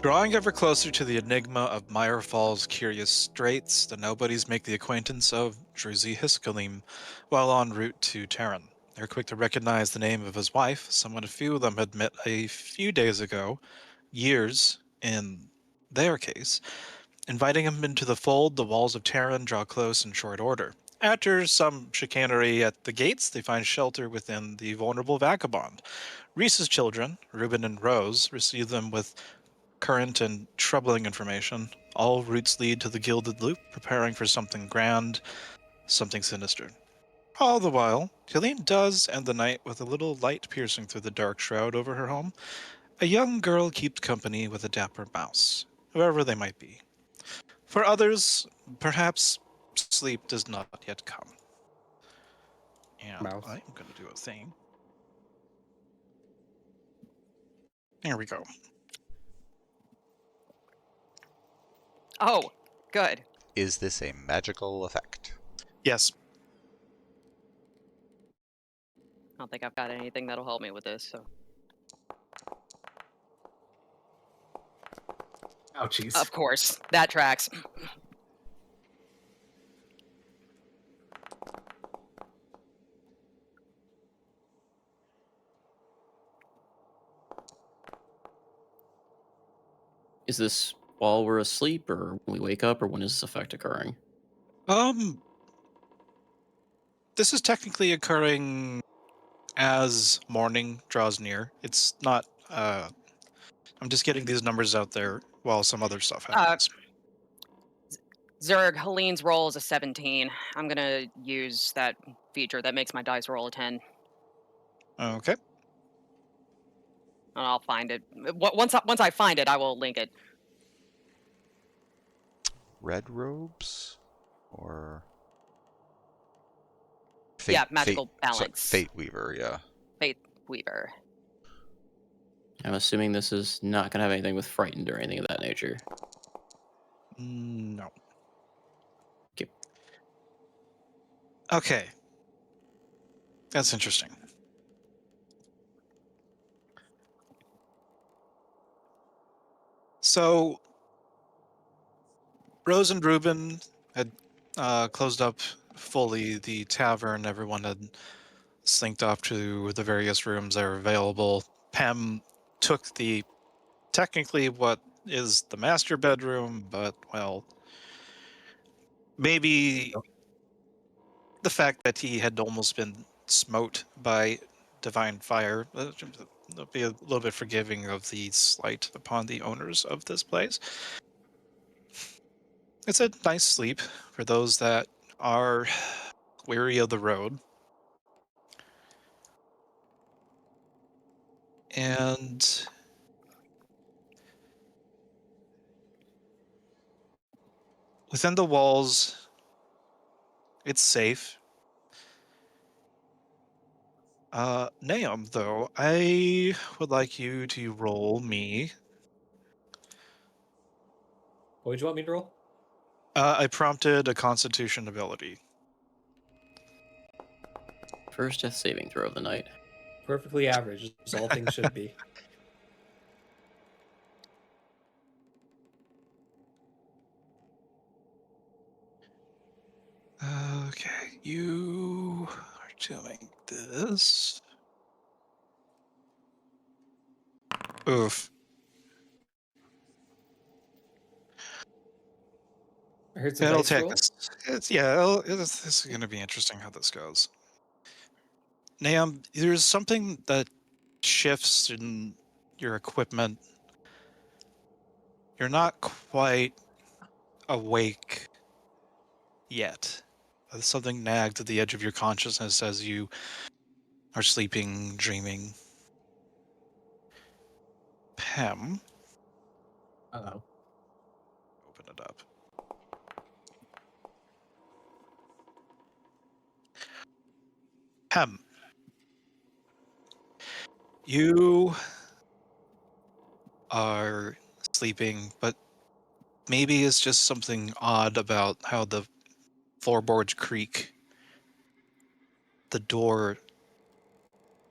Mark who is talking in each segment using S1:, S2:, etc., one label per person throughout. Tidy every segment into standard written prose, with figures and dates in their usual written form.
S1: Drawing ever closer to the enigma of Myrefall's curious straits, the Nobodies make the acquaintance of Druzy Hiskalim while en route to Tarrin. They're quick to recognize the name of his wife, someone a few of them had met a few days ago, years in their case. Inviting him into the fold, the walls of Tarrin draw close in short order. After some chicanery at the gates, they find shelter within the Vulnerable Vagabond. Reese's children, Rubin and Rose, receive them with current and troubling information. All routes lead to the Gilded Loop, preparing for something grand, something sinister. All the while, Helene does end the night with a little light piercing through the dark shroud over her home. A young girl keeps company with a dapper mouse, whoever they might be. For others, perhaps sleep does not yet come. And
S2: Mouse.
S1: I'm going to do a thing. Here we go.
S3: Oh, good.
S4: Is this a magical effect?
S1: Yes.
S3: I don't think I've got anything that'll help me with this, so.
S2: Ouchies.
S3: Of course, that tracks.
S5: Is this while we're asleep, or when we wake up, or when is this effect occurring?
S1: This is technically occurring as morning draws near. It's not, I'm just getting these numbers out there while some other stuff happens.
S3: Zerg, Helene's roll is a 17. I'm gonna use that feature that makes my dice roll a 10.
S1: Okay.
S3: And I'll find it. Once I find it, I will link it.
S4: Red robes? Or...
S3: Yeah, magical balance.
S4: Fate Weaver, yeah.
S3: Faith Weaver.
S5: I'm assuming this is not going to have anything with frightened or anything of that nature.
S1: No.
S5: Okay.
S1: Okay. That's interesting. So, Rose and Reuben had closed up fully the tavern. Everyone had slinked off to the various rooms that are available. Pem took the technically what is the master bedroom, but well, maybe the fact that he had almost been smote by divine fire, they'll be a little bit forgiving of the slight upon the owners of this place. It's a nice sleep for those that are weary of the road. And within the walls, it's safe. Naum, though, I would like you to roll me.
S2: What would you want me to roll?
S1: I prompted a Constitution ability.
S5: First death saving throw of the night.
S2: Perfectly average, as all things should be.
S1: Okay, you are doing this. Oof.
S2: I heard some
S1: It'll
S2: dice
S1: take
S2: roll.
S1: us. This is going to be interesting how this goes. Naum, there's something that shifts in your equipment. You're not quite awake yet. Something nagged at the edge of your consciousness as you are sleeping, dreaming. Pem.
S2: Uh-oh.
S1: Open it up. Pem. You are sleeping, but maybe it's just something odd about how the floorboards creak. The door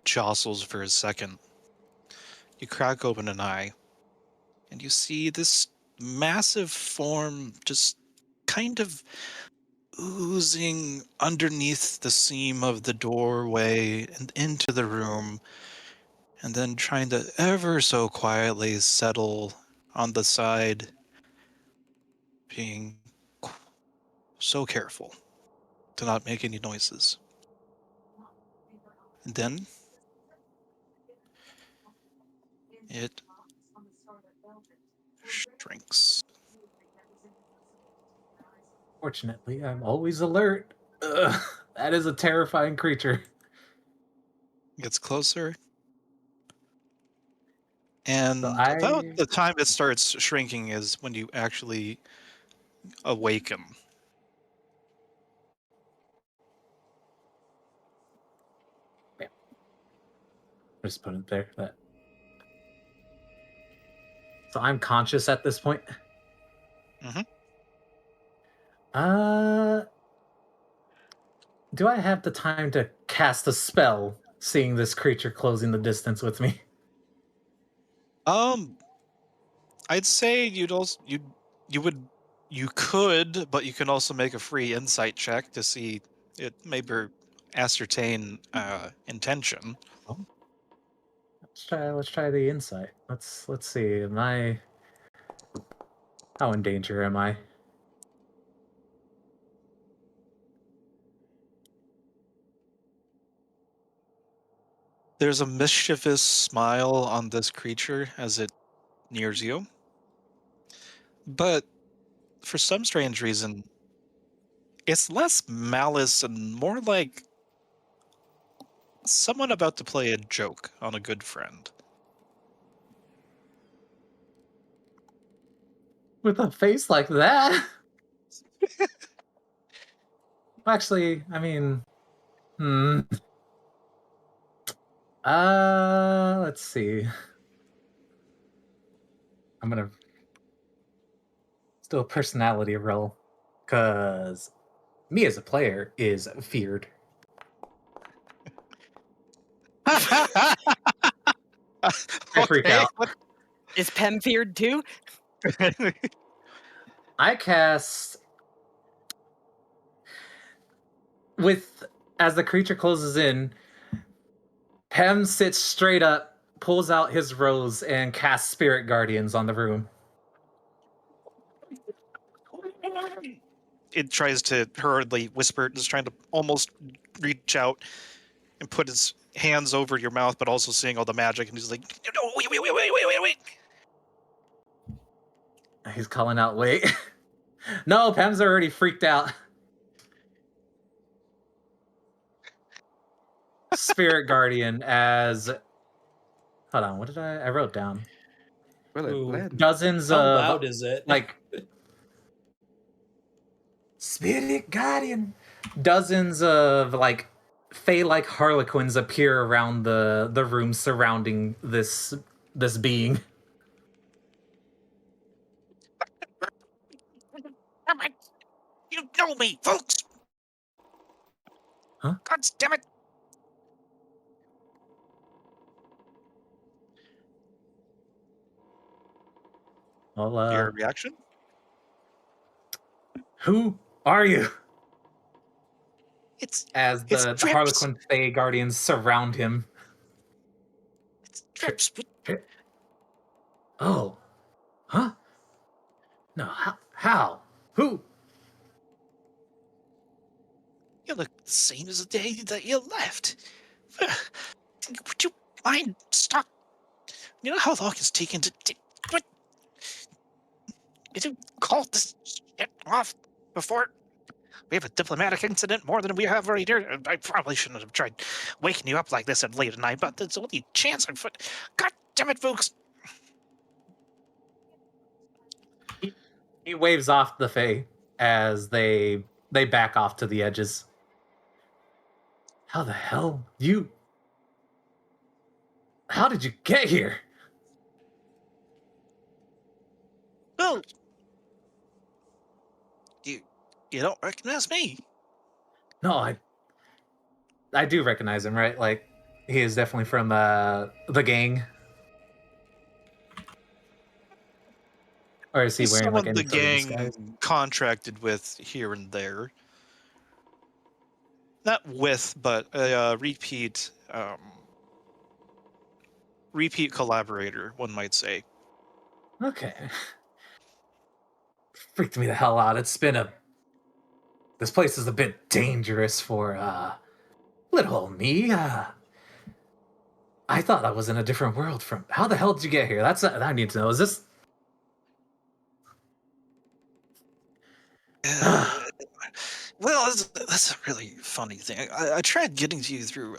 S1: jostles for a second. You crack open an eye. and you see this massive form just kind of oozing underneath the seam of the doorway and into the room, and then trying to ever so quietly settle on the side, being so careful to not make any noises. And then it shrinks.
S6: Fortunately, I'm always alert. Ugh, that is a terrifying creature.
S1: Gets closer. And
S6: So
S1: about
S6: I
S1: the time it starts shrinking is when you actually awaken.
S6: just put it there. So I'm conscious at this point.
S1: Mhm.
S6: Do I have the time to cast a spell, seeing this creature closing the distance with me?
S1: I'd say you could, but you can also make a free insight check to see it, maybe ascertain intention.
S6: Oh. Let's try the insight. Let's see. How in danger am I?
S1: There's a mischievous smile on this creature as it nears you, but for some strange reason, it's less malice and more like someone about to play a joke on a good friend.
S6: With a face like that? Actually, I mean, let's see. I'm gonna do a personality roll, cause me as a player is feared. I freak
S1: Okay.
S6: out.
S3: Is Pem feared too?
S6: I cast with as the creature closes in. Hem sits straight up, pulls out his rose, and casts Spirit Guardians on the room.
S1: It tries to hurriedly whisper, just trying to almost reach out and put his hands over your mouth, but also seeing all the magic, and he's like, "No, wait."
S6: He's calling out, wait. No, Pem's already freaked out. Spirit Guardian as... Hold on, what did I wrote down?
S2: Well,
S7: Ooh.
S6: Dozens
S2: How
S6: of...
S2: loud is it?
S6: Like... Spirit Guardian! Dozens of, like, Fey-like harlequins appear around the room surrounding this being.
S1: You know me, folks.
S6: Huh?
S1: God damn it!
S6: Well,
S1: Your reaction?
S6: who are you?
S1: It's
S6: As the
S1: Drips.
S6: Harlequin Fey Guardians surround him.
S1: It's Drips.
S6: Oh. Huh? No, how? Who?
S1: You look the same as the day that you left. Would you mind stop? You know how long it's taken to... What? Did you call this shit off before? We have a diplomatic incident more than we have right here. I probably shouldn't have tried waking you up like this at late at night, but there's the only chance I've... God damn it, folks!
S6: He waves off the Fey as they back off to the edges. How the hell how did you get here?
S1: Well, you don't recognize me.
S6: No, I do recognize him, right? Like, he is definitely from the gang. Or is he
S1: He's
S6: wearing like
S1: someone
S6: any
S1: the
S6: sort of
S1: gang
S6: disguise?
S1: contracted with here and there. Not with, but a repeat collaborator, one might say.
S6: Okay. Freaked me the hell out. This place is a bit dangerous for little old me. I thought I was in a different world from. How the hell did you get here? I need to know. Is this?
S1: Uh, well, that's a really funny thing. I tried getting to you through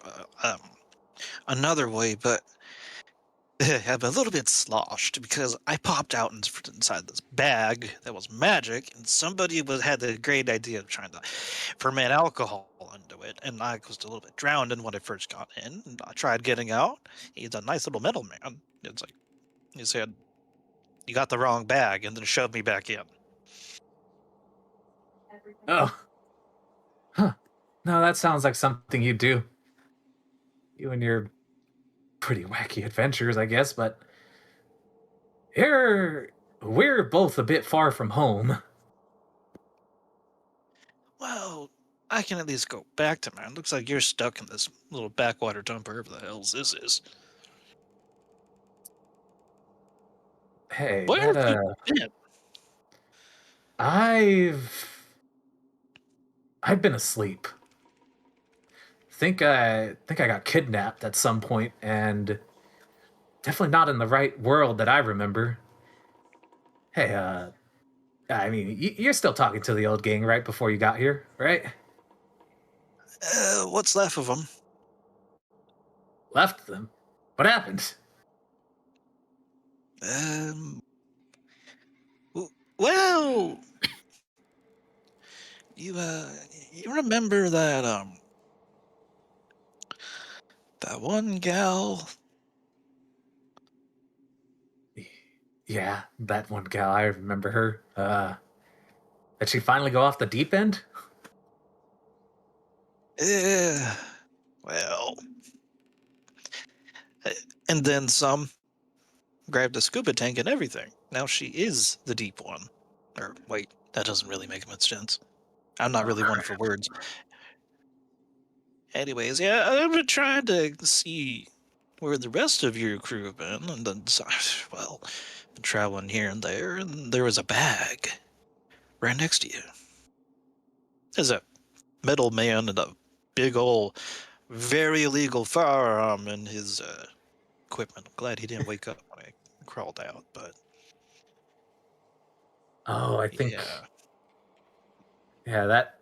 S1: another way, but I'm a little bit sloshed because I popped out inside this bag that was magic, and somebody had the great idea of trying to ferment alcohol into it, and I was a little bit drowned in when I first got in. And I tried getting out. He's a nice little middleman. It's like he said, "You got the wrong bag," and then shoved me back in.
S6: Oh, huh. No, that sounds like something you do. You and your pretty wacky adventures, I guess. But here, we're both a bit far from home.
S1: Well, I can at least go back to mine. Looks like you're stuck in this little backwater dump, wherever the hell this is.
S6: Hey,
S1: Where
S6: that
S1: have you been?
S6: I've been asleep. Think I got kidnapped at some point, and definitely not in the right world that I remember. Hey, I mean, you're still talking to the old gang right before you got here, right?
S1: What's left of them?
S6: Left them. What happened?
S1: Um, well, you remember that one gal?
S6: Yeah, that one gal. I remember her. Did she finally go off the deep end?
S1: Uh, well, uh, and then some. Grabbed a scuba tank and everything. Now she is the deep one. Or wait, that doesn't really make much sense. I'm not
S6: Oh,
S1: really one for words. Anyways, yeah, I've been trying to see where the rest of your crew have been, and then, well, been traveling here and there, and there was a bag right next to you. There's a metal man and a big old, very illegal firearm in his equipment. I'm glad he didn't wake up when I crawled out, but
S6: oh, I think.
S1: yeah.
S6: Yeah, that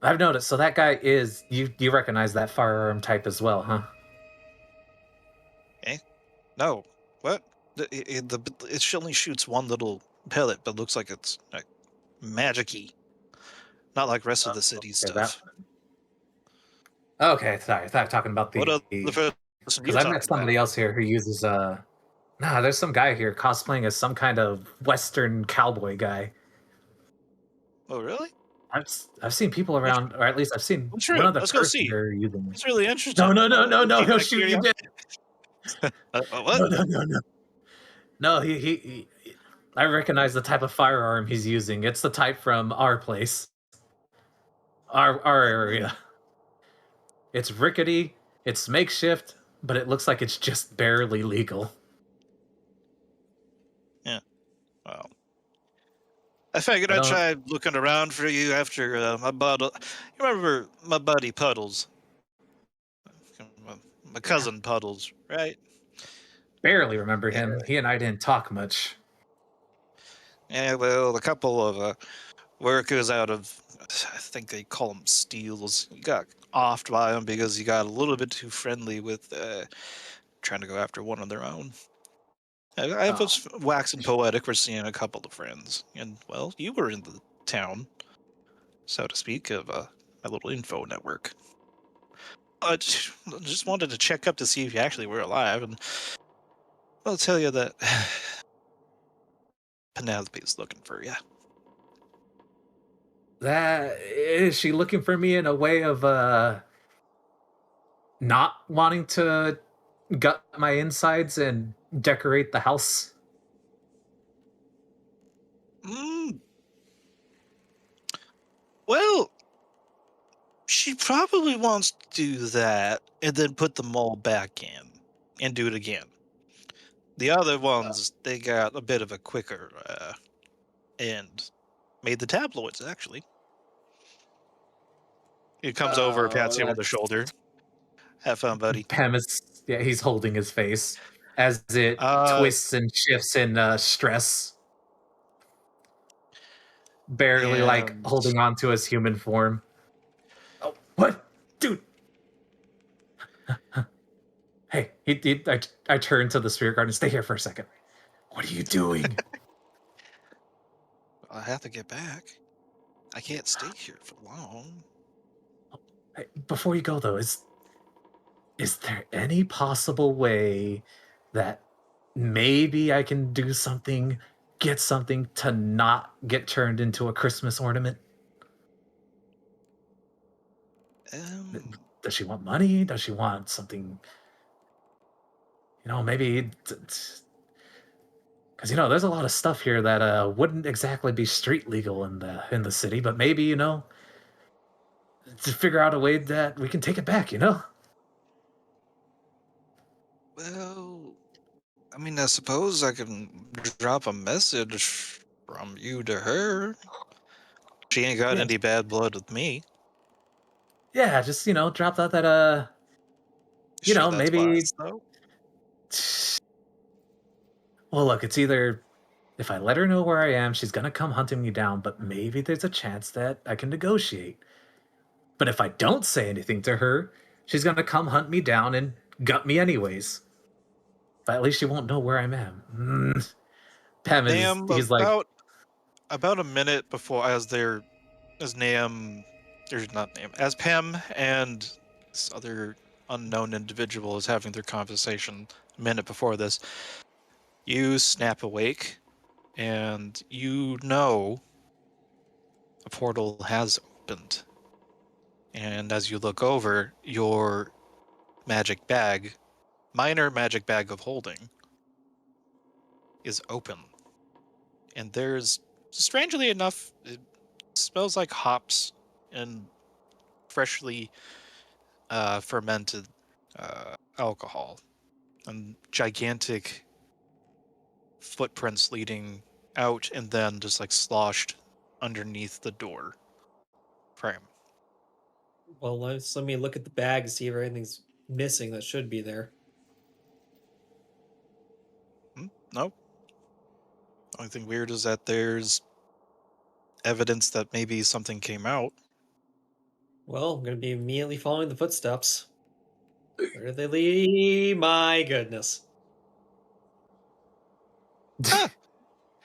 S6: I've noticed. So that guy is you. You recognize that firearm type as well, huh?
S1: Eh? No. What? It only shoots one little pellet, but looks like it's like magic-y. Not like rest of the city
S6: Okay, that.
S1: stuff.
S6: Okay, sorry. I thought talking about
S1: What
S6: the
S1: other person
S6: because
S1: you're
S6: I met
S1: talking about?
S6: somebody else here who uses Nah, there's some guy here cosplaying as some kind of Western cowboy guy.
S1: Oh, really?
S6: I've seen people
S1: That's
S6: around, or at least I've seen
S1: true.
S6: one other
S1: Let's go
S6: person
S1: see.
S6: here using it.
S1: It's really
S6: No,
S1: interesting.
S6: no, no, no, no!
S1: Pique
S6: He'll
S1: my
S6: shoot you
S1: curiosity.
S6: dead.
S1: What?
S6: No, no, no, no. No, I recognize the type of firearm he's using. It's the type from our place, our area. It's rickety. It's makeshift, but it looks like it's just barely legal.
S1: Yeah. Well, I figured
S6: I
S1: I'd
S6: don't.
S1: try looking around for you after my buddy. You remember my buddy Puddles? My cousin Puddles, right?
S6: Barely remember
S1: Yeah.
S6: him. He and I didn't talk much.
S1: Yeah, well, a couple of workers out of, I think they call them steals, got offed by him because he got a little bit too friendly with trying to go after one of their own. I
S6: Oh,
S1: was waxing poetic for seeing a couple of friends, and well, you were in the town, so to speak, of my little info network. I just wanted to check up to see if you actually were alive, and I'll tell you that Penelope's looking for you.
S6: that is she looking for me in a way of not wanting to gut my insides and decorate the house?
S1: Well, she probably wants to do that and then put the mole back in and do it again. The other ones, they got a bit of a quicker end. Made the tabloids, actually. He comes over, pats you on the shoulder. Have fun, buddy.
S6: Pam is, yeah, he's holding his face as it twists and shifts in stress. Barely like
S1: And
S6: holding on to his human form. Oh, what? Dude! Hey, I turn to the spirit guard and stay here for a second. What are you doing?
S1: I have to get back. I can't stay here for long.
S6: Hey, before you go though, is there any possible way that maybe I can do something, get something to not get turned into a Christmas ornament?
S1: Um,
S6: Does she want money? Does she want something? Maybe because there's a lot of stuff here that wouldn't exactly be street legal in the city, but maybe to figure out a way that we can take it back.
S1: well, I mean, I suppose I can drop a message from you to her. She ain't got
S6: Yeah.
S1: any bad blood with me.
S6: Yeah, just drop that
S1: Sure, that's
S6: maybe.
S1: wise, though.
S6: Well, look, it's either if I let her know where I am, she's gonna come hunting me down, but maybe there's a chance that I can negotiate. But if I don't say anything to her, she's gonna come hunt me down and gut me anyways. But at least she won't know where I'm at. Pem is,
S1: Nam,
S6: he's like,
S1: about a minute before, as Nam, there's not Nam, as Pem and this other unknown individual is having their conversation a minute before this, you snap awake, and you know a portal has opened. And as you look over, your magic bag, minor magic bag of holding, is open. And there's, strangely enough, it smells like hops and freshly fermented alcohol, and gigantic footprints leading out and then just like sloshed underneath the door frame.
S2: Well, let me look at the bag to see if anything's missing that should be there.
S1: Nope. Only thing weird is that there's evidence that maybe something came out.
S2: Well, I'm going to be immediately following the footsteps. Where did they lead? My goodness.
S1: Ah,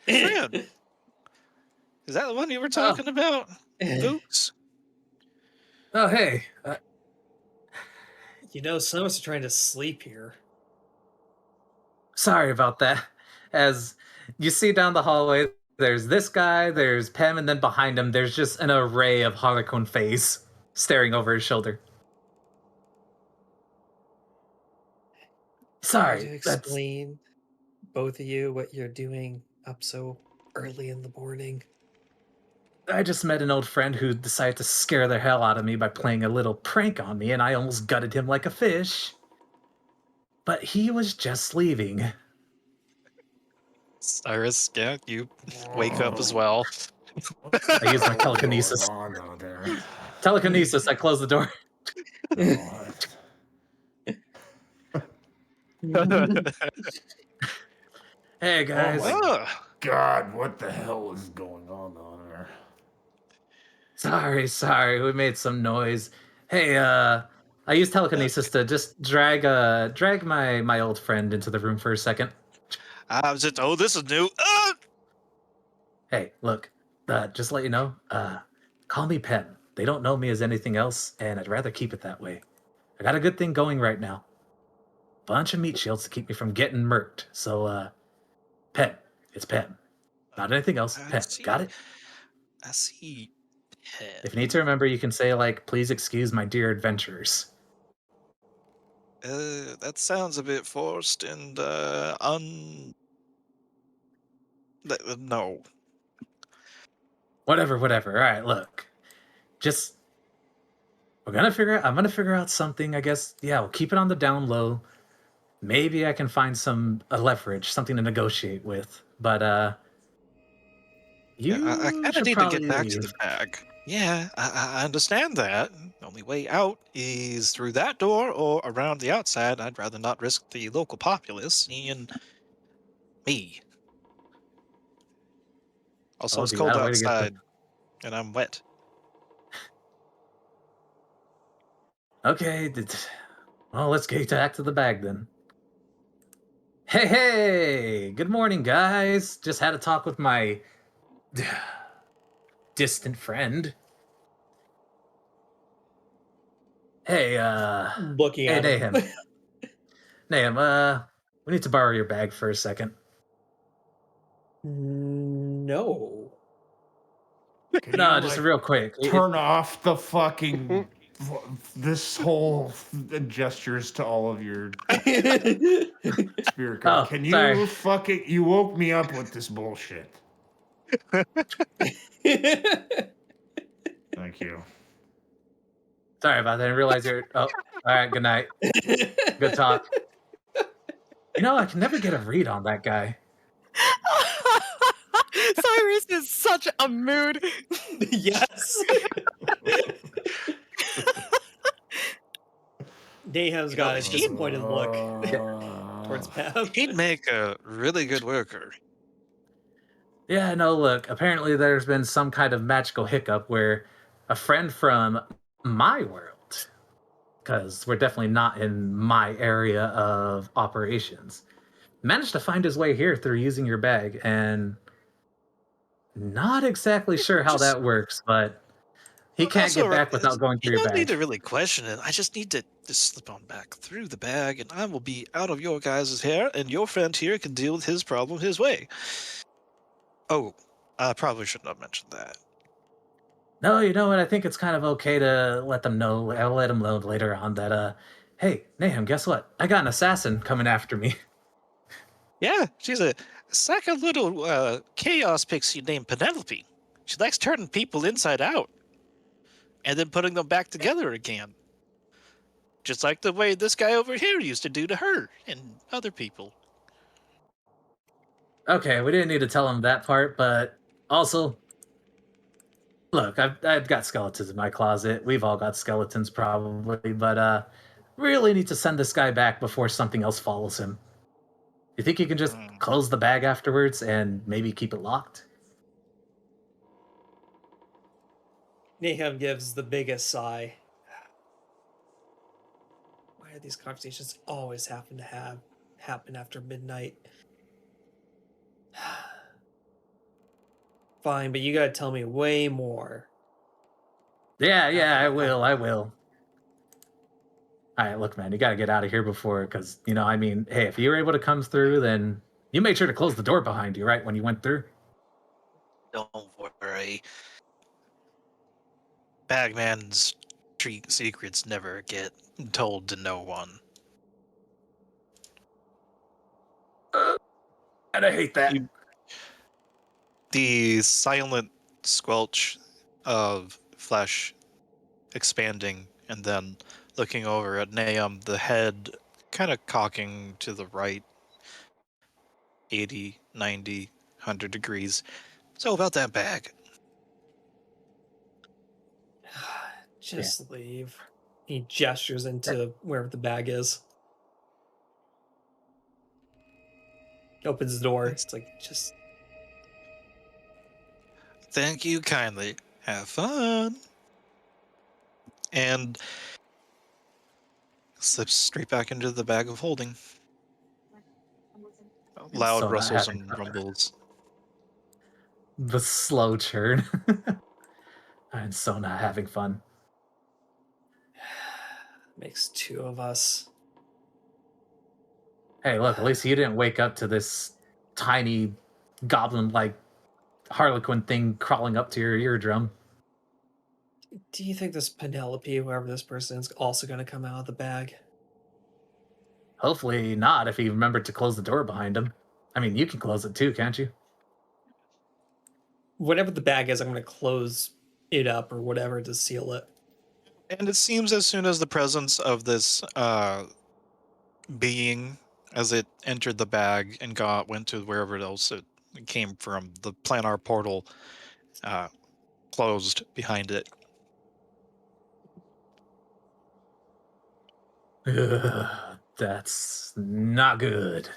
S1: Fran, is that the one you were talking about? Boots?
S6: oh hey,
S2: Some of us are trying to sleep here.
S6: sorry about that. As you see down the hallway, there's this guy, there's Pem, and then behind him, there's just an array of Harlequin face staring over his shoulder.
S2: Try to
S6: Sorry, that's
S2: explain, both of you, what you're doing up so early in the morning.
S6: I just met an old friend who decided to scare the hell out of me by playing a little prank on me, and I almost gutted him like a fish. But he was just leaving.
S1: Cyrus, yeah, you wake up as well.
S6: I use my telekinesis. Telekinesis, I close the door. Hey guys.
S7: my
S1: Ah,
S7: God, what the hell is going on there?
S6: Sorry, we made some noise. Hey, I used telekinesis to just drag my old friend into the room for a second.
S1: I was just, oh, this is new. Ah!
S6: Hey, look, just to let you know, call me Pen. They don't know me as anything else, and I'd rather keep it that way. I got a good thing going right now. Bunch of meat shields to keep me from getting murked. So, Pen. It's Pen. Not anything else.
S1: I
S6: Pen.
S1: see.
S6: Got it?
S1: I see.
S6: If you need to remember, you can say, like, please excuse my dear adventurers.
S1: That sounds a bit forced and no.
S6: Whatever. All right, look. just I'm gonna figure out something. I guess. Yeah, we'll keep it on the down low. Maybe I can find some leverage, something to negotiate with. But
S1: Yeah, I
S6: you
S1: kind of
S6: should
S1: need to get
S6: probably
S1: back to
S6: leave.
S1: the bag. Yeah, I understand that. The only way out is through that door or around the outside. I'd rather not risk the local populace seeing me. Also,
S6: Oh,
S1: it's
S6: do you
S1: cold
S6: got a way to get to?
S1: outside, and I'm wet.
S6: Okay. Well, let's get back to the bag then. Hey, good morning, guys. Just had a talk with my distant friend. Hey,
S2: Looking
S6: hey,
S2: at him.
S6: Nahum. Nahum, we need to borrow your bag for a second.
S2: No.
S7: Can
S6: No,
S7: you,
S6: just
S7: like,
S6: real quick.
S7: turn off the fucking this whole gestures to all of your spirit guide.
S6: Oh,
S7: Can
S6: sorry.
S7: you fucking you woke me up with this bullshit. Thank you.
S6: Sorry about that. I didn't realize you're. Oh, all right. Good night. Good talk. You know, I can never get a read on that guy.
S3: Cyrus is such a mood.
S2: Yes. Nahum's got a disappointed look towards Pav.
S1: He'd make a really good worker.
S6: Yeah, no, look, apparently there's been some kind of magical hiccup where a friend from my world, because we're definitely not in my area of operations, managed to find his way here through using your bag, and not exactly sure how
S1: Just
S6: that works, but he
S1: well,
S6: can't
S1: that's
S6: get
S1: all right.
S6: back without going
S1: You
S6: through your
S1: don't need
S6: bag.
S1: to really question it. I just need to just slip on back through the bag, and I will be out of your guys' hair, and your friend here can deal with his problem his way. Oh, I probably shouldn't have mentioned that.
S6: No, you know what? I think it's kind of okay to let them know. I'll let them know later on that, hey, Nahum, guess what? I got an assassin coming after me.
S1: Yeah, she's a sack of little chaos pixie named Penelope. She likes turning people inside out and then putting them back together again. Just like the way this guy over here used to do to her and other people.
S6: Okay, we didn't need to tell him that part, but also, look, I've got skeletons in my closet. We've all got skeletons probably, but really need to send this guy back before something else follows him. You think you can just
S1: Hmm.
S6: close the bag afterwards and maybe keep it locked?
S2: Nahum gives the biggest sigh. Why do these conversations always happen after midnight? Fine, but you gotta tell me way more.
S6: Yeah, I
S2: After
S6: will. I will. All right, look, man, you got to get out of here before, because I mean, hey, if you were able to come through, then you made sure to close the door behind you, right, when you went through.
S1: Don't worry. Bagman's street secrets never get told to no one.
S6: And I hate that.
S1: The silent squelch of flesh expanding and then looking over at Nahum, the head kind of cocking to the right 80, 90, 100 degrees. So about that bag.
S2: Just leave. He gestures into wherever the bag is. Opens the door. It's like, just
S1: Thank you kindly. Have fun. And slips straight back into the bag of holding. Loud
S6: So not
S1: rustles
S6: having
S1: and
S6: fun.
S1: rumbles.
S6: The slow churn. I'm so not having fun.
S2: makes two of us.
S6: Hey, look, at least you didn't wake up to this tiny goblin-like harlequin thing crawling up to your eardrum.
S2: Do you think this Penelope, whoever this person is, also going to come out of the bag?
S6: Hopefully not, if he remembered to close the door behind him. I mean, you can close it too, can't you?
S2: Whatever the bag is, I'm going to close it up or whatever to seal it.
S1: And it seems as soon as the presence of this being, as it entered the bag and went to wherever else it came from, the planar portal closed behind it.
S6: That's not good.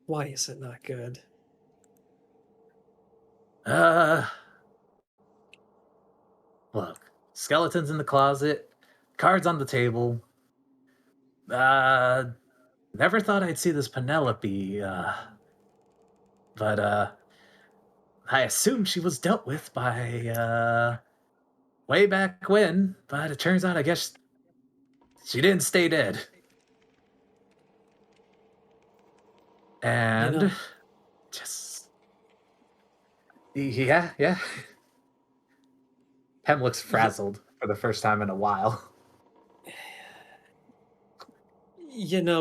S2: Why is it not good?
S6: Look, skeletons in the closet, cards on the table. Never thought I'd see this Penelope, but I assumed she was dealt with by way back when, but it turns out I guess she didn't stay dead. And
S2: know-
S6: just yeah. Pem looks frazzled for the first time in a while.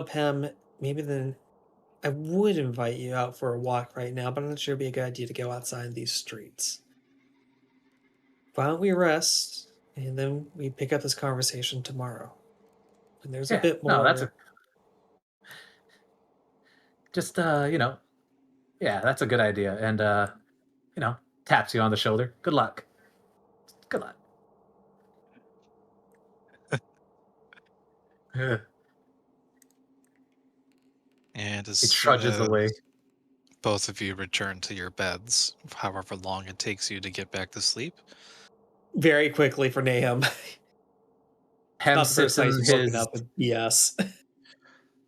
S2: Pem, maybe then I would invite you out for a walk right now, but I'm not sure it'd be a good idea to go outside these streets. Why don't we rest, and then we pick up this conversation tomorrow? And there's a bit more.
S6: No, that's just yeah, that's a good idea. And taps you on the shoulder. Good luck. Good luck.
S1: And as
S6: It
S1: soon
S6: trudges
S1: as
S6: away.
S1: both of you return to your beds, however long it takes you to get back to sleep,
S2: Very quickly for Nahum.
S6: Pem
S2: Not the
S6: sits
S2: first time
S6: in
S2: he's woken
S6: his
S2: up with BS.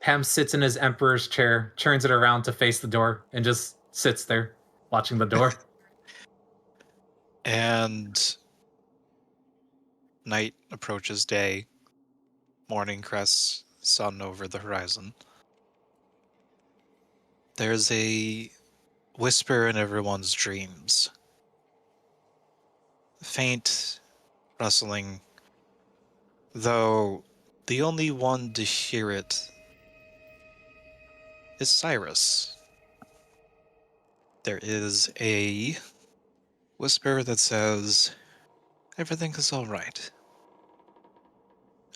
S6: Pem sits in his emperor's chair, turns it around to face the door, and just sits there watching the door.
S1: and night approaches day, morning crests, sun over the horizon. There's a whisper in everyone's dreams. Faint rustling, though the only one to hear it is Cyrus. There is a whisper that says, "Everything is all right.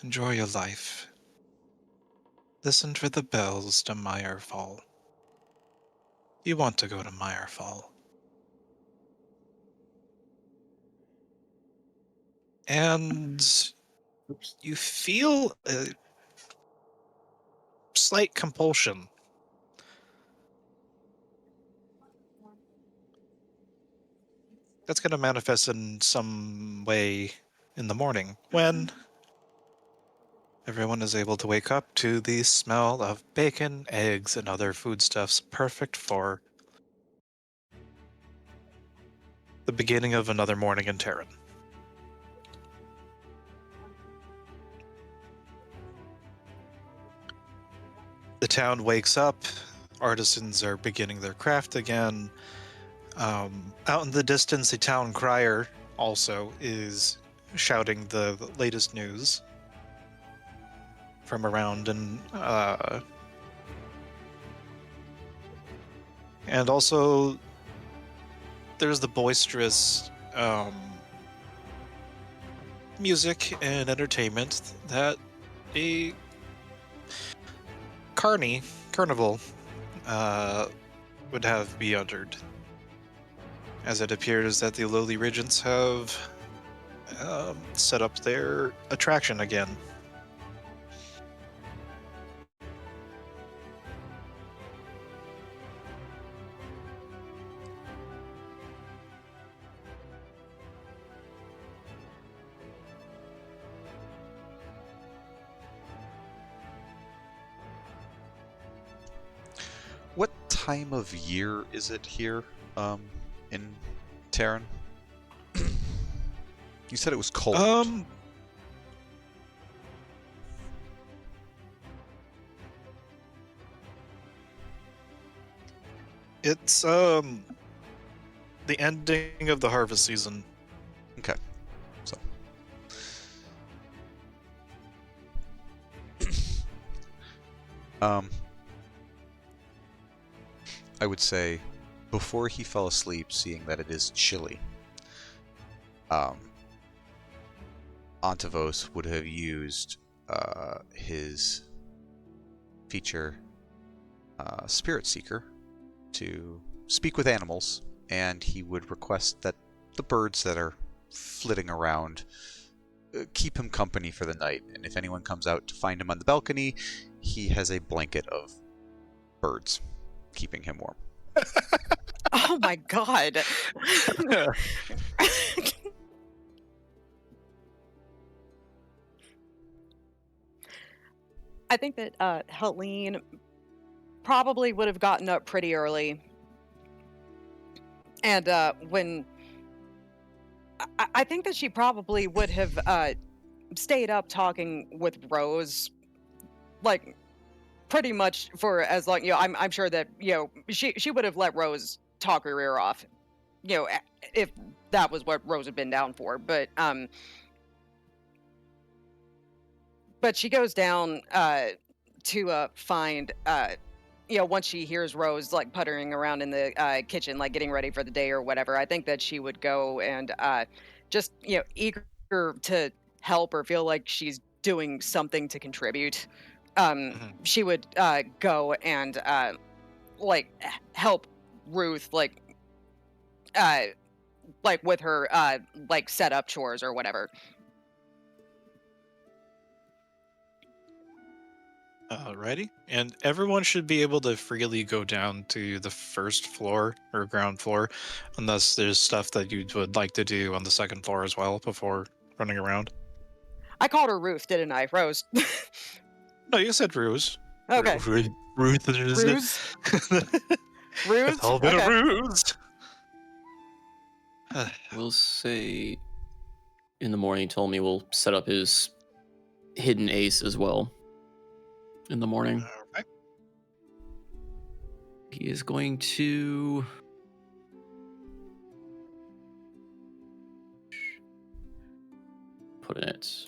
S1: Enjoy your life. Listen for the bells to Myrefall. You want to go to Myrefall." And you feel a slight compulsion. That's going to manifest in some way in the morning when everyone is able to wake up to the smell of bacon, eggs, and other foodstuffs perfect for the beginning of another morning in Tarrin. The town wakes up. Artisans are beginning their craft again. Out in the distance, the town crier also is shouting the latest news from around, and also there's the boisterous music and entertainment that a carnival would have be uttered, as it appears that the lowly regents have set up their attraction again.
S4: What time of year is it here in Tarrin? You said it was cold.
S1: It's the ending of the harvest season.
S4: Okay. So I would say before he fell asleep, seeing that it is chilly, Antavos would have used his feature Spirit Seeker to speak with animals, and he would request that the birds that are flitting around keep him company for the night, and if anyone comes out to find him on the balcony, he has a blanket of birds keeping him warm.
S3: Oh my god. I think that Helene probably would have gotten up pretty early. And when I think that she probably would have stayed up talking with Rose, like pretty much for as long. I'm sure that she would have let Rose talk her ear off, if that was what Rose had been down for. But she goes down to find once she hears Rose like puttering around in the kitchen, like getting ready for the day or whatever. I think that she would go and just eager to help or feel like she's doing something to contribute. She would go and like help Ruth like with her like set up chores or whatever.
S1: Alrighty. And everyone should be able to freely go down to the first floor or ground floor, unless there's stuff that you would like to do on the second floor as well before running around.
S3: I called her Ruth, didn't I? Rose.
S1: No, you said ruse.
S3: Okay.
S1: Ruth.
S3: Ruse? Ruse?
S1: A little bit of
S3: Okay.
S1: ruse.
S5: We'll say in the morning, he told me we'll set up his hidden ace as well in the morning.
S1: Alright.
S5: He is going to put in it.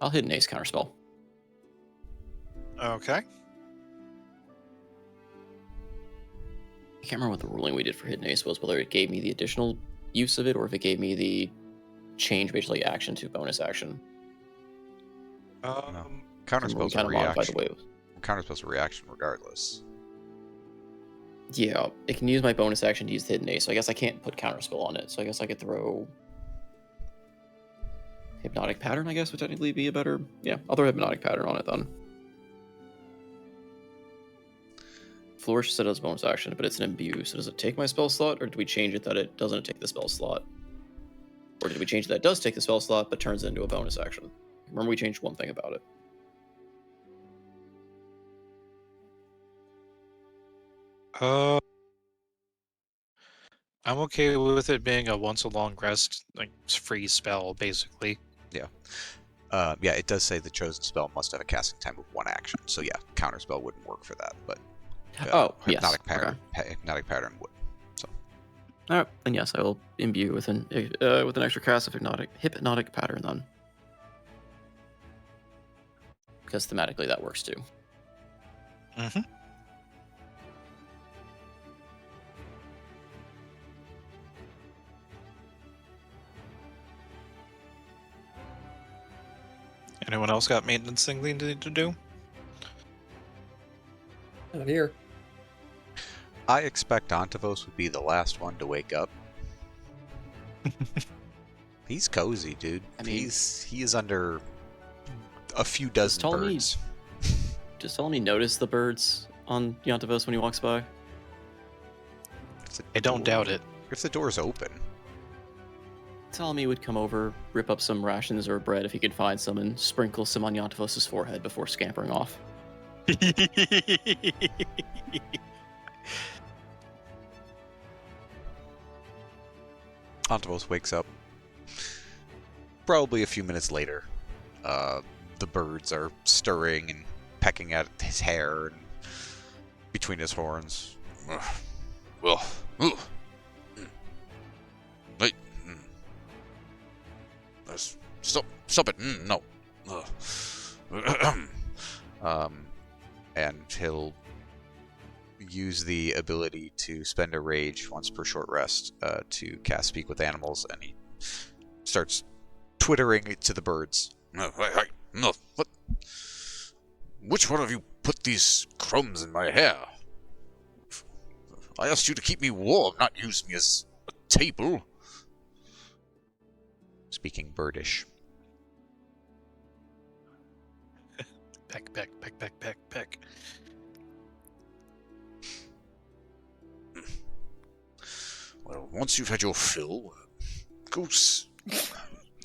S5: I'll hit an ace counterspell.
S1: Okay.
S5: I can't remember what the ruling we did for hidden ace was, whether it gave me the additional use of it or if it gave me the change basically action to bonus action.
S4: Counterspell's a
S5: Kind of modified the
S4: reaction.
S5: way it was.
S4: Counterspell's a reaction regardless.
S5: Yeah, it can use my bonus action to use the hidden ace, so I guess I can't put counterspell on it. So I guess I could throw hypnotic pattern, I guess, would technically be a better... Yeah, I'll throw hypnotic pattern on it then. Flourish said as bonus action, but it's an imbue, so does it take my spell slot, or do we change it that it doesn't take the spell slot? Or did we change it that it does take the spell slot, but turns it into a bonus action? Remember we changed one thing about it.
S1: I'm okay with it being a once a long rest, like free spell, basically.
S4: Yeah, it does say the chosen spell must have a casting time of 1 action. So yeah, counterspell wouldn't work for that, but hypnotic pattern, hypnotic pattern would. So
S5: All right, then yes, I will imbue with an extra cast of hypnotic pattern then, because thematically that works too.
S1: Mm-hmm. Anyone else got maintenance thing they need to do?
S2: Not here.
S4: I expect Antavos would be the last one to wake up. He's cozy, dude.
S5: I mean,
S4: he is under a few dozen
S5: tell me-
S4: birds.
S5: Just tell me notice the birds on Yantavos when he walks by.
S4: If the
S1: I don't
S4: door-
S1: doubt it.
S4: If the door's open.
S5: Tell me he would come over, rip up some rations or bread if he could find some, and sprinkle some on Yantavos' forehead before scampering off.
S4: Antavos wakes up. Probably a few minutes later. The birds are stirring and pecking at his hair and between his horns. Well, wait, stop it! No. And he'll use use the ability to spend a rage once per short rest to cast Speak with Animals, and he starts twittering to the birds.
S8: No, no, what? Which one of you put these crumbs in my hair? I asked you to keep me warm, not use me as a table.
S4: Speaking birdish.
S1: Peck, peck, peck, peck, peck, peck.
S8: Well, once you've had your fill,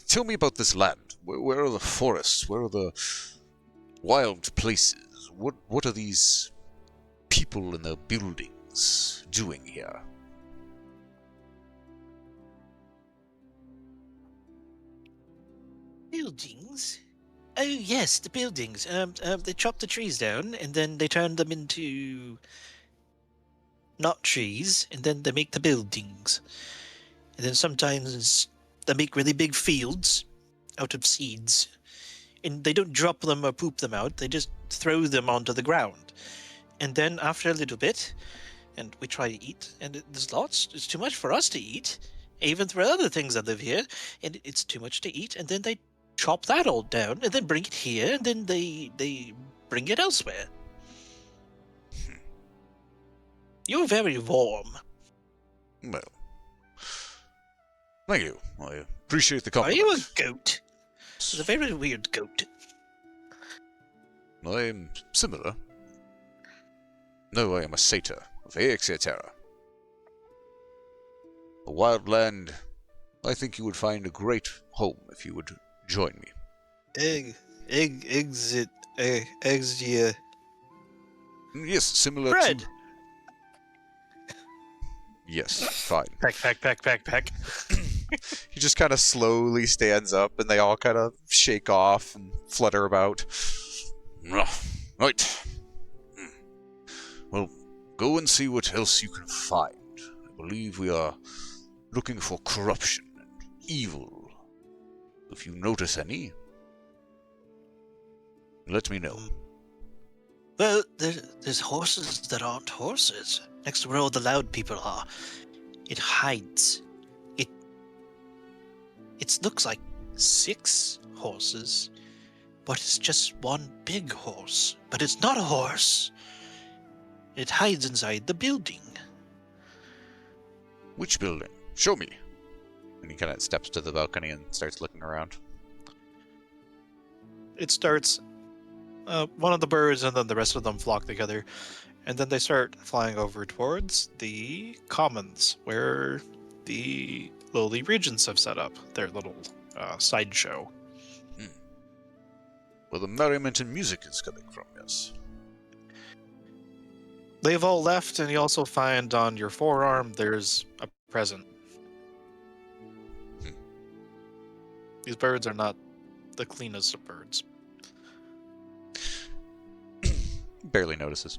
S8: tell me about this land. Where are the forests? Where are the wild places? What are these people in the buildings doing here?
S9: Buildings? Oh yes, the buildings. They chop the trees down and then they turn them into not trees, and then they make the buildings. And then sometimes they make really big fields out of seeds. And they don't drop them or poop them out, they just throw them onto the ground. And then after a little bit, and we try to eat, and there's lots, it's too much for us to eat, even for other things that live here, and it's too much to eat, and then they chop that all down, and then bring it here, and then they bring it elsewhere. You're very warm.
S8: Well, thank you. I appreciate the
S9: Are
S8: compliment.
S9: you a goat? It's a very weird goat.
S8: I am similar. No, I am a satyr of Aexetera. A wild land. I think you would find a great home if you would join me.
S9: Exit,
S8: Yes, similar
S9: bread.
S8: to... Yes, fine.
S1: Peck, peck, peck, peck, peck.
S4: He just kind of slowly stands up, and they all kind of shake off and flutter about.
S8: Right. Well, go and see what else you can find. I believe we are looking for corruption and evil. If you notice any, let me know.
S9: Well, there's horses that aren't horses. Next to where all the loud people are. It hides. It looks like 6 horses, but it's just one big horse. But it's not a horse. It hides inside the building.
S8: Which building? Show me.
S4: And he kind of steps to the balcony and starts looking around.
S1: It starts, one of the birds and then the rest of them flock together, and then they start flying over towards the commons, where the lowly regents have set up their little sideshow.
S8: Where the merriment and music is coming from, yes.
S1: They've all left, and you also find on your forearm there's a present. These birds are not the cleanest of birds.
S4: Barely notices.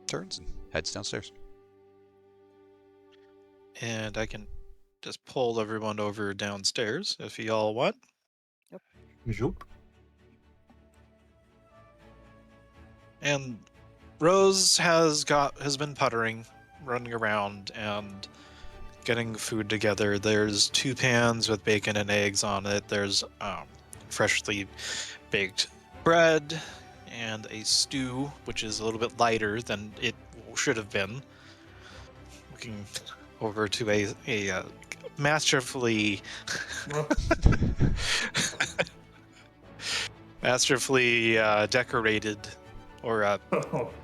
S4: Turns and heads downstairs.
S1: And I can just pull everyone over downstairs if you all want.
S6: Zoop.
S1: And Rose has been puttering, running around and getting food together. There's 2 pans with bacon and eggs on it. There's freshly baked bread and a stew, which is a little bit lighter than it should have been. Looking over to a masterfully decorated or
S7: Oh,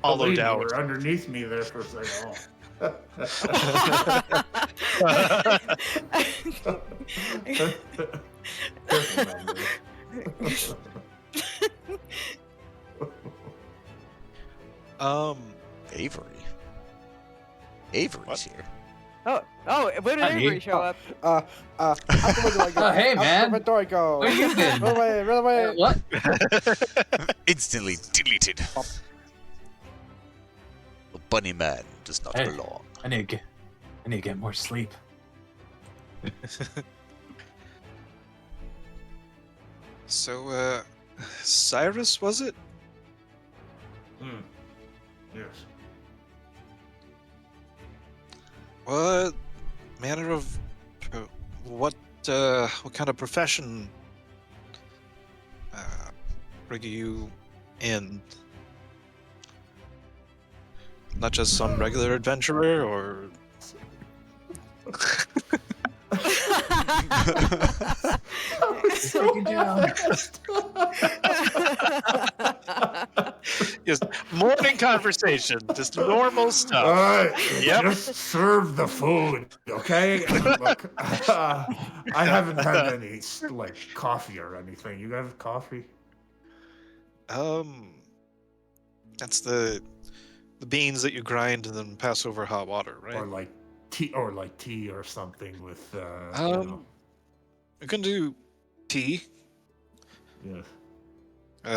S1: hollowed
S7: believe me,
S1: out.
S7: you're underneath me there for a second.
S4: Avery. Avery's
S1: What?
S4: here.
S3: Oh, when did
S6: Hi,
S3: Avery
S6: Dee.
S3: show up?
S10: Out the window I go.
S6: Oh, hey,
S10: Out
S6: man.
S10: the front door I go.
S6: Where you been?
S10: Run away, run away.
S6: What?
S8: Instantly deleted.
S4: The bunny man does not
S6: Hey.
S4: belong.
S6: I need to get more sleep.
S1: So, Cyrus, was it?
S7: Yes.
S1: What manner of what kind of profession bring you in? Not just some regular adventurer, or
S6: Take it down.
S1: just morning conversation, just normal stuff. Yep.
S7: Just serve the food, okay? Look, I haven't had any like coffee or anything. You guys have coffee?
S1: That's the beans that you grind and then pass over hot water, right?
S7: Or like tea, or something with
S1: We can do tea.
S7: Yeah.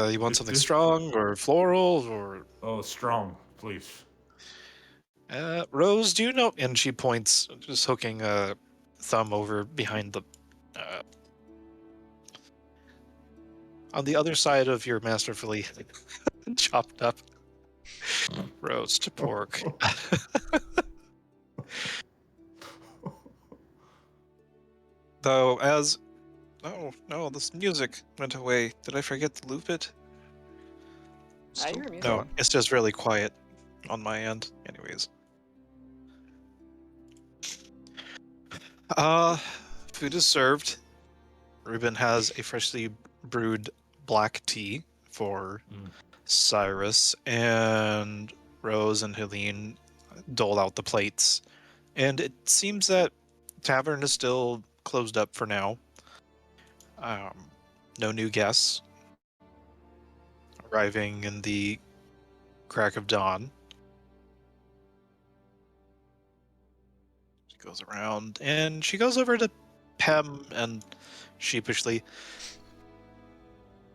S1: You want something strong or floral or?
S7: Oh, strong, please.
S1: Rose, do you know? And she points, just hooking a thumb over behind the, on the other side of your masterfully chopped up roast pork. Though, oh no, this music went away. Did I forget to loop it?
S3: I hear music.
S1: No, it's just really quiet on my end. Anyways. Food is served. Rubin has a freshly brewed black tea for Cyrus, and Rose and Helene dole out the plates. And it seems that tavern is still closed up for now. No new guests arriving in the crack of dawn. She goes around and she goes over to Pem and sheepishly,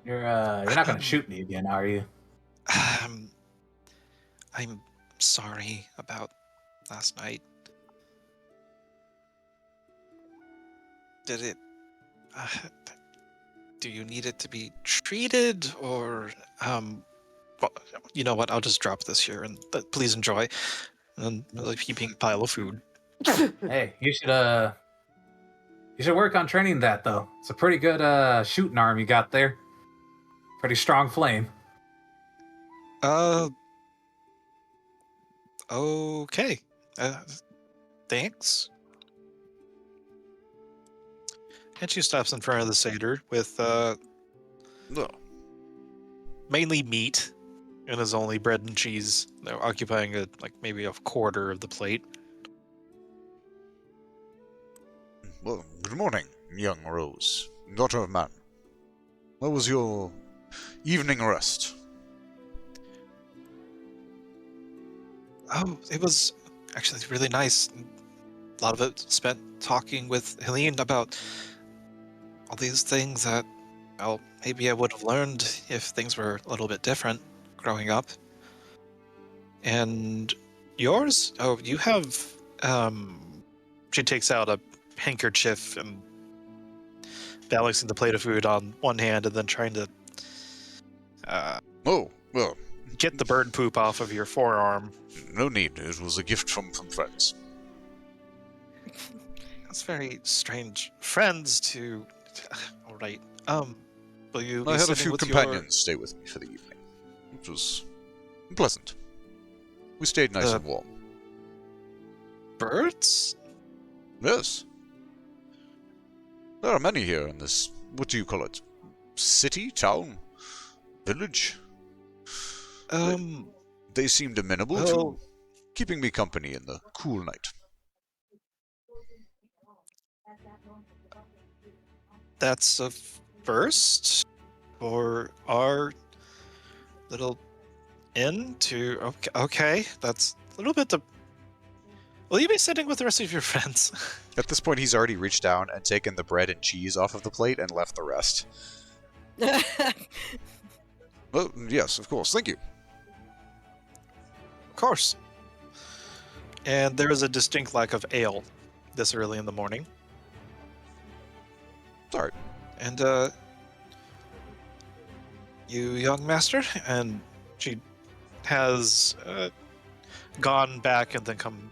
S6: You're not gonna shoot me again, are you?
S1: I'm sorry about last night. Did it? Do you need it to be treated, or well, you know what? I'll just drop this here, and please enjoy. And like heaping pile of food.
S6: Hey, you should work on training that though. It's a pretty good shooting arm you got there. Pretty strong flame.
S1: Okay. Thanks. And she stops in front of the satyr with mainly meat, and is only bread and cheese. They're occupying maybe a quarter of the plate.
S8: Well, good morning, young Rose, daughter of man. How was your evening rest?
S1: Oh, it was actually really nice. A lot of it spent talking with Helene about all these things that, well, maybe I would have learned if things were a little bit different growing up. And yours? Oh, you have, she takes out a handkerchief and balancing the plate of food on one hand and then trying to,
S8: Oh, well,
S1: get the bird poop off of your forearm.
S8: no need. It was a gift from friends.
S1: That's very strange. Friends to... All right. Will you be
S8: I had a
S1: sitting
S8: few
S1: with
S8: companions stay with me for the evening, which was pleasant. We stayed nice and warm.
S1: birds?
S8: Yes. There are many here in this, what do you call it? City? Town? Village? They seemed amenable to keeping me company in the cool night.
S1: That's a first for our little inn to... Okay, that's a little bit... Will you be sitting with the rest of your friends?
S4: At this point, he's already reached down and taken the bread and cheese off of the plate and left the rest.
S8: Well, yes, of course. Thank you.
S1: Of course. And there is a distinct lack of ale this early in the morning.
S8: Sorry.
S1: And, you young master? And she has gone back and then come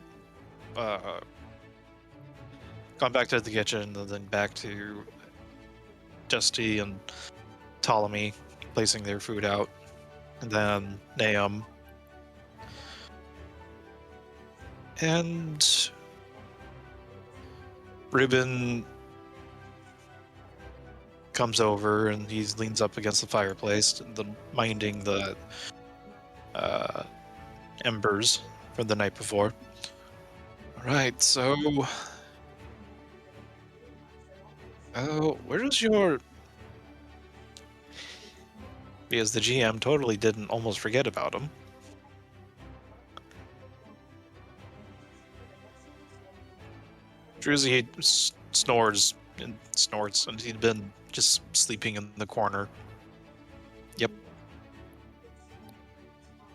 S1: gone back to the kitchen, and then back to Dusty and Ptolemy placing their food out, and then Nahum. And Rubin comes over and he leans up against the fireplace, minding the embers from the night before. Right, so where's your... Because the GM totally didn't almost forget about him. Druzy snores and snorts, and he'd been just sleeping in the corner. Yep.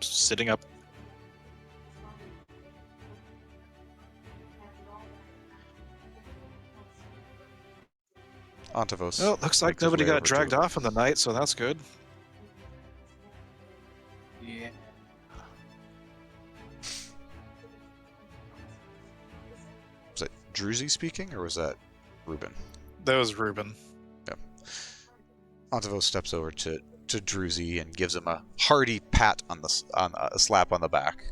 S1: Sitting up.
S4: Antavos.
S1: Well, looks like
S4: makes his
S1: nobody
S4: way
S1: got
S4: over to
S1: dragged
S4: him.
S1: off in the night, so that's good.
S11: Yeah.
S4: Was that Druzy speaking, or was that Rubin?
S1: That was Rubin.
S4: Antavos steps over to Druzy and gives him a hearty pat on a slap on the back.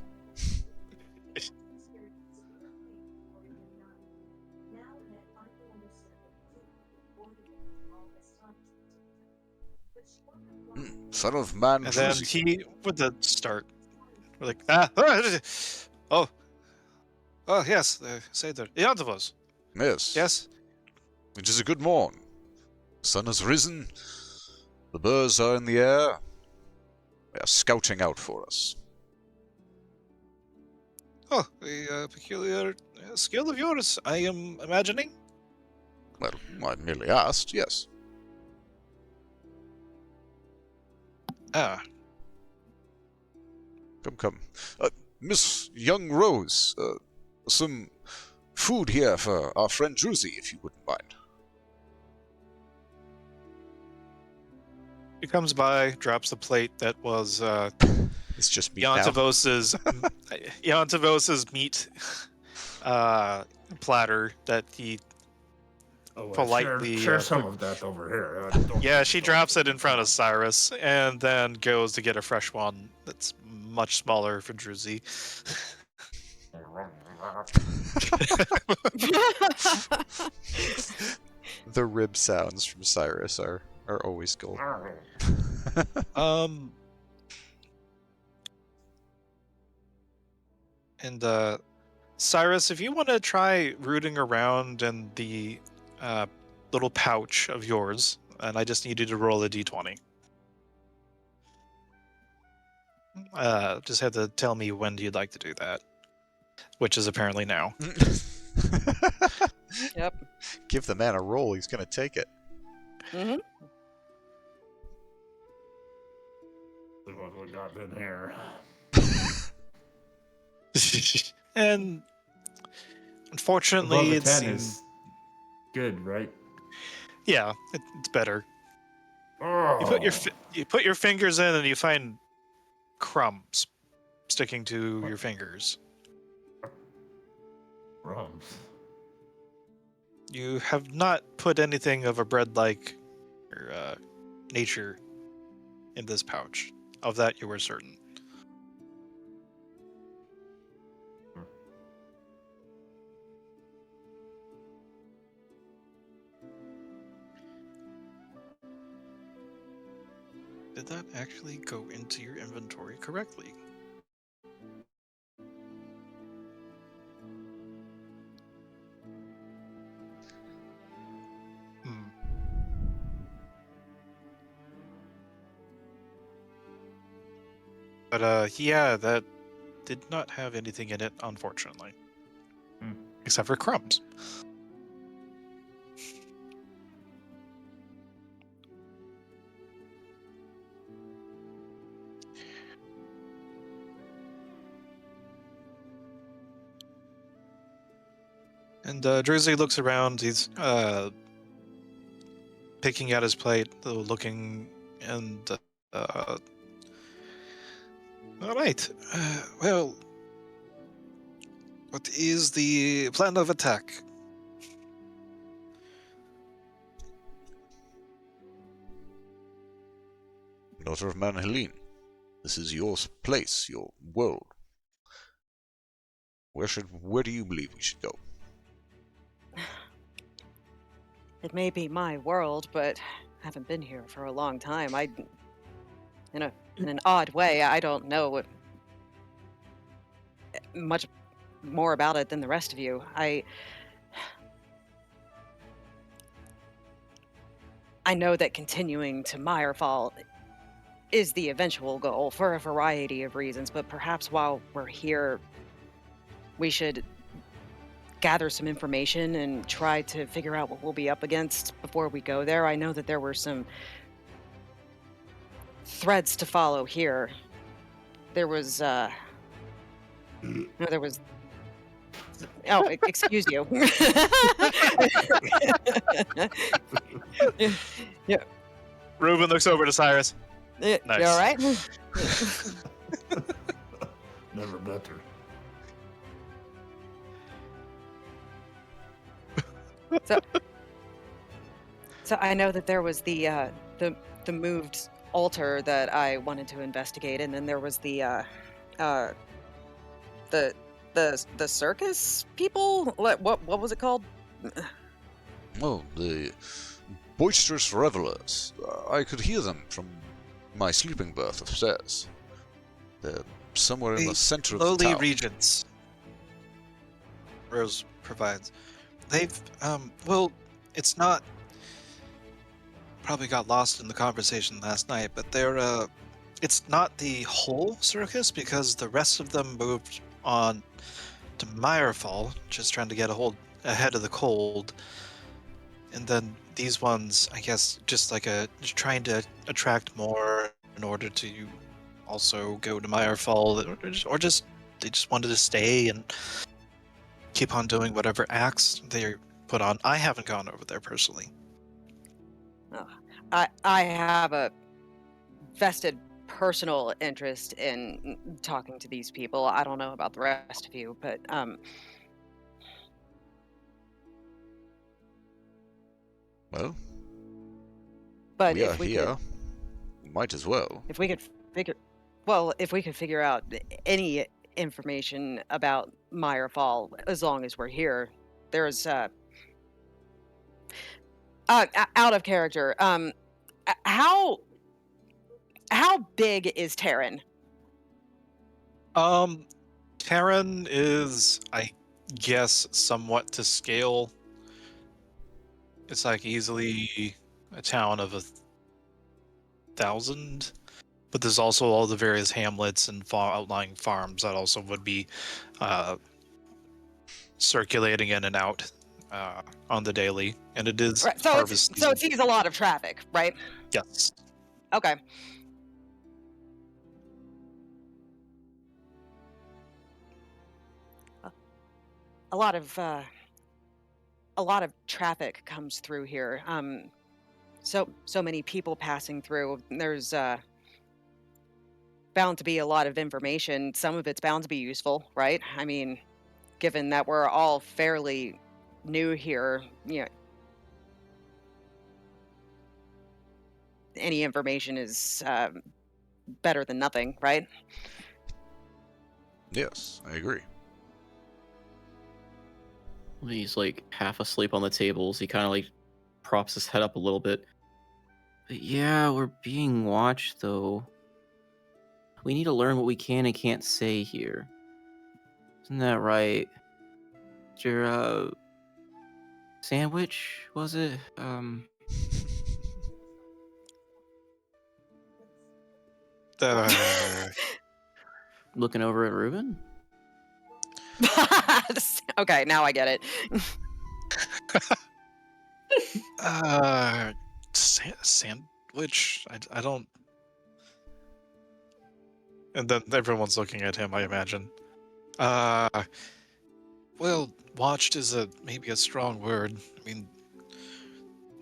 S8: Son of man,
S1: And then
S8: Druzy.
S1: he would then start like, oh, yes, say that. Iantavos.
S8: Yes.
S1: Yes.
S8: It is a good morn. The sun has risen. The birds are in the air. They are scouting out for us.
S1: Oh, a peculiar skill of yours, I am imagining.
S8: Well, I merely asked, yes.
S1: Ah,
S8: Come. Miss Young Rose, some food here for our friend Druzy, if you wouldn't mind.
S1: he comes by, drops the plate that was
S4: It's just me now.
S1: Yantavos's meat platter that he politely
S7: share some of that over here. Don't
S1: yeah,
S7: take
S1: she
S7: it all.
S1: drops it in front of Cyrus and then goes to get a fresh one that's much smaller for Druzy.
S4: The rib sounds from Cyrus are always gold.
S1: And Cyrus, if you want to try rooting around in the little pouch of yours, and I just need you to roll a d20. Just have to tell me when you'd like to do that, which is apparently now.
S3: Yep.
S4: Give the man a roll, he's gonna take it.
S3: Mm-hmm.
S7: What we got in here?
S1: And
S7: Above
S1: unfortunately,
S7: a
S1: it
S7: 10
S1: seems...
S7: is good, right?
S1: Yeah, it's better.
S7: Oh.
S1: You put your fingers in and you find crumbs sticking to your fingers.
S7: Crumbs.
S1: You have not put anything of a bread-like or nature in this pouch. Of that, you were certain. Did that actually go into your inventory correctly? But yeah, that did not have anything in it, unfortunately. Except for crumbs. And Druzy looks around. He's picking at his plate, looking, and all right. Well, what is the plan of attack?
S8: Daughter of Man Helene, this is your place, your world. Where do you believe we should go?
S3: It may be my world, but I haven't been here for a long time. In an odd way, I don't know much more about it than the rest of you. I know that continuing to Myrefall is the eventual goal for a variety of reasons, but perhaps while we're here, we should gather some information and try to figure out what we'll be up against before we go there. I know that there were some threads to follow here. There was excuse you. Yeah.
S1: Reuben looks over to Cyrus.
S3: You
S1: Nice.
S3: all right?
S7: Never better.
S3: So I know that there was the moved altar that I wanted to investigate, and then there was the circus people. What was it called?
S8: Oh, the boisterous revelers. I could hear them from my sleeping berth upstairs. They're somewhere in the center of the
S1: Lowly
S8: town.
S1: regents. Rose provides. They've well, it's not. Probably got lost in the conversation last night, but they're it's not the whole circus because the rest of them moved on to Myrefall, just trying to get ahead of the cold. And then these ones, I guess, just trying to attract more in order to also go to Myrefall, or just they just wanted to stay and keep on doing whatever acts they put on. I haven't gone over there personally.
S3: I have a vested personal interest in talking to these people. I don't know about the rest of you, but
S8: Well,
S3: but
S8: we are
S3: if we
S8: here. Might as well.
S3: if we could figure out any information about Myrefall, as long as we're here, there's out of character. How big is Tarrin?
S1: Tarrin is, I guess, somewhat to scale. It's like easily a town of 1,000, but there's also all the various hamlets and outlying farms that also would be circulating in and out on the daily, and it is
S3: Right, so
S1: harvest
S3: so
S1: season.
S3: it sees a lot of traffic, right?
S1: Yes.
S3: Okay. A lot of traffic comes through here. So many people passing through. There's bound to be a lot of information. Some of it's bound to be useful, right? I mean, given that we're all fairly new here, any information is better than nothing, right?
S8: Yes, I agree.
S5: He's like half asleep on the tables. He kind of like props his head up a little bit. But yeah, we're being watched though. We need to learn what we can and can't say here. Isn't that right? Your sandwich, was it? Looking over at Reuben?
S3: Okay, now I get it.
S1: Sandwich? I don't. And then everyone's looking at him, I imagine. Well, watched is maybe a strong word. I mean,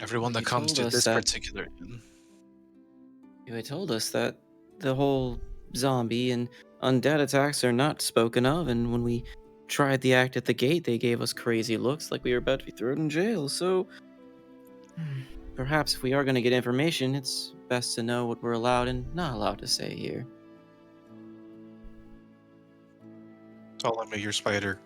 S1: everyone
S5: You
S1: that comes
S5: told
S1: to
S5: us
S1: this
S5: that-
S1: particular inn.
S5: You had told us that the whole zombie and undead attacks are not spoken of, and when we tried the act at the gate, they gave us crazy looks like we were about to be thrown in jail, so Perhaps if we are going to get information, it's best to know what we're allowed and not allowed to say here.
S1: Ptolemy, your spider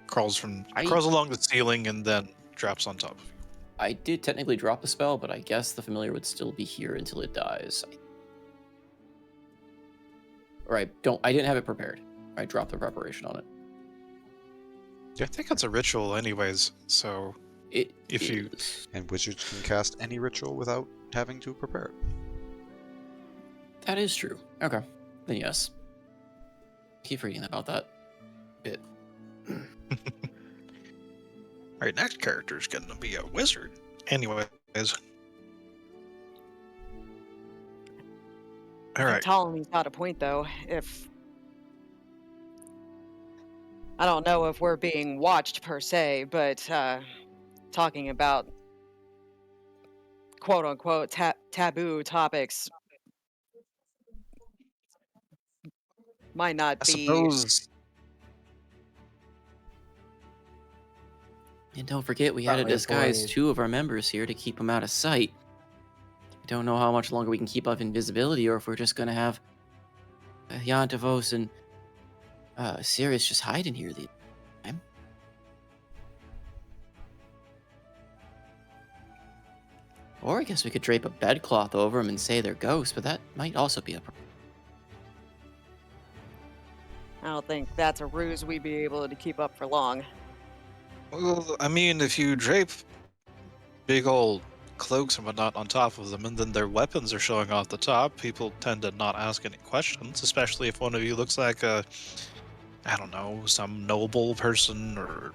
S1: crawls
S5: I-
S1: along the ceiling and then drops on top of you.
S5: I did technically drop the spell, but I guess the familiar would still be here until it dies. Or I didn't have it prepared. I dropped the preparation on it.
S1: I think it's a ritual anyways, so if you...
S4: And wizards can cast any ritual without having to prepare it.
S5: That is true. Okay. Then yes. Keep reading about that bit.
S1: Alright, next character is gonna be a wizard. Anyways. Alright.
S3: Ptolemy's got a point, though. I don't know if we're being watched per se, but talking about quote unquote taboo topics might not
S1: I
S3: be.
S1: suppose...
S5: And don't forget, we had to
S10: Probably
S5: disguise
S10: avoid.
S5: 2 of our members here to keep them out of sight. I don't know how much longer we can keep up invisibility, or if we're just gonna have Yantavos and Sirius just hide in here the time. Or I guess we could drape a bedcloth over them and say they're ghosts, but that might also be a problem.
S3: I don't think that's a ruse we'd be able to keep up for long.
S1: Well, I mean, if you drape big old cloaks and whatnot on top of them, and then their weapons are showing off the top, people tend to not ask any questions, especially if one of you looks like I don't know, some noble person or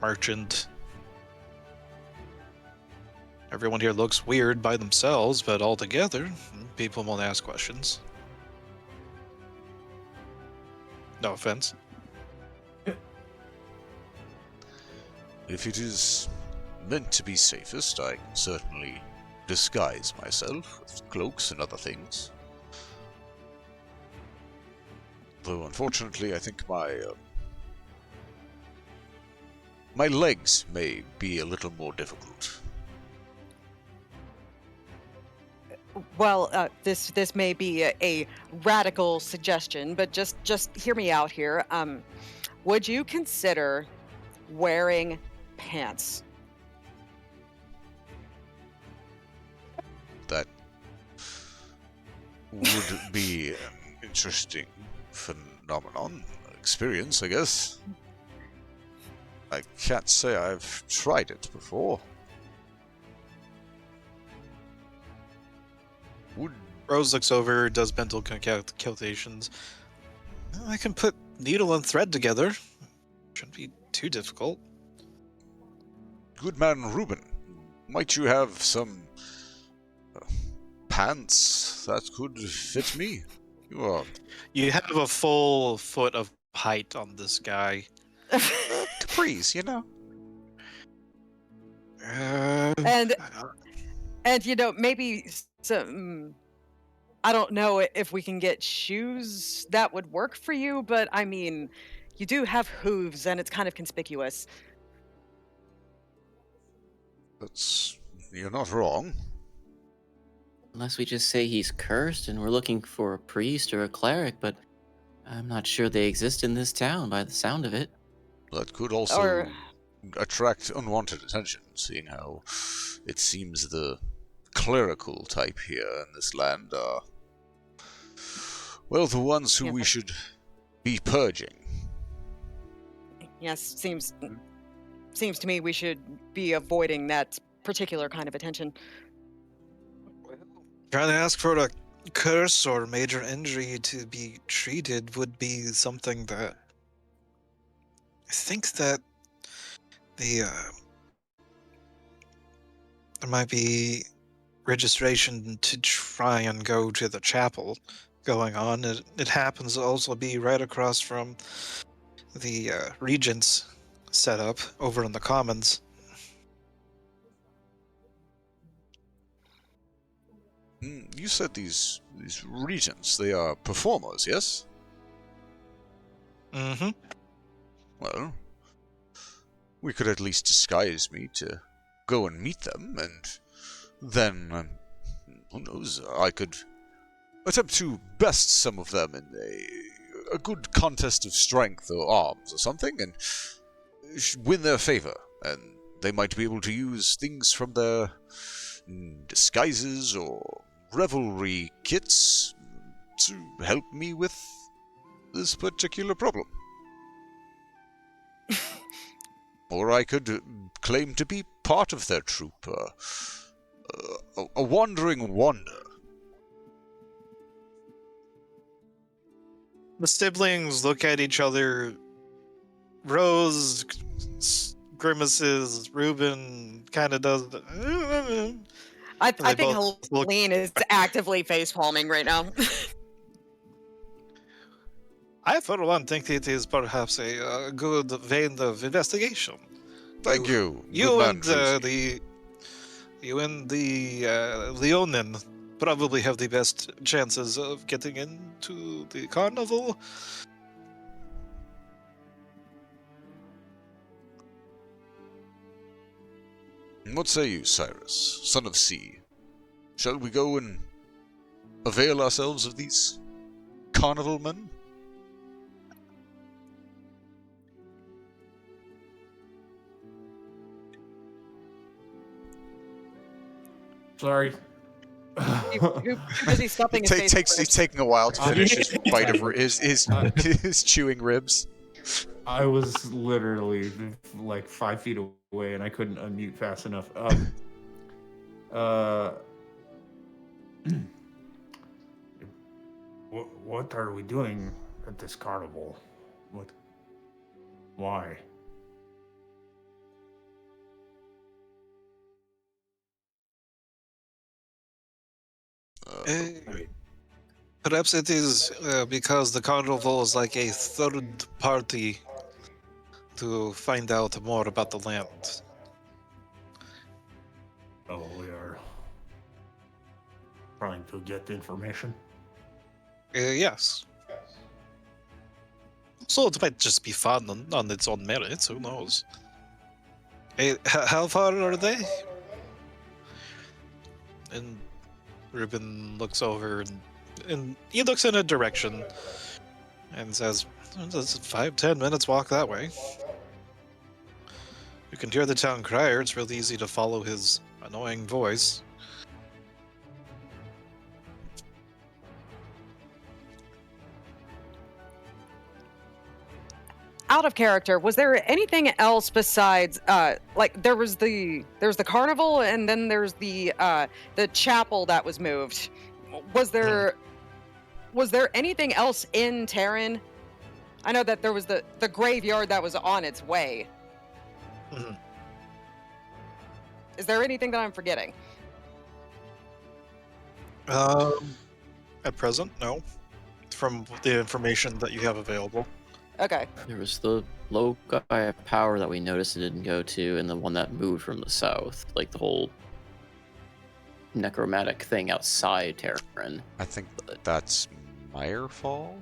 S1: merchant. Everyone here looks weird by themselves, but all together, people won't ask questions. No offense.
S8: If it is meant to be safest, I can certainly disguise myself with cloaks and other things. Though, unfortunately, I think my legs may be a little more difficult.
S3: Well, this may be a radical suggestion, but just hear me out here. Would you consider wearing pants?
S8: That would be an interesting phenomenon, experience, I guess. I can't say I've tried it before. Would
S1: Rose looks over, does mental calculations. I can put needle and thread together. Shouldn't be too difficult.
S8: good man Rubin, might you have some pants that could fit me?
S1: You have a full foot of height on this guy.
S4: Capris, you know.
S3: And you know, maybe some, I don't know if we can get shoes that would work for you, but I mean, you do have hooves and it's kind of conspicuous.
S8: You're not wrong.
S5: Unless we just say he's cursed and we're looking for a priest or a cleric, but I'm not sure they exist in this town by the sound of it.
S8: That could also attract unwanted attention, seeing how it seems the clerical type here in this land are, well, the ones who we should be purging.
S3: Yes, seems to me we should be avoiding that particular kind of attention.
S1: Trying to ask for a curse or major injury to be treated would be something that I think that there might be registration to try and go to the chapel going on. It happens to also be right across from the regent's setup over in the commons.
S8: You said these regents, they are performers, yes?
S1: Mm-hmm.
S8: Well, we could at least disguise me to go and meet them, and then, who knows, I could attempt to best some of them in a good contest of strength or arms or something, and win their favor. And they might be able to use things from their disguises or revelry kits to help me with this particular problem. Or I could claim to be part of their troop, a wandering wonder.
S1: The siblings look at each other. Rose grimaces. Rubin kind of does.
S3: I
S1: They
S3: think
S1: both look-
S3: Helene is actively face palming right now.
S1: I, for one, think it is perhaps a good vein of investigation.
S8: Thank you.
S1: You
S8: Good man,
S1: and
S8: Druzy.
S1: Leonin probably have the best chances of getting into the carnival.
S8: What say you, Cyrus, son of sea? Shall we go and avail ourselves of these carnival men?
S7: Sorry.
S3: Too busy stuffing his face.
S4: He's taking a while to finish his bite of his chewing ribs.
S7: I was literally like 5 feet away and I couldn't unmute fast enough. What are we doing at this carnival? What? Why?
S1: Perhaps it is because the carnival is like a third party to find out more about the land.
S7: Oh, we are trying to get information.
S1: Yes. So it might just be fun on its own merits. Who knows? How far are they? And Rubin looks over and he looks in a direction and says, "It's 5-10 minutes walk that way. You can hear the town crier. It's really easy to follow his annoying voice."
S3: Out of character, was there anything else besides like there's the carnival and then there's the chapel that was moved. Was there anything else in Tarrin? I know that there was the graveyard that was on its way.
S1: Mhm.
S3: Is there anything that I'm forgetting?
S1: At present, no. From the information that you have available.
S3: Okay.
S5: There was the low guy of power that we noticed it didn't go to, and the one that moved from the south, like the whole necromantic thing outside Tarrin.
S4: I think that's Myrefall?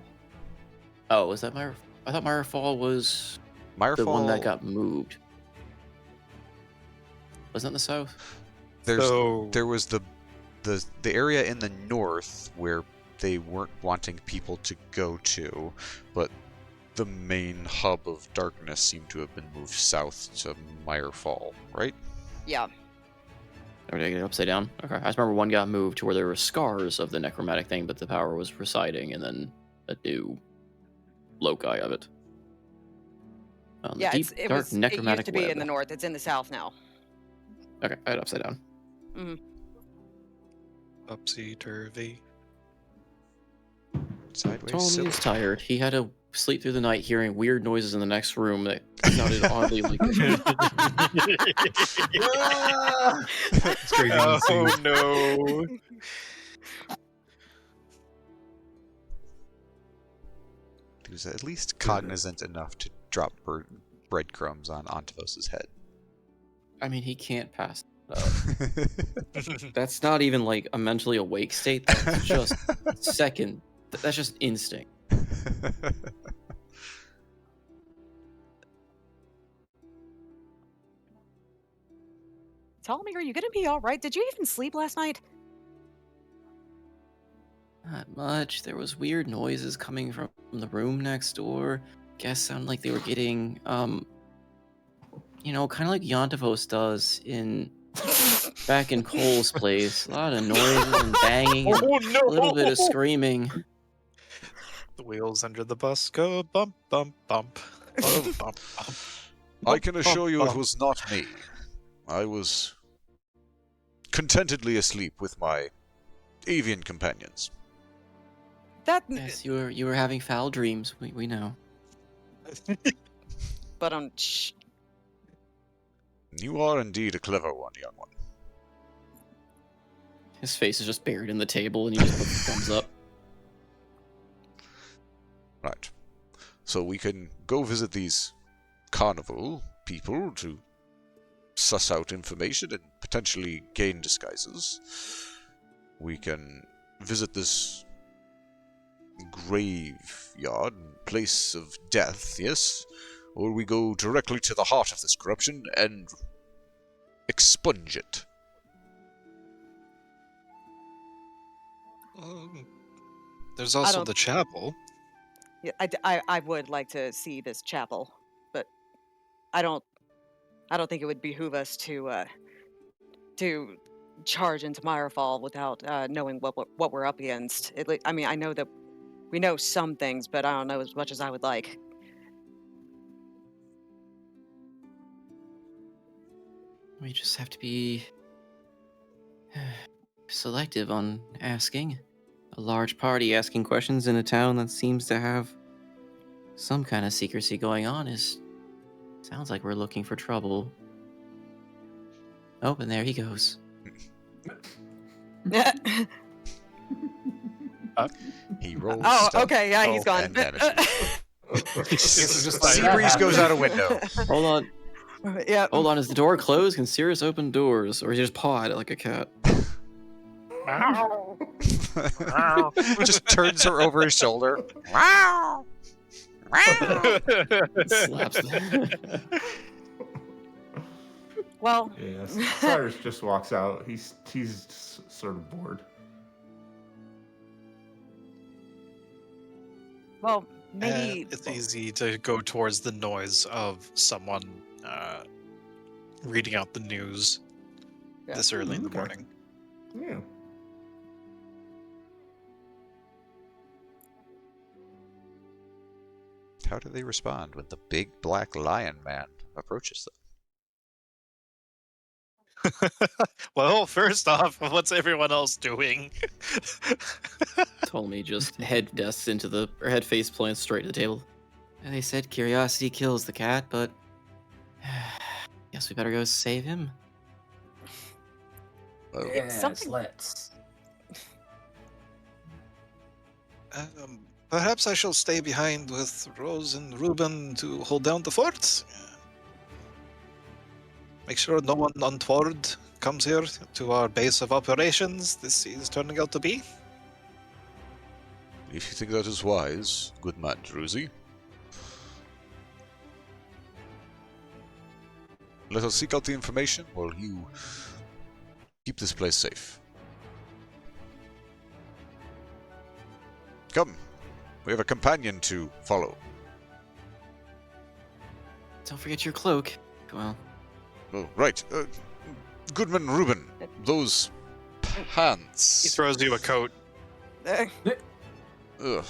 S5: Oh, was that Myrefall? I thought Myrefall was the one that got moved. Wasn't it in the south?
S4: There was the area in the north where they weren't wanting people to go to, but the main hub of darkness seemed to have been moved south to Myrefall, right?
S3: Yeah.
S5: Or did I get it upside down? Okay. I just remember one got moved to where there were scars of the necromantic thing, but the power was residing, and then a new loci of it.
S3: Yeah,
S5: deep,
S3: it
S5: dark
S3: used
S5: necromantic
S3: to be
S5: web.
S3: in the north. It's in the south now.
S5: Okay, I had it upside down.
S1: Upsy-turvy.
S4: Sideways.
S5: Tony
S4: silly.
S5: is tired. He had to sleep through the night hearing weird noises in the next room that sounded oddly like.
S6: It's crazy to see.
S1: Oh no!
S4: He was at least cognizant enough to drop breadcrumbs on Antavos' head.
S5: I mean, he can't pass it up. That's not even like a mentally awake state. That's just second. That's just instinct.
S3: Ptolemy, are you gonna be all right? Did you even sleep last night?
S5: Not much. There was weird noises coming from the room next door. Guess sounded like they were getting, kind of like Yontavos does back in Cole's place. A lot of noises and banging and a little bit of screaming.
S1: The wheels under the bus go bump, bump, bump. Bump, bump, bump.
S8: I can assure you it
S1: bump.
S8: was not me. I was contentedly asleep with my avian companions.
S5: Yes, you were having foul dreams. We know.
S3: But shh.
S8: You are indeed a clever one, young one.
S5: His face is just buried in the table, and you just put the thumbs up.
S8: Right. So we can go visit these carnival people to suss out information and potentially gain disguises. We can visit this graveyard, place of death, yes? Or we go directly to the heart of this corruption and expunge it.
S1: There's also the chapel.
S3: Yeah, I would like to see this chapel, but I don't think it would behoove us to charge into Myrefall without knowing what we're up against. I mean, I know that we know some things, but I don't know as much as I would like.
S5: We just have to be selective on asking. A large party asking questions in a town that seems to have some kind of secrecy going on sounds like we're looking for trouble. Oh, and there he goes.
S8: He rolls.
S3: Oh,
S8: stealth,
S3: okay, yeah, he's gone.
S8: and vanishes.
S6: Just
S8: Sea breeze goes out a window.
S5: Hold on.
S3: Yeah.
S5: Hold on, is the door closed? Can Sirius open doors? Or is he just paw at it like a cat?
S4: Just turns her over his shoulder.
S5: Slaps them.
S3: Well,
S7: Yes. Cyrus just walks out. He's sort of bored.
S3: well, maybe
S1: It's easy to go towards the noise of someone reading out the news
S3: Yeah.
S1: this early in the
S7: Okay.
S1: morning.
S7: Yeah.
S4: How do they respond when the big black lion man approaches them?
S1: Well, first off, what's everyone else doing?
S5: Ptolemy just head face plants straight to the table. They said curiosity kills the cat, but guess we better go save him.
S4: Oh,
S6: Yes,
S3: something-
S6: let's.
S1: Perhaps I shall stay behind with Rose and Rubin to hold down the fort. Make sure no one untoward comes here to our base of operations. This is turning out to be.
S8: If you think that is wise, good man, Druzy. Let us seek out the information while you keep this place safe. Come, we have a companion to follow.
S5: Don't forget your cloak. Well,
S8: Oh, right. Goodman Rubin, those
S1: He
S8: pants.
S1: throws you a coat.
S8: Ugh.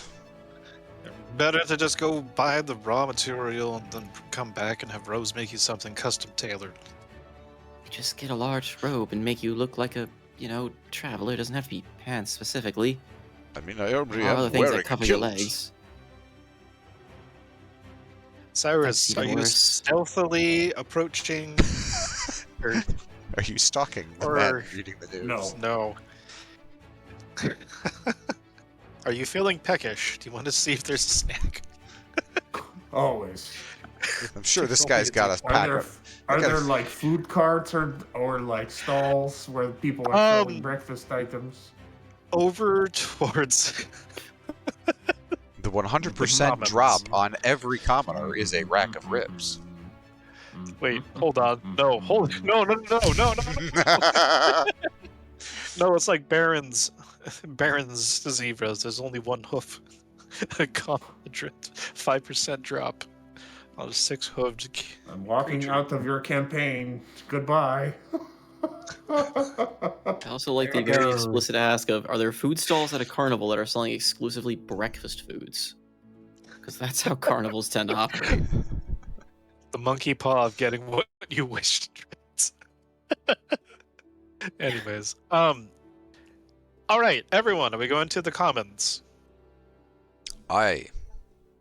S1: Better to just go buy the raw material and then come back and have Rose make you something custom tailored.
S5: just get a large robe and make you look like a, traveler. It doesn't have to be pants specifically.
S8: I mean, I already
S5: Or
S8: am
S5: other things
S8: wearing
S5: that cover
S8: a
S5: your
S8: kilt.
S5: legs.
S1: Cyrus,
S5: That's
S1: are
S5: even
S1: you
S5: worse.
S1: stealthily approaching? or
S8: Are you stalking the
S1: Or-
S8: man reading the news?
S7: No.
S1: no? Are you feeling peckish? Do you want to see if there's a snack?
S7: Always.
S8: I'm sure this guy's got us
S7: Are
S8: packed.
S7: there
S8: I
S7: are
S8: gotta-
S7: there like food carts or like stalls where people are selling
S1: Um,
S7: breakfast items?
S1: Over towards.
S8: The 100%
S1: commons.
S8: drop on every commoner is a rack of ribs.
S1: Wait, hold on. No, no. No, it's like Baron's zebras. There's only one hoof. A common 5% drop on a 6-hoofed
S7: I'm walking
S1: creature.
S7: out of your campaign. Goodbye.
S5: I also like the
S7: There
S5: very
S7: goes.
S5: explicit ask of, are there food stalls at a carnival that are selling exclusively breakfast foods? Because that's how carnivals tend to operate.
S1: The monkey paw of getting what you wished. Anyways, all right, everyone, are we going to the commons?
S8: Aye.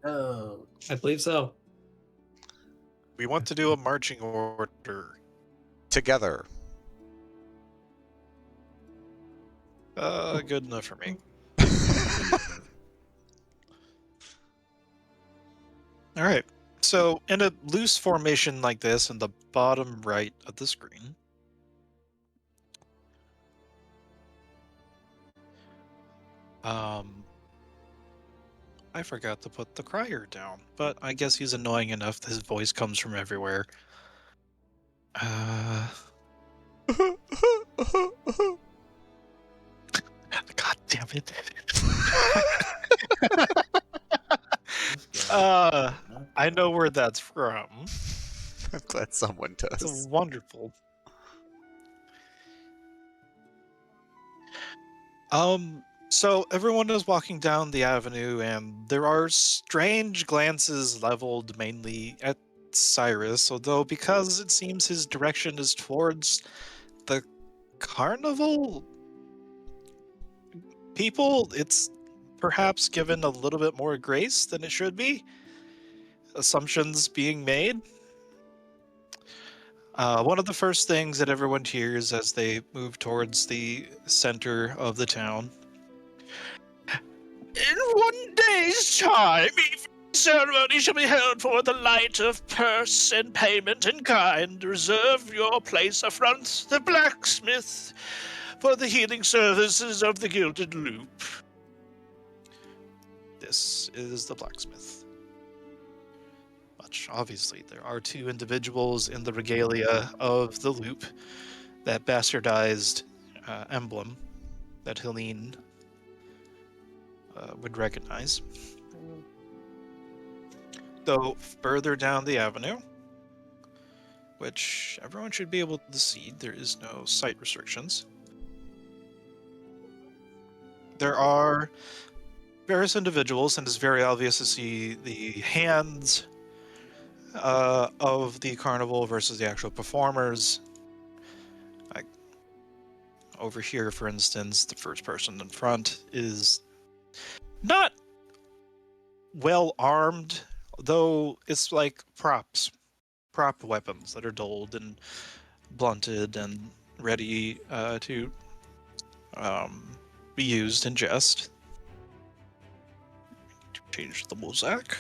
S2: Oh, I believe so.
S1: We want to do a marching order.
S8: Together.
S1: Good enough for me. All right. So in a loose formation like this, in the bottom right of the screen, I forgot to put the crier down, but I guess he's annoying enough that his voice comes from everywhere. God damn it. I know where that's from.
S4: I'm glad someone
S1: It's
S4: does.
S1: wonderful. So everyone is walking down the avenue, and there are strange glances leveled mainly at Cyrus, although because it seems his direction is towards the carnival people, it's perhaps given a little bit more grace than it should be. Assumptions being made. One of the first things that everyone hears as they move towards the center of the town. In one day's time, evening ceremony shall be held for the light of purse and payment in kind. Reserve your place affront the blacksmith for the healing services of the Gilded Loop. This is the blacksmith. Much obviously, there are two individuals in the regalia of the Loop, that bastardized emblem that Helene would recognize. Though further down the avenue, which everyone should be able to see, there is no sight restrictions. There are various individuals, and it's very obvious to see the hands of the carnival versus the actual performers. Like over here, for instance, the first person in front is not well armed, though it's like prop weapons that are dulled and blunted and ready to be used in jest. Change the mosaic.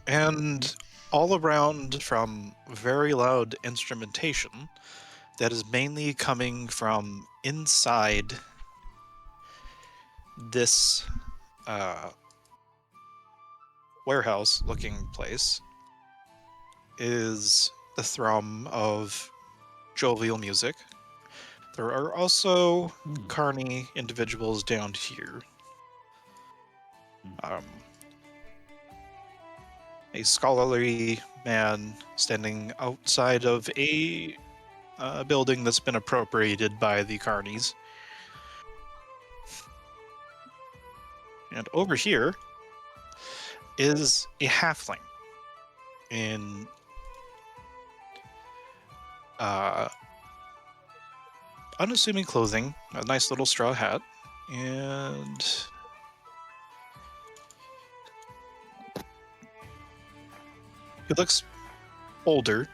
S1: And all around from very loud instrumentation that is mainly coming from inside this warehouse looking place is the thrum of jovial music. There are also carny individuals down here. A scholarly man standing outside of a building that's been appropriated by the carnies. And over here is a halfling in unassuming clothing, a nice little straw hat, and he looks older.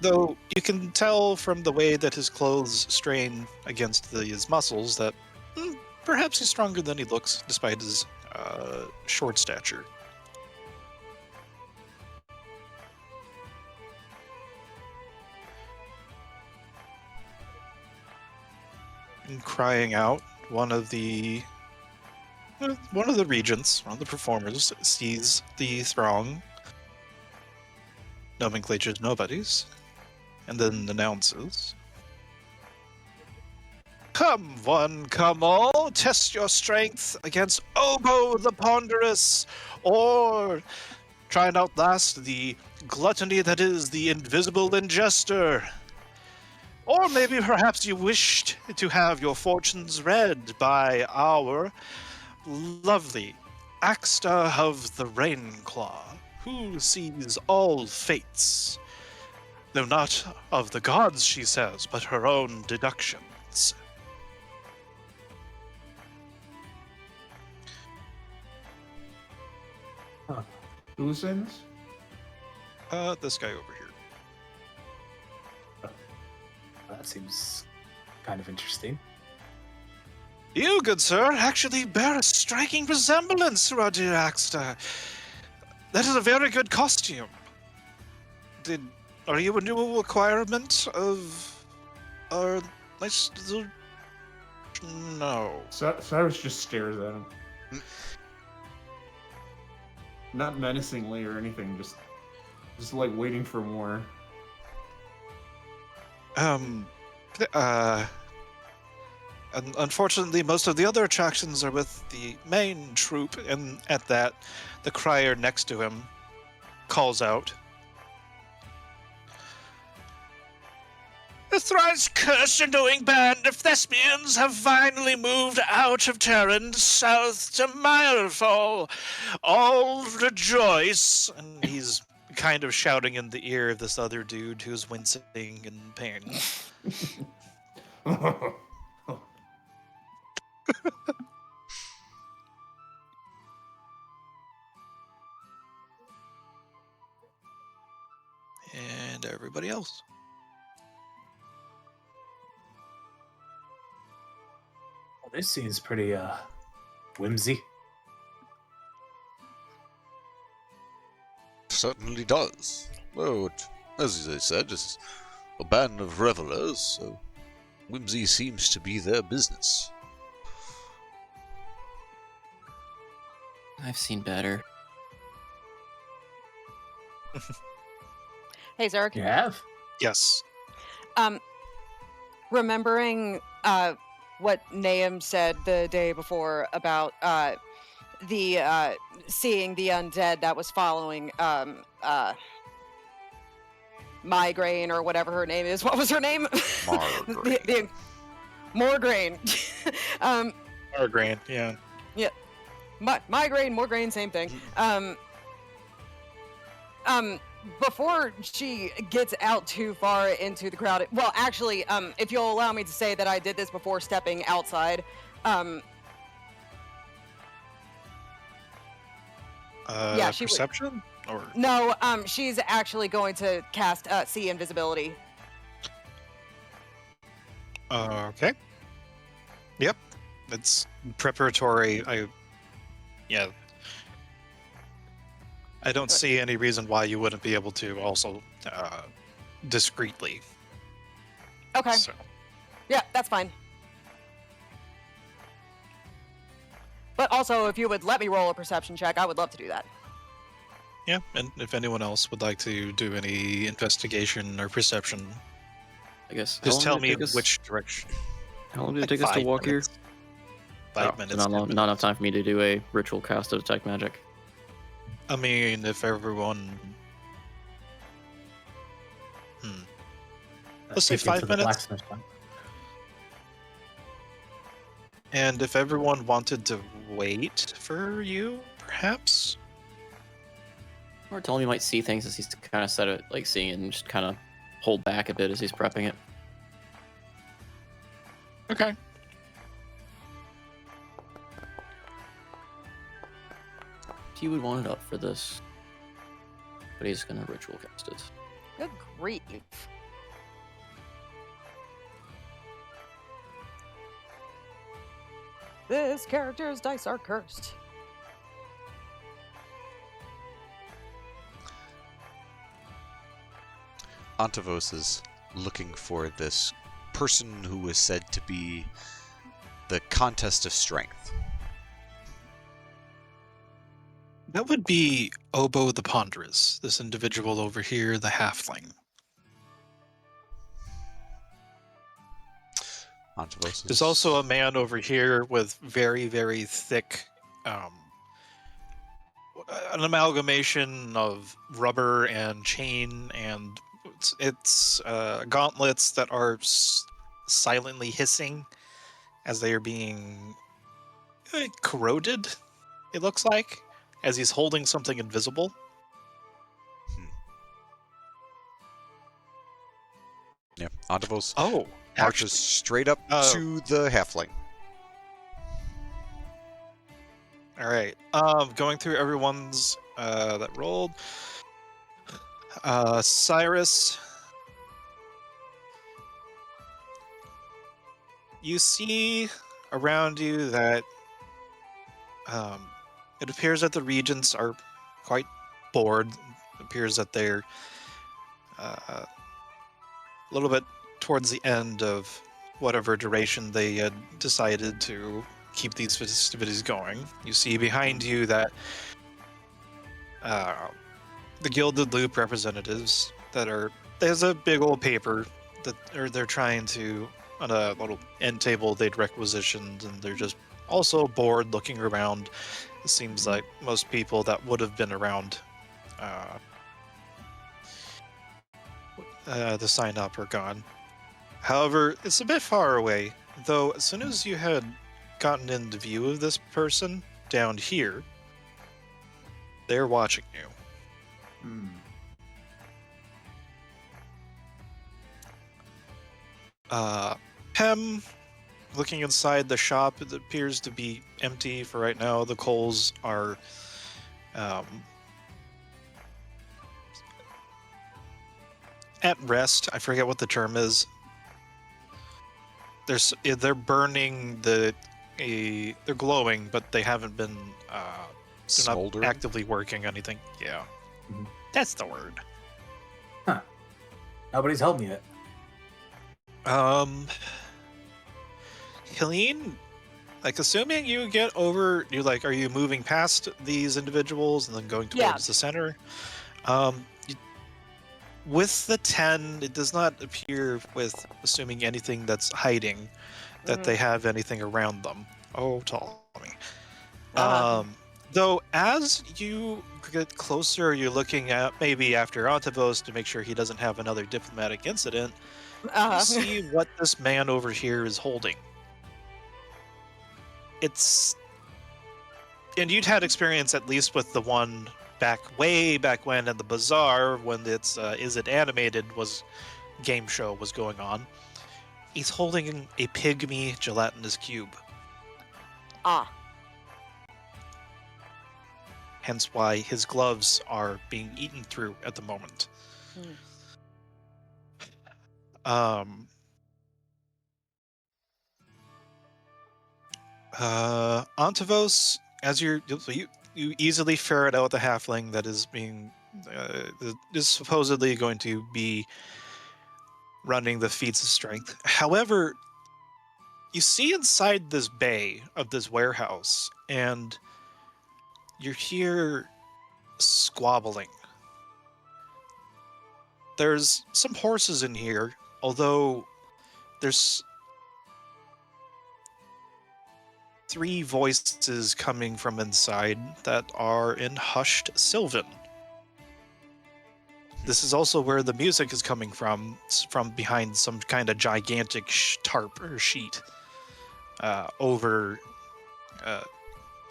S1: Though you can tell from the way that his clothes strain against his muscles that perhaps he's stronger than he looks, despite his short stature. And crying out, one of the regents, one of the performers, sees the throng, nomenclature's Nobodies, and then announces, "Come one, come all, test your strength against Obo the Ponderous, or try and outlast the gluttony that is the invisible ingester. Or maybe perhaps you wished to have your fortunes read by our lovely Axta of the Rainclaw, who sees all fates. Though not of the gods, she says, but her own deductions."
S7: Who's in this?
S1: This guy over here.
S11: That seems kind of interesting.
S1: You, good sir, actually bear a striking resemblance to our dear Axta. That is a very good costume. Are you a new requirement of our nice little... No.
S7: Cyrus just stares at him. Not menacingly or anything, just like waiting for more.
S1: Unfortunately, most of the other attractions are with the main troupe, and at that, the crier next to him calls out, "The thrice cursed and doing band of thespians have finally moved out of Tarrin south to Myrefall. All rejoice!" And he's kind of shouting in the ear of this other dude who's wincing in pain. And everybody else.
S11: Well, this seems pretty whimsy.
S8: Certainly does. Though, as I said, it's a band of revelers, so whimsy seems to be their business.
S5: I've seen better.
S3: Hey, Zarek.
S11: You have?
S1: Yes.
S3: Remembering what Nahum said the day before about the seeing the undead that was following Migraine or whatever her name is. What was her name?
S8: Margraine.
S3: Morgraine.
S1: Margraine, yeah.
S3: Yeah. Migraine, Morgraine, same thing. Before she gets out too far into the crowd, well, actually, if you'll allow me to say that I did this before stepping outside, yeah, she
S1: perception? Or
S3: no, she's actually going to cast see invisibility.
S1: okay. Yep. It's preparatory. I don't see any reason why you wouldn't be able to also discreetly.
S3: Okay.
S1: So.
S3: Yeah, that's fine. But also, if you would let me roll a perception check, I would love to do that.
S1: Yeah, and if anyone else would like to do any investigation or perception,
S5: I guess.
S1: just tell me which direction.
S5: How long did it take us to walk here?
S1: 5 minutes.
S5: So not enough time for me to do a ritual cast of detect magic.
S1: I mean, if everyone... Let's say 5 minutes. And if everyone wanted to wait for you, perhaps?
S5: Or tell him he might see things as he's kind of set it, like seeing it and just kind of hold back a bit as he's prepping it.
S1: Okay.
S5: He would want it up for this. But he's gonna ritual cast it.
S3: Good grief. This character's dice are cursed.
S4: Antavos is looking for this person who was said to be the contest of strength.
S1: That would be Obo the Ponderous, this individual over here, the halfling. There's also a man over here with very, very thick, an amalgamation of rubber and chain, and it's gauntlets that are silently hissing as they are being corroded, it looks like, as he's holding something invisible.
S4: Yeah, Antavos
S1: Oh,
S4: marches straight up to the halfling.
S1: All right. Going through everyone's that rolled. Cyrus, you see around you that it appears that the regents are quite bored. It appears that they're a little bit towards the end of whatever duration they had decided to keep these festivities going. You see behind you that the Gilded Loop representatives there's a big old paper that they're trying to, on a little end table they'd requisitioned, and they're just also bored looking around. It seems like most people that would have been around to sign up are gone. However, it's a bit far away, though as soon as you had gotten into view of this person down here, they're watching you. Pem, looking inside the shop, it appears to be empty for right now. The coals are at rest. I forget what the term is. They're burning they're glowing, but they haven't been they're not
S4: Smoldering?
S1: actively working anything. Yeah. That's the word.
S11: Huh. Nobody's helped me yet.
S1: Helene, like, assuming you get over, are you moving past these individuals and then going towards the center? With the 10, it does not appear, with assuming anything that's hiding, that they have anything around them. Oh, Ptolemy. Though, as you get closer, you're looking at maybe after Antavos to make sure he doesn't have another diplomatic incident. You see what this man over here is holding. And you'd had experience at least with the one way back when in the bazaar, when it's Is It Animated game show was going on. He's holding a pygmy gelatinous cube. Hence why his gloves are being eaten through at the moment. Antavos, as you easily ferret out the halfling that is being is supposedly going to be running the feats of strength. However, you see inside this bay of this warehouse, and you hear squabbling. There's some horses in here, although there's 3 voices coming from inside that are in hushed Sylvan. This is also where the music is coming from. It's from behind some kind of gigantic tarp or sheet over,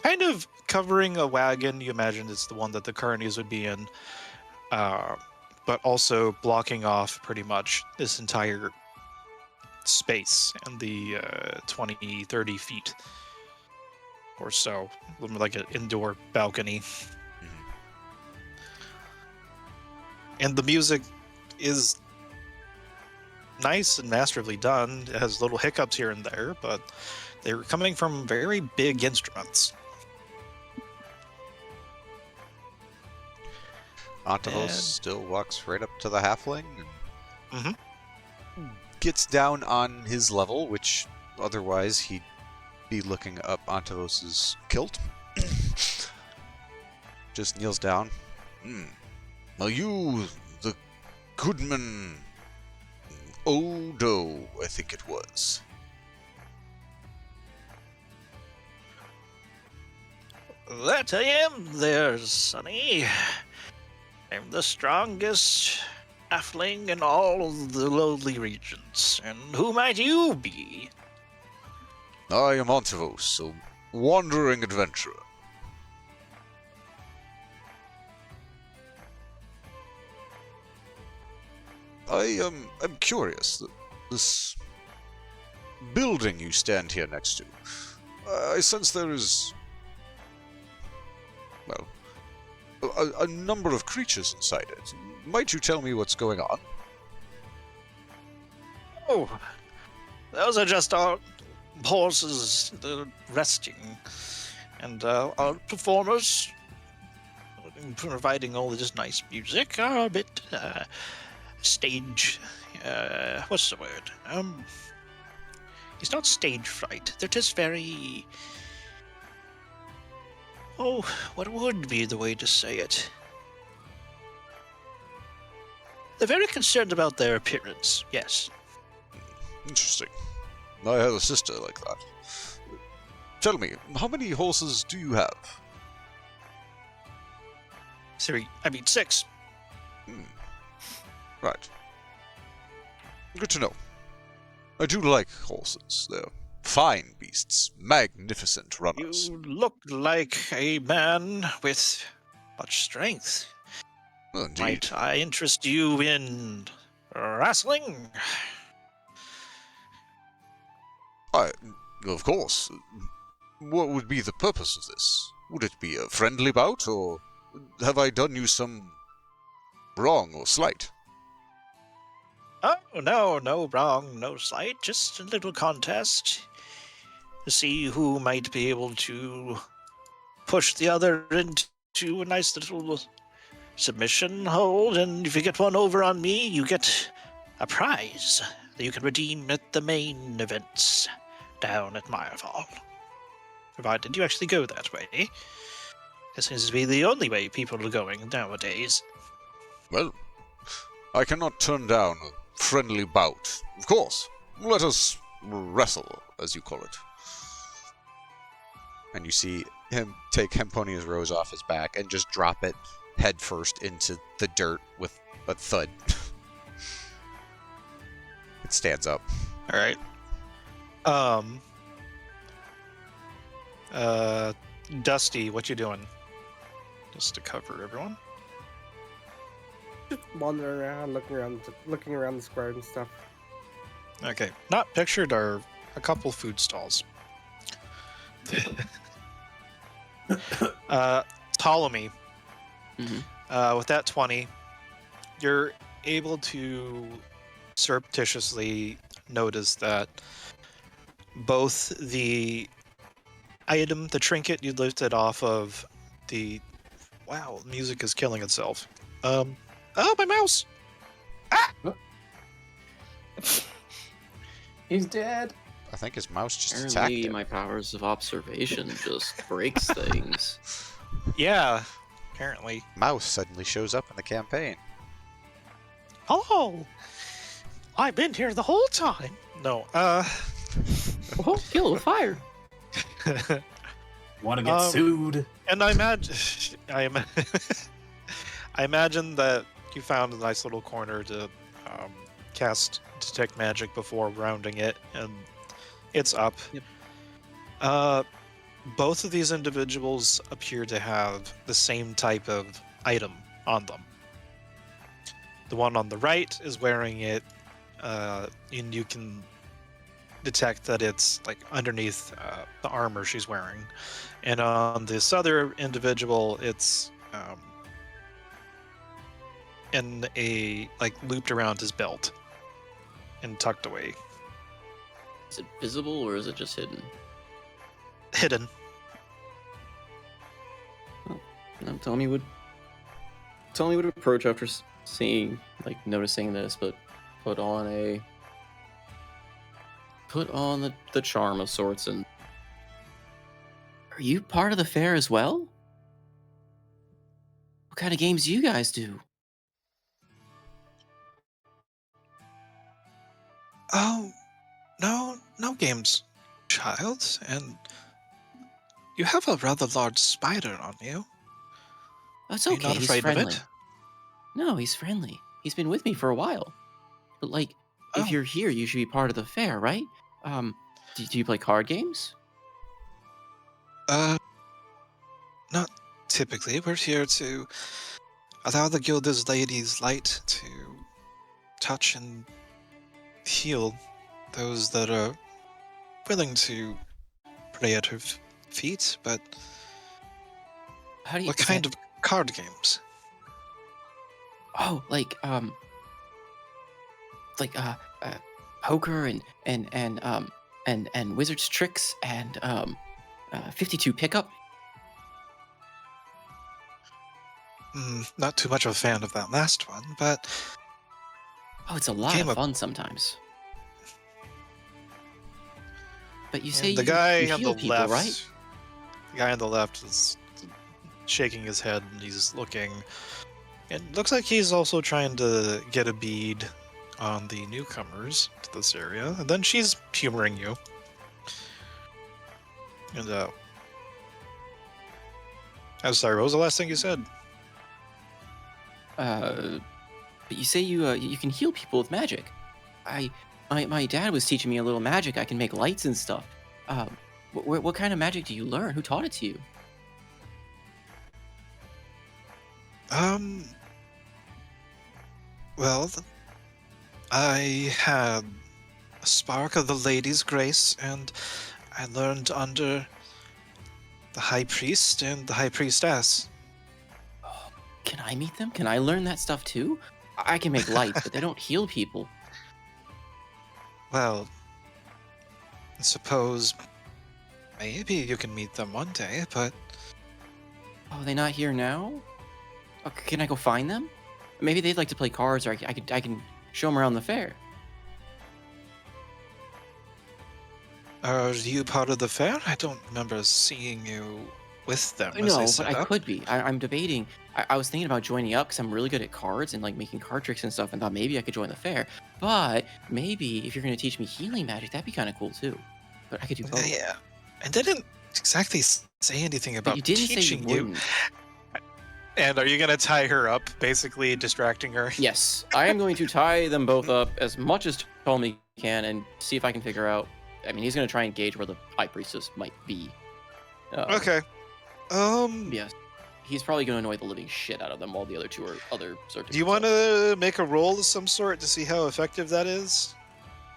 S1: kind of covering a wagon. You imagine it's the one that the carnies would be in, but also blocking off pretty much this entire space and the 20, 30 feet or so, like an indoor balcony. And the music is nice and masterfully done. It has little hiccups here and there, but they're coming from very big instruments.
S4: Antavos still walks right up to the halfling and gets down on his level, which otherwise he'd be looking up Antavos's kilt. Just kneels down.
S8: Are you the Goodman Odo, I think it was?
S9: That I am there, Sonny. I'm the strongest halfling in all of the lowly regions. And who might you be?
S8: I am Antavos, a wandering adventurer. I'm curious. This building you stand here next to, I sense there is, well, a number of creatures inside it. Might you tell me what's going on?
S9: Oh, those are just our horses resting. And our performers, providing all this nice music, are a bit stage. What's the word? It's not stage fright. They're just very. Oh, what would be the way to say it? They're very concerned about their appearance, yes.
S8: Interesting. I had a sister like that. Tell me, how many horses do you have?
S9: 6.
S8: Right. Good to know. I do like horses. They're fine beasts, magnificent runners.
S9: You look like a man with much strength.
S8: Indeed.
S9: Might I interest you in wrestling?
S8: Of course. What would be the purpose of this? Would it be a friendly bout, or have I done you some wrong or slight?
S9: Oh, no wrong, no slight. Just a little contest to see who might be able to push the other into a nice little submission hold. And if you get one over on me, you get a prize that you can redeem at the main events down at Myrefall. Provided you actually go that way. This seems to be the only way people are going nowadays.
S8: Well, I cannot turn down a friendly bout. Of course. Let us wrestle, as you call it.
S4: And you see him take Hemponia's rose off his back and just drop it head first into the dirt with a thud. It stands up.
S1: All right. Dusty, what you doing? Just to cover everyone.
S10: Just wandering around, looking around the square and stuff.
S1: Okay. Not pictured are a couple food stalls. Ptolemy. With that 20, you're able to surreptitiously notice that both the item, the trinket you lifted off of the... Wow, music is killing itself. Oh, my mouse!
S11: He's dead.
S4: I think his mouse just attacked
S5: Apparently,
S4: him.
S5: my powers of observation just breaks things.
S1: Yeah, apparently.
S4: Mouse suddenly shows up in the campaign.
S9: Hello! I've been here the whole time.
S1: No,
S5: Oh, kill it with fire.
S11: Want to get sued?
S1: And I imagine that you found a nice little corner to cast detect magic before rounding it, and it's up.
S5: Yep.
S1: Both of these individuals appear to have the same type of item on them. The one on the right is wearing it, and you can detect that it's like underneath the armor she's wearing, and on this other individual, it's in a looped around his belt and tucked away,
S5: Is it visible or is it just hidden?
S1: hidden.
S5: No, Tommy would approach after seeing, noticing this, but put on a put on the charm of sorts and... Are you part of the fair as well? What kind of games do you guys do?
S1: Oh, no games, child. And you have a rather large spider on you.
S5: That's
S1: Are you
S5: okay,
S1: not
S5: he's
S1: afraid of
S5: friendly.
S1: it?
S5: No, he's friendly. He's been with me for a while. But, like, if
S1: Oh.
S5: you're here, you should be part of the fair, right? Do you play card games?
S1: Not typically. We're here to allow the Gilded Lady's light to touch and heal those that are willing to pray at her feet, but
S5: How do you...
S1: what
S5: is
S1: kind
S5: that-
S1: of card games?
S5: Oh, like poker and wizard's tricks and 52 pickup.
S1: Not too much of a fan of that last one, but
S5: Oh, it's a lot
S1: Game
S5: of
S1: of-
S5: fun sometimes. But you say
S1: and the
S5: you
S1: guy on
S5: heal
S1: the
S5: people,
S1: left,
S5: right?
S1: the guy on the left is shaking his head and he's looking. It looks like he's also trying to get a bead on the newcomers to this area, and then she's humoring you. And I'm sorry, what was the last thing you said?
S5: But you say you can heal people with magic. My dad was teaching me a little magic. I can make lights and stuff. What kind of magic do you learn? Who taught it to you?
S1: Well, I had a spark of the lady's grace, and I learned under the high priest and the high priestess.
S5: Can I meet them? Can I learn that stuff too? I can make lights, but they don't heal people.
S1: Well, I suppose maybe you can meet them one day, but
S5: Oh, are they not here now? Oh, can I go find them? Maybe they'd like to play cards, or I can show them around the fair.
S1: are you part of the fair? I don't remember seeing you with them. as
S5: No,
S1: they
S5: but
S1: set
S5: I
S1: up.
S5: could be. I'm debating. I was thinking about joining up because I'm really good at cards and like making card tricks and stuff, and thought maybe I could join the fair. But maybe if you're going to teach me healing magic, that'd be kind of cool too. But I could do both.
S1: Yeah, I didn't exactly say anything
S5: But
S1: about
S5: you didn't say you
S1: teaching you.
S5: wouldn't.
S1: And are you gonna tie her up, basically distracting her?
S5: Yes, I am going to tie them both up as much as Ptolemy can and see if I can figure out. I mean, he's going to try and gauge where the high priestess might be.
S1: Okay.
S5: Yes. He's probably going to annoy the living shit out of them while the other two are other certain.
S1: Do you want to make a roll of some sort to see how effective that is?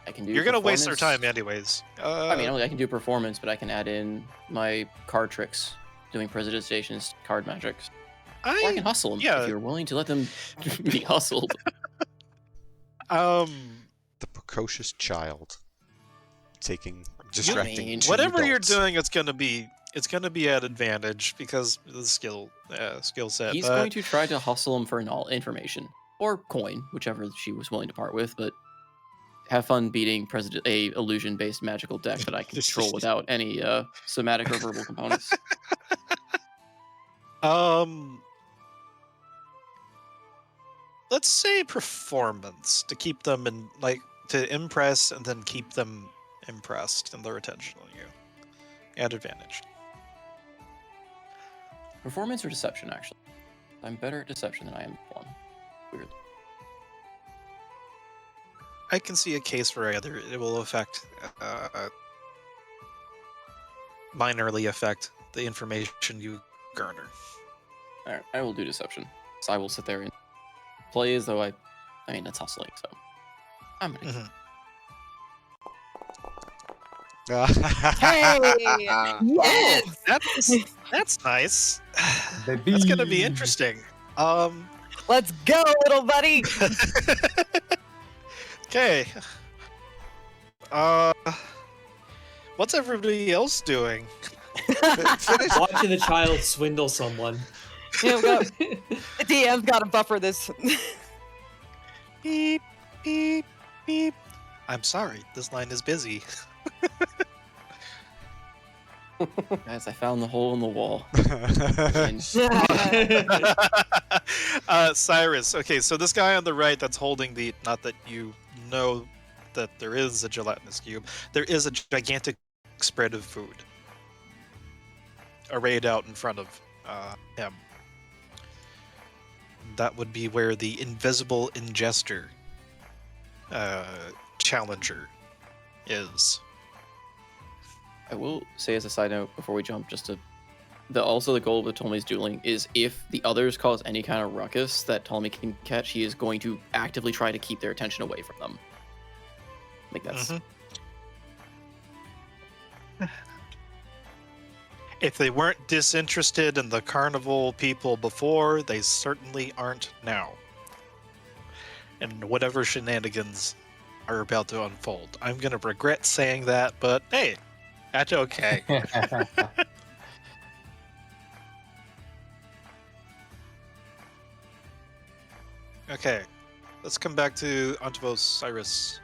S5: I can do.
S1: You're gonna waste their
S5: performance.
S1: time anyways.
S5: I mean, I can do performance, but I can add in my card tricks, doing prestidigitations, card magics. Or I can hustle them
S1: yeah.
S5: if you're willing to let them be hustled.
S4: The precocious child distracting. two
S1: whatever you're
S4: adults.
S1: doing, it's gonna be at advantage because of the skill set.
S5: He's
S1: but
S5: going to try to hustle him for information or coin, whichever she was willing to part with. But have fun beating a illusion-based magical deck that I can control without any somatic or verbal components.
S1: Let's say performance to keep them to impress and then keep them impressed and their attention on you. At advantage.
S5: Performance or deception, actually. I'm better at deception than I am perform. Weirdly.
S1: I can see a case where either it will minorly affect the information you garner.
S5: Alright, I will do deception. So I will sit there and play as though I mean, that's hustling, so I'm gonna.
S3: Hey! Yes!
S1: That's nice.
S11: Baby.
S1: That's gonna be interesting.
S3: Let's go, little buddy!
S1: Okay. What's everybody else doing?
S2: Watching the child swindle someone.
S3: Yeah, the DM's got to buffer this.
S1: Beep, beep, beep. I'm sorry, this line is busy.
S5: Guys, I found the hole in the wall.
S1: Cyrus. Okay, so this guy on the right that's holding the, not that you know that there is a gelatinous cube, there is a gigantic spread of food arrayed out in front of him. That would be where the invisible ingester challenger is.
S5: I will say as a side note before we jump, just to also the goal of the Ptolemy's dueling is if the others cause any kind of ruckus that Ptolemy can catch, he is going to actively try to keep their attention away from them. I think that's...
S1: If they weren't disinterested in the carnival people before, they certainly aren't now. And whatever shenanigans are about to unfold. I'm going to regret saying that, but hey, that's okay. Okay, let's come back to Antivos Cyrus.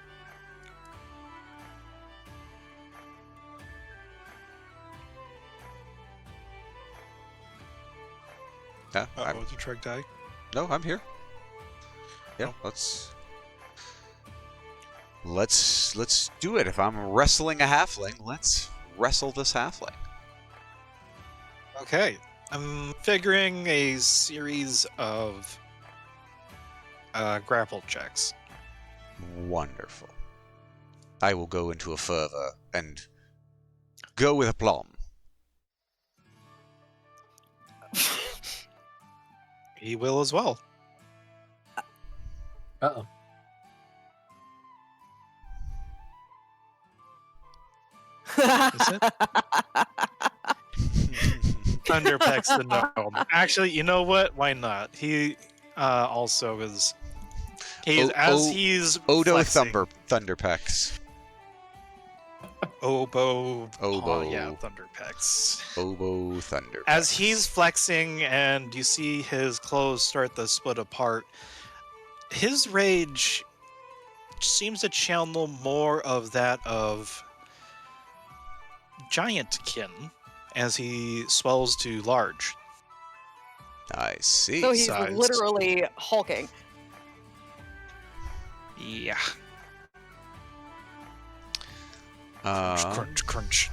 S4: Yeah,
S1: Did Treg die?
S4: No, I'm here. Yeah, let's do it. If I'm wrestling a halfling, let's wrestle this halfling.
S1: Okay, I'm figuring a series of grapple checks.
S4: Wonderful. I will go into a fervor and go with aplomb.
S1: He will as well.
S11: Uh-oh.
S1: Thunderpeck's the gnome. Actually, you know what? Why not? He also is. He's he's
S4: Odo
S1: flexing.
S4: Thunderpecks.
S1: Obo.
S4: Obo.
S1: Oh, yeah, Thunderpecks.
S4: Obo Thunderpecks.
S1: As he's flexing and you see his clothes start to split apart, his rage seems to channel more of that of Giantkin as he swells to large.
S4: I see.
S3: So he's
S1: Sized.
S3: literally hulking.
S1: Yeah.
S4: Uh,
S1: Crunch, crunch.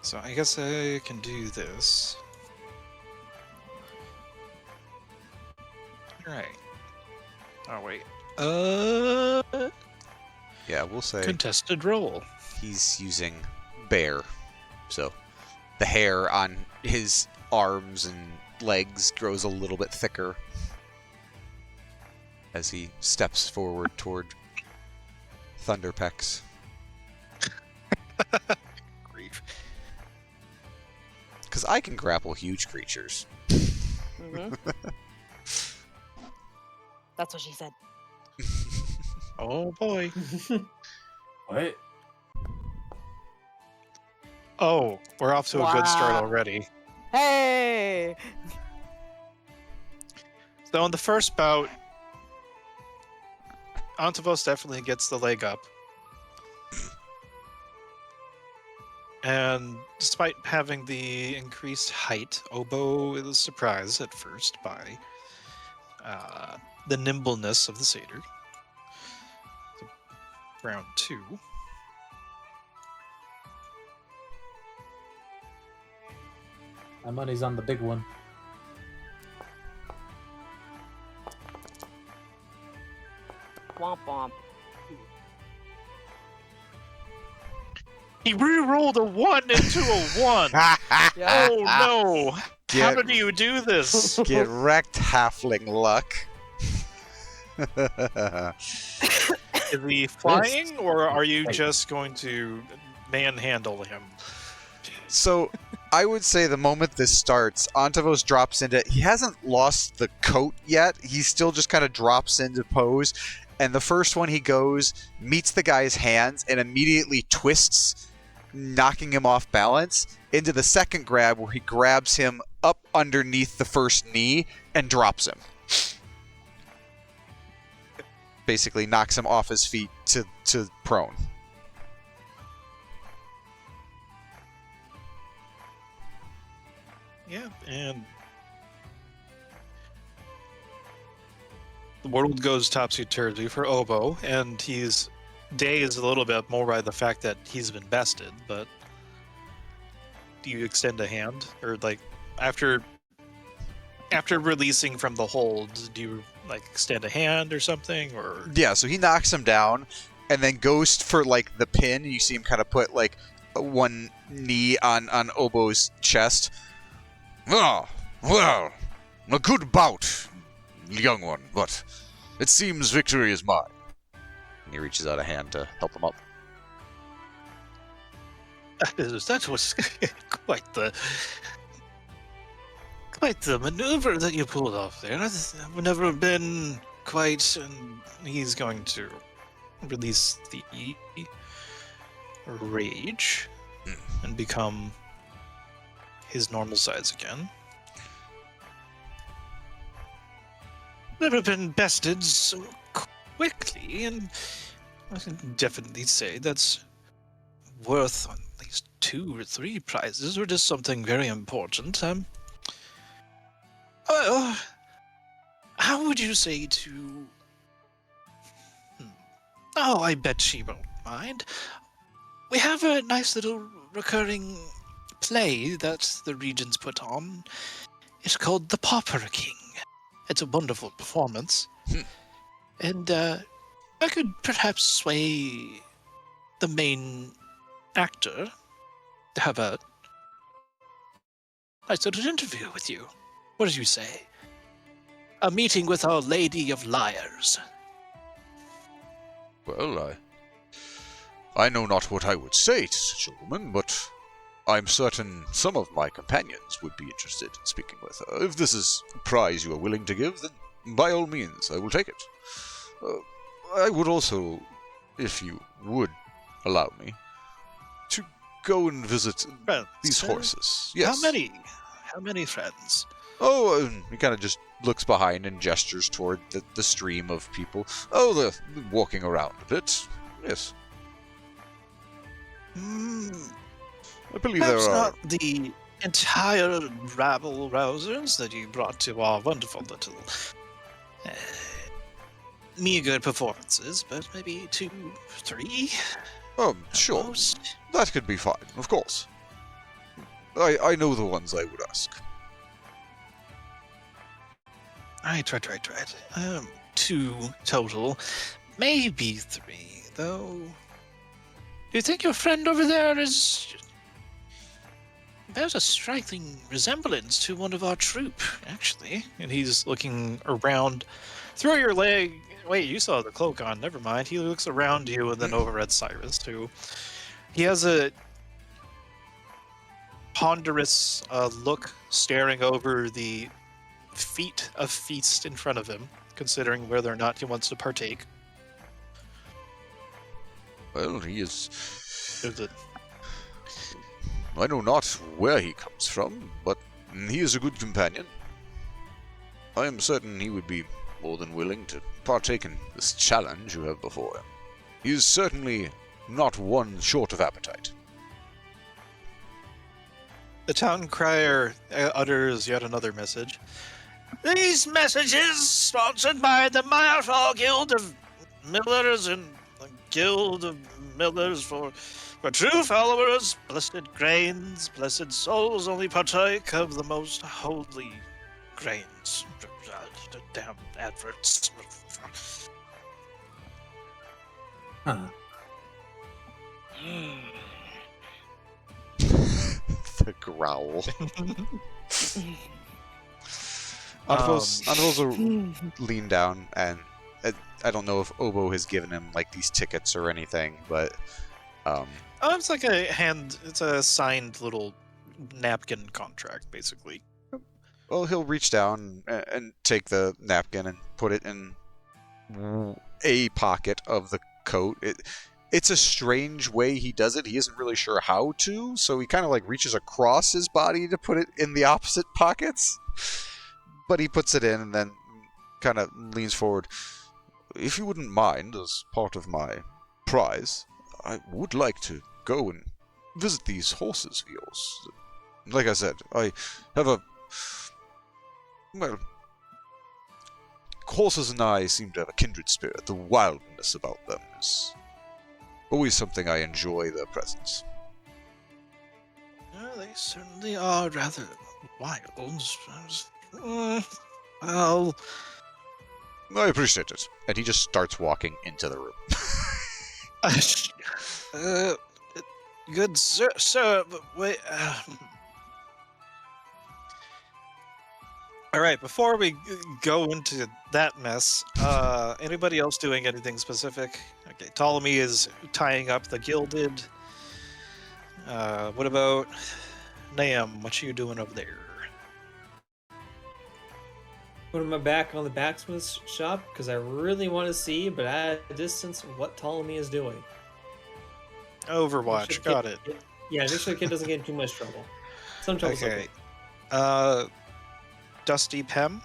S1: So I guess I can do this. Alright. Oh, wait.
S4: Yeah, we'll say
S1: Contested roll.
S4: he's using bear. So the hair on his arms and legs grows a little bit thicker as he steps forward toward Thunderpecks.
S1: Grief.
S4: Because I can grapple huge creatures.
S3: Mm-hmm. That's what she said.
S1: Oh boy.
S11: What?
S1: Oh, we're off to a good start
S3: Wow.
S1: already.
S3: Hey!
S1: So in the first bout, Antivos definitely gets the leg up. And despite having the increased height, Obo is surprised at first by the nimbleness of the satyr. So, round 2.
S11: My money's on the big one.
S3: Womp womp.
S1: He re-rolled a 1 into a 1!
S3: Yeah.
S1: Oh no! How
S4: Get-
S1: did you do this?
S4: Get wrecked, halfling luck.
S1: Is he flying, or are you just going to manhandle him?
S4: So, I would say the moment this starts, Antivos drops into... He hasn't lost the coat yet. He still just kind of drops into pose. And the first one he goes, meets the guy's hands, and immediately twists, knocking him off balance, into the second grab where he grabs him up underneath the first knee and drops him. basically knocks him off his feet to prone.
S1: Yeah, and the world goes topsy-turvy for Obo, and he's dazed a little bit more by the fact that he's been bested, but do you extend a hand? Or, like, after releasing from the hold, do you, like, extend a hand or something, or...
S4: Yeah, so he knocks him down, and then goes for, like, the pin. You see him kind of put, like, one knee on Obo's chest.
S8: Ah, well, a good bout, young one, but it seems victory is mine.
S4: And he reaches out a hand to help him up.
S9: That was quite the maneuver that you pulled off there. I've never been quite.
S1: And he's going to release the rage and become his normal size again.
S9: Never been bested so quickly, and I can definitely say that's worth at least 2 or 3 prizes, or just something very important. Well, how would you say to... Oh, I bet she won't mind. We have a nice little recurring play that the Regents put on. It's called The Pauper King. It's a wonderful performance. And I could perhaps sway the main actor to have a nice little interview with you. What did you say? A meeting with Our Lady of Liars.
S8: Well, I know not what I would say to such a woman, but I'm certain some of my companions would be interested in speaking with her. If this is a prize you are willing to give, then by all means, I will take it. I would also, if you would allow me, to go and visit
S1: Friends,
S8: these
S1: sir?
S8: horses. Yes.
S1: How many friends?
S4: Oh, he kind of just looks behind and gestures toward the stream of people. Oh, they're walking around a bit. Yes. I believe there
S1: Perhaps
S4: are...
S1: not the entire rabble rousers that you brought to our wonderful little meager performances, but maybe 2, 3.
S4: Oh, sure.
S1: Most.
S4: That could be fine, of course. I know the ones I would ask.
S1: Right. 2 total, maybe 3, though. Do you think your friend over there is... There's a striking resemblance to one of our troop, actually. And he's looking around. Throw your leg. Wait, you saw the cloak on. Never mind. He looks around you and then over at Cyrus, who... He has a ponderous look staring over the feet of feast in front of him, considering whether or not he wants to partake.
S8: Well, he is...
S1: Is it...
S8: I know not where he comes from, but he is a good companion. I am certain he would be more than willing to partake in this challenge you have before him. He is certainly not one short of appetite.
S1: The town crier utters yet another message. These messages sponsored by the Myrefall Guild of Millers and the Guild of Millers for true followers. Blessed grains, blessed souls only partake of the most holy grains. Damn adverts.
S11: Huh.
S4: The growl. Anvos will lean down, and I don't know if Obo has given him like these tickets or anything, but
S1: It's like it's a signed little napkin contract, basically.
S4: well, he'll reach down and take the napkin and put it in a pocket of the coat. It's a strange way he does it. He isn't really sure how to, so he kind of like reaches across his body to put it in the opposite pockets. But he puts it in and then kind of leans forward.
S8: if you wouldn't mind, as part of my prize, I would like to go and visit these horses of yours. Like I said, I have a... Well, horses and I seem to have a kindred spirit. The wildness about them is always something I enjoy their presence.
S9: Well, they certainly are rather wild. Well,
S8: I appreciate it. And he just starts walking into the room.
S9: good sir, wait. All right, before we go into that mess, anybody else doing anything specific? Okay, Ptolemy is tying up the gilded. What about Nam? What you doing over there?
S2: Putting my back on the blacksmith's shop because I really want to see, but at a distance, what Ptolemy is doing.
S9: Overwatch, got it.
S2: Yeah, make sure the kid doesn't get in too much trouble. Some trouble's
S9: Okay.
S2: okay.
S9: Dusty Pem.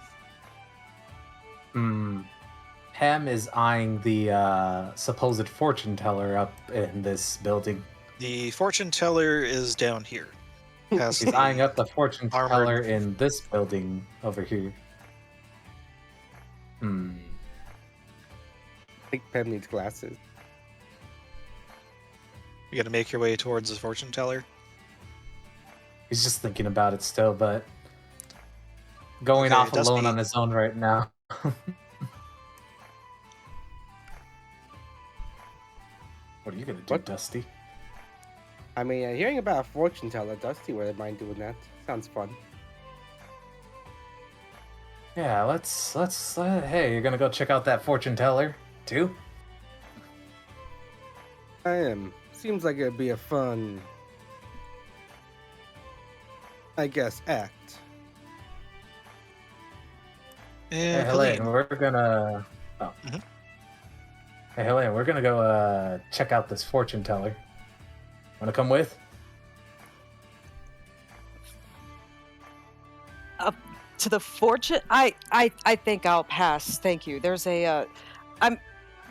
S11: Pam is eyeing the supposed fortune teller up in this building.
S9: The fortune teller is down here.
S11: She's eyeing up the fortune
S9: armored-
S11: teller in this building over here.
S10: I think Pam needs glasses.
S9: You got to make your way towards the fortune teller.
S11: He's just thinking about it still, but going
S9: Okay,
S11: off alone
S9: Dusty-
S11: on his own right now. What are you gonna do,
S10: What?
S11: Dusty?
S10: I mean, hearing about a fortune teller, Dusty wouldn't mind doing that. Sounds fun.
S11: Yeah, let's. Hey, you're gonna go check out that fortune teller too?
S10: I am. Seems like it'd be a fun, I guess, act.
S11: Hey,
S9: And
S11: Helene,
S9: Helene.
S11: we're gonna. Oh.
S9: Mhm.
S11: Hey, Helene, we're gonna go check out this fortune teller. Wanna come with?
S3: To the fortune, I think I'll pass. Thank you. There's a,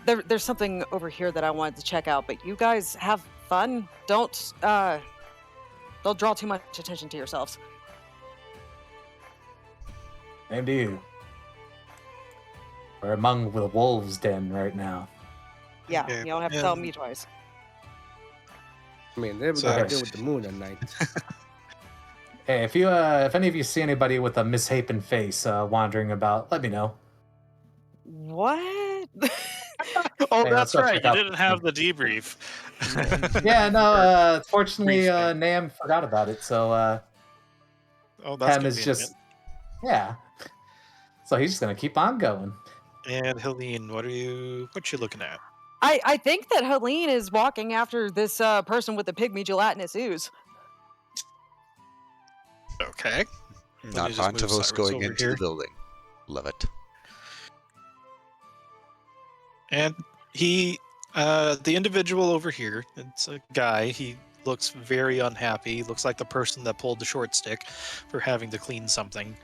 S3: there's something over here that I wanted to check out. But you guys have fun. Don't draw too much attention to yourselves.
S11: Same to you. We're among the wolves' den right now.
S3: Yeah,
S9: Okay,
S3: you don't have to tell
S9: and-
S3: me twice.
S10: I mean, they're
S9: So-
S10: gonna deal with the moon at night.
S11: Hey, if any of you see anybody with a misshapen face wandering about, let me know.
S3: What?
S9: Oh,
S11: Hey,
S9: that's
S11: let's go
S9: right.
S11: check
S9: You
S11: out
S9: didn't
S11: the
S9: have
S11: thing.
S9: the debrief.
S11: Yeah, no. Fortunately,
S9: briefing.
S11: Nam forgot about it, so
S9: Oh, that's
S11: Pam is just yeah. So he's just gonna keep on going.
S9: And Helene, what you looking at?
S3: I think that Helene is walking after this person with the pygmy gelatinous ooze.
S9: Okay.
S8: Not
S9: just move
S8: Antavos
S9: Cyrus
S8: going
S9: over
S8: into
S9: here.
S8: the building. Love it.
S9: And he, the individual over here, it's a guy. He looks very unhappy. Looks like the person that pulled the short stick for having to clean something.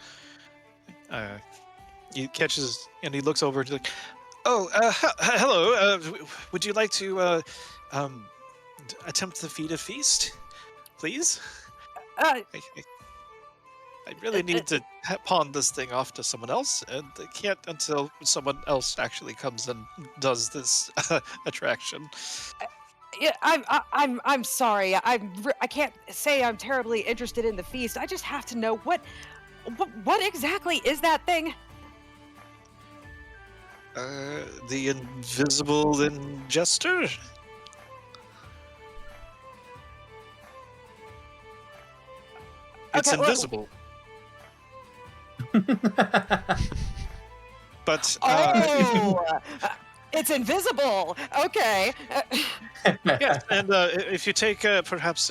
S9: He catches and he looks over to like, oh, hello. Would you like to attempt to feed a feast, please?
S3: Uh,
S9: I really need to pawn this thing off to someone else, and I can't until someone else actually comes and does this attraction.
S3: yeah, I'm sorry. I can't say I'm terribly interested in the feast. I just have to know what exactly is that thing?
S9: The invisible ingester? It's
S3: Okay, well-
S9: invisible, but
S3: Oh, it's invisible. Okay.
S9: yes, and if you take perhaps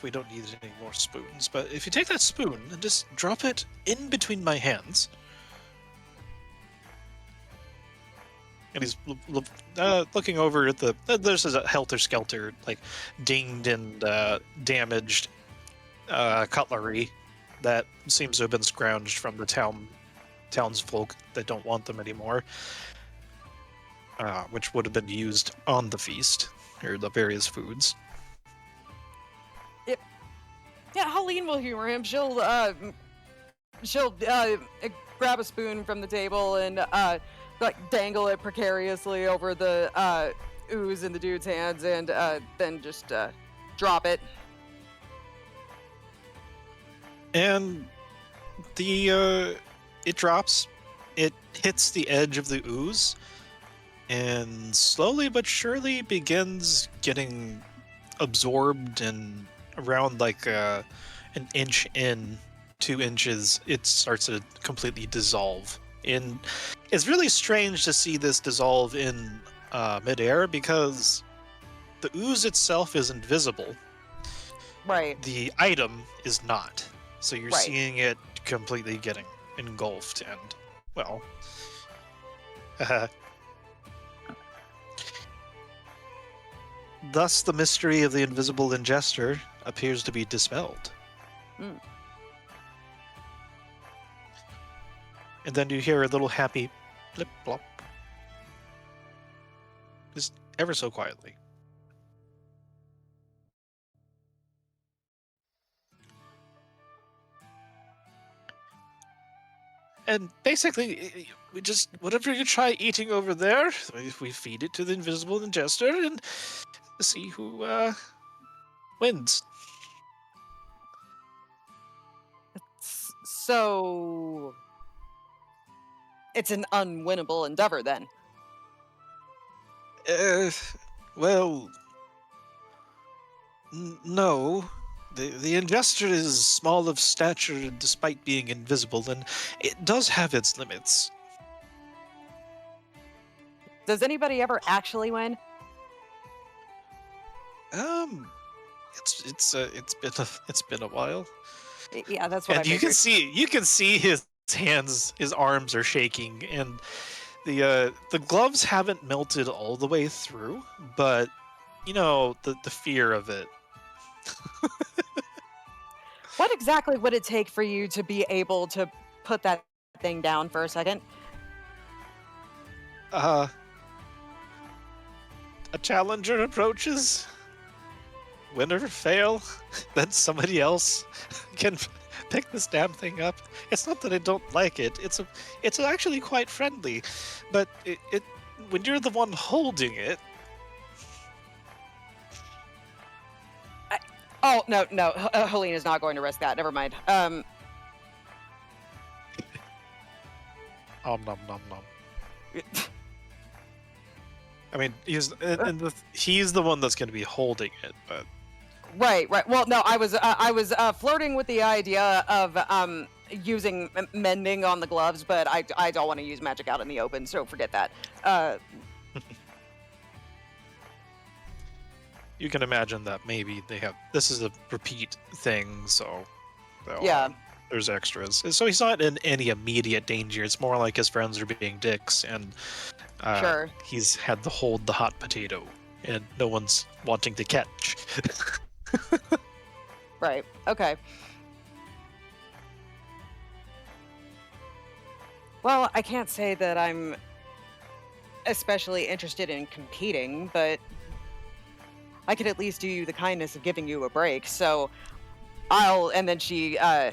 S9: we don't need any more spoons, but if you take that spoon and just drop it in between my hands, and he's looking over at the there's a helter-skelter, like dinged and damaged cutlery that seems to have been scrounged from the townsfolk that don't want them anymore.
S1: which would have been used on the feast, or the various foods.
S3: Yeah, Helene will humor him. She'll grab a spoon from the table and like dangle it precariously over the ooze in the dude's hands, and then just drop it.
S1: And the it drops, it hits the edge of the ooze, and slowly but surely begins getting absorbed, and around like an inch in, 2 inches, it starts to completely dissolve. And it's really strange to see this dissolve in midair, because the ooze itself is invisible.
S3: Right.
S1: The item is not. So you're
S3: Right.
S1: seeing it completely getting engulfed, and, well, thus the mystery of the invisible ingester appears to be dispelled.
S3: Mm.
S1: And then you hear a little happy blip blop. Just ever so quietly. And basically, we just, whatever you try eating over there, we feed it to the invisible ingester and see who wins.
S3: So it's an unwinnable endeavor then.
S1: Well, no. The ingester is small of stature despite being invisible, and it does have its limits.
S3: Does anybody ever actually win?
S1: It's been a while.
S3: Yeah, that's what
S1: And
S3: I
S1: you
S3: figured.
S1: can see his hands, his arms are shaking, and the gloves haven't melted all the way through, but the fear of it.
S3: What exactly would it take for you to be able to put that thing down for a second?
S1: A challenger approaches, win or fail, then somebody else can pick this damn thing up. It's not that I don't like it. It's actually quite friendly, but it when you're the one holding it.
S3: Oh no, Helene is not going to risk that. Never mind.
S1: Nom nom nom nom. I mean, he's the one that's going to be holding it, but.
S3: Right. Well, no, I was flirting with the idea of using mending on the gloves, but I don't want to use magic out in the open, so forget that.
S1: You can imagine that maybe this is a repeat thing, so
S3: Yeah.
S1: there's extras. So he's not in any immediate danger. It's more like his friends are being dicks, and
S3: Sure.
S1: he's had to hold the hot potato, and no one's wanting to catch.
S3: Right. Okay. Well, I can't say that I'm especially interested in competing, but I could at least do you the kindness of giving you a break. So and then she does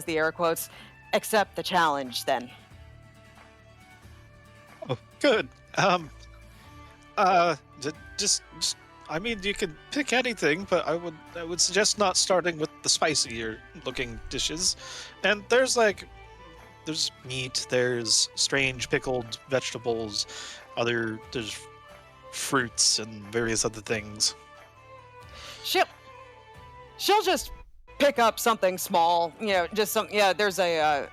S3: the air quotes, accept the challenge then.
S1: Oh, good. Just I mean, you can pick anything, but I would suggest not starting with the spicier looking dishes. And there's meat, there's strange pickled vegetables, there's fruits and various other things.
S3: She'll just pick up something small, just there's a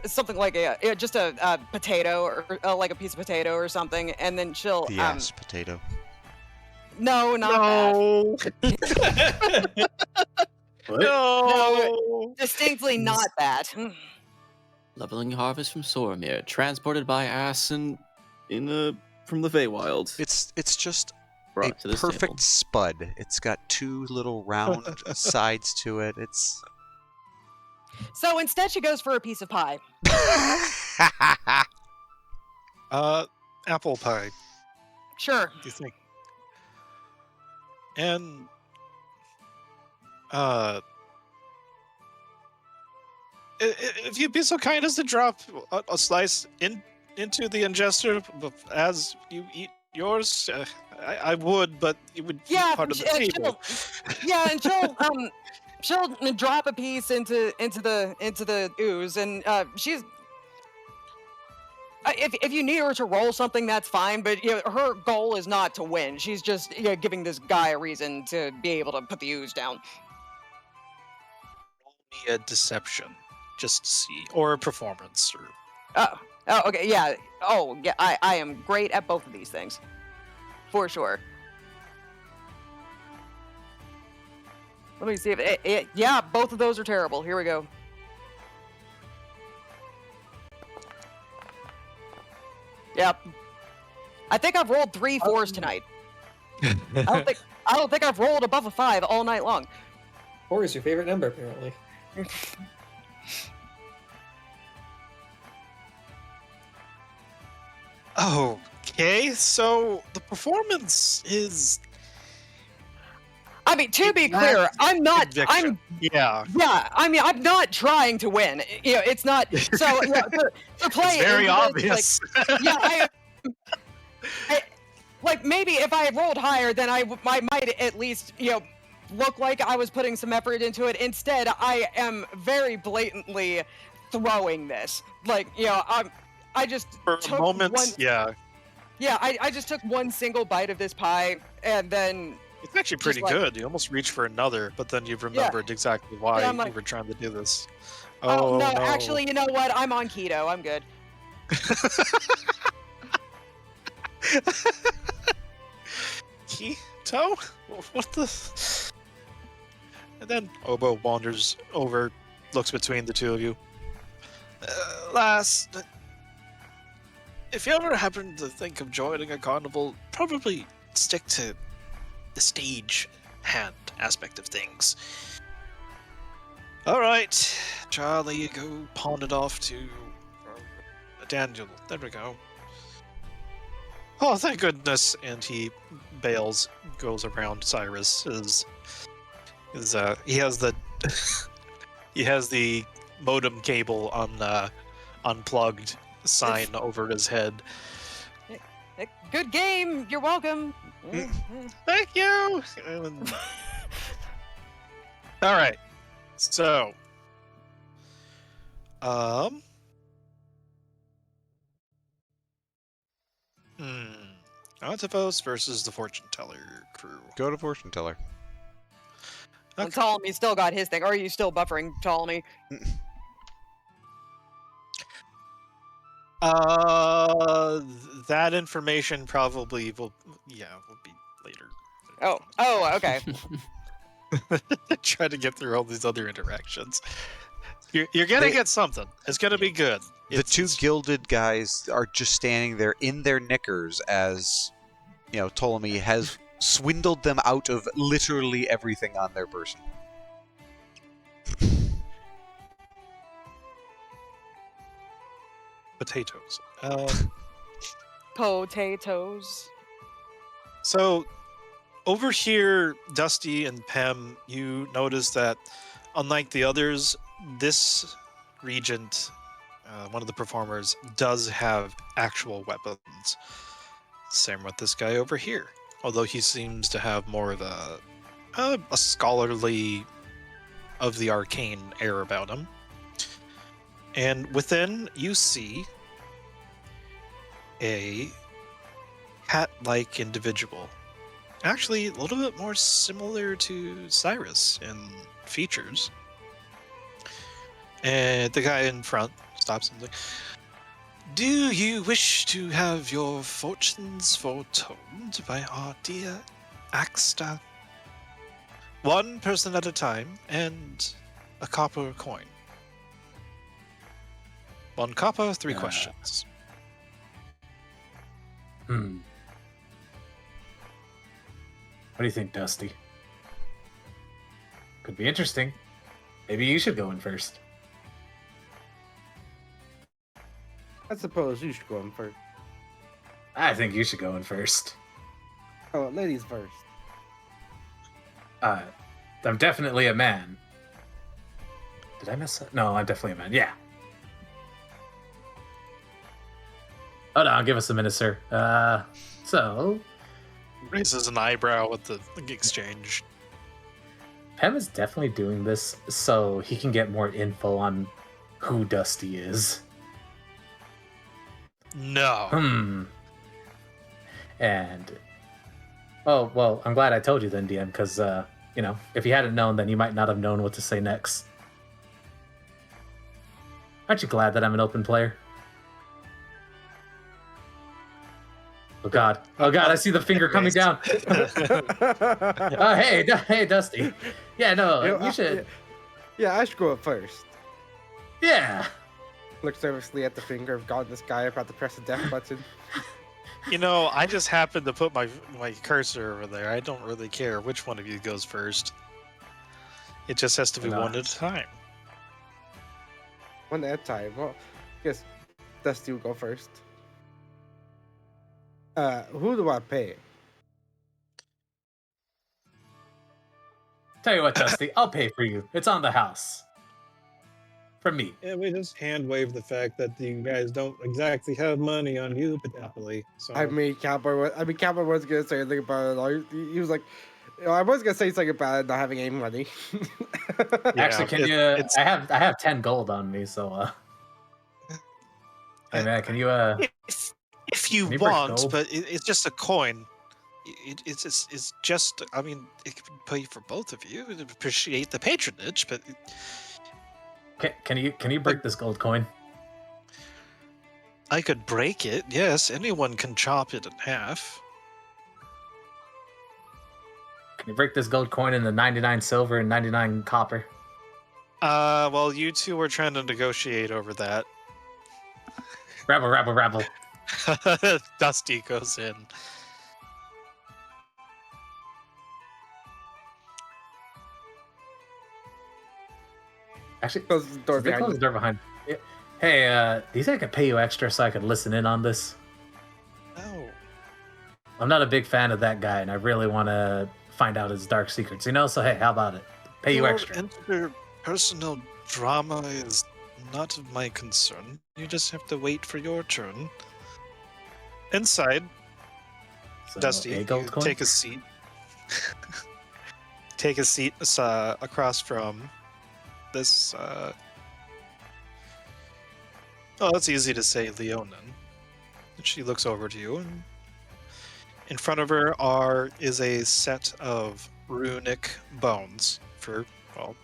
S3: something like just a potato, or like a piece of potato or something, and then she'll
S4: The ass potato.
S3: No, not
S1: that.
S5: What?
S3: No, distinctly not that.
S5: Leveling harvest from Soromir, transported by ass from the Feywild.
S4: It's just
S5: Brought
S4: a
S5: to this
S4: perfect
S5: table.
S4: spud. It's got 2 little round sides to it. It's
S3: So instead, she goes for a piece of pie.
S1: Apple pie.
S3: Sure.
S1: Do you think? And uh, if you'd be so kind as to drop a slice into the ingester as you eat yours, I would, but it would be
S3: Yeah,
S1: part of the table.
S3: yeah, and she'll drop a piece into the ooze, and she's. If you need her to roll something, that's fine. But her goal is not to win. She's just giving this guy a reason to be able to put the ooze down.
S1: Roll me a deception, just to see, or a performance, or
S3: Oh, okay, yeah. Oh, yeah. I am great at both of these things, for sure. Let me see if yeah, both of those are terrible. Here we go. Yep. I think I've rolled 3 4s tonight. I don't think I've rolled above a 5 all night long.
S2: 4 is your favorite number, apparently.
S1: Okay, so the performance is.
S3: I mean, to be clear, I'm not.
S1: Conviction.
S3: Yeah. I mean, I'm not trying to win. It's not. So to play.
S1: It's very
S3: into
S1: obvious.
S3: This, like, like maybe if I had rolled higher, then I might at least look like I was putting some effort into it. Instead, I am very blatantly throwing this. Like I just
S1: For
S3: took
S1: a moment,
S3: one.
S1: yeah.
S3: Yeah, I just took one single bite of this pie, and then.
S1: It's actually pretty good. You almost reach for another, but then you've remembered exactly why
S3: I'm like,
S1: you were trying to do this.
S3: Oh, no, actually, you know what? I'm on keto. I'm good.
S1: Keto? What the? And then Obo wanders over, looks between the two of you. Lass, if you ever happen to think of joining a carnival, probably stick to the stage hand aspect of things. All right, Charlie, go pawn it off to Daniel. There we go. Oh, thank goodness! And he bails, goes around Cyrus. He has the he has the modem cable on unplugged sign over his head.
S3: Good game. You're welcome.
S1: Thank you. All right. So, Antivos versus the fortune teller crew.
S4: Go to fortune teller.
S3: And Ptolemy still got his thing. Or are you still buffering Ptolemy?
S1: That information probably will be later.
S3: Oh, okay.
S1: Try to get through all these other interactions. You're gonna get something. It's gonna be good.
S4: The two gilded guys are just standing there in their knickers as, Ptolemy has swindled them out of literally everything on their person.
S1: Potatoes.
S3: Potatoes.
S1: So, over here, Dusty and Pem, you notice that, unlike the others, this regent, one of the performers, does have actual weapons. Same with this guy over here. Although he seems to have more of a scholarly, of the arcane air about him. And within, you see a cat-like individual. Actually, a little bit more similar to Cyrus in features. And the guy in front stops and is like, "Do you wish to have your fortunes foretold by our dear Axta? 1 person at a time, and a copper coin. 1 copper, 3 questions."
S11: What do you think, Dusty? Could be interesting. Maybe you should go in first.
S10: I suppose you should go in first.
S11: I think you should go in first.
S10: Oh, ladies first.
S11: I'm definitely a man. Did I mess up? No, I'm definitely a man. Yeah. Hold on, give us a minute, sir. So
S1: Raises an eyebrow at the exchange.
S11: Pem is definitely doing this so he can get more info on who Dusty is.
S1: No.
S11: And oh well, I'm glad I told you then, DM, because if you hadn't known, then you might not have known what to say next. Aren't you glad that I'm an open player? Oh god, I see the finger coming down. Hey, Dusty. Yeah, no, you should.
S10: Yeah, I should go up first.
S11: Yeah.
S10: Look nervously at the finger of God, this guy about to press the death button.
S1: You know, I just happened to put my cursor over there. I don't really care which one of you goes first. It just has to be one at a time.
S10: One at a time. Well, I guess Dusty will go first. Who do I pay?
S11: Tell you what, Dusty, I'll pay for you. It's on the house. From me.
S2: Yeah, we just hand wave the fact that you guys don't exactly have money on you, potentially. So
S10: Cowboy was gonna say something about it. He was like, I was gonna say something about it not having any money.
S11: Actually, I have 10 gold on me, so hey man, can you
S1: if you want, but it's just a coin. It's just. I mean, it could pay for both of you. I'd appreciate the patronage, but
S11: can you break this gold coin?
S1: I could break it. Yes, anyone can chop it in half.
S11: Can you break this gold coin into 99 silver and 99 copper?
S1: Well, you two were trying to negotiate over that.
S11: Rabble.
S1: Dusty goes in.
S11: Actually,
S10: close the door behind.
S11: Close the door behind. Hey, do you think I could pay you extra so I could listen in on this?
S1: No.
S11: I'm not a big fan of that guy, and I really want to find out his dark secrets. So hey, how about it? Pay you extra.
S1: Interpersonal drama is not of my concern. You just have to wait for your turn. Inside,
S11: So,
S1: Dusty,
S11: a gold coin?
S1: take a seat. Take a seat across from this. Oh, that's easy to say, Leonin. She looks over to you, and in front of her is a set of runic bones for, well,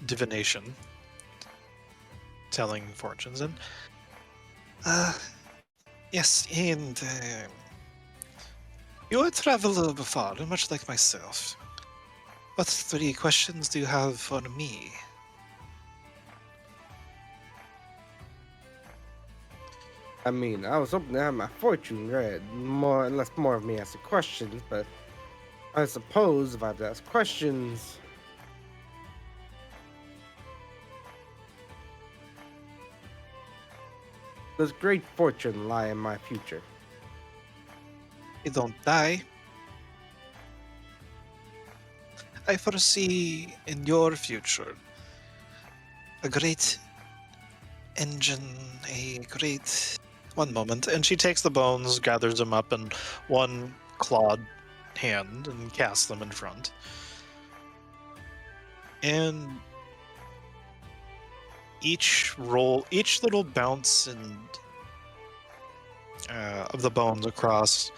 S1: divination, telling fortunes. And yes, and you're a traveler before, much like myself. What 3 questions do you have for me?
S10: I mean, I was hoping to have my fortune read. More of me asking questions, but I suppose if I have to ask questions, does great fortune lie in my future?
S1: You don't die. I foresee in your future a great engine, a great... One moment. And she takes the bones, gathers them up in one clawed hand, and casts them in front. And each little bounce of the bones across,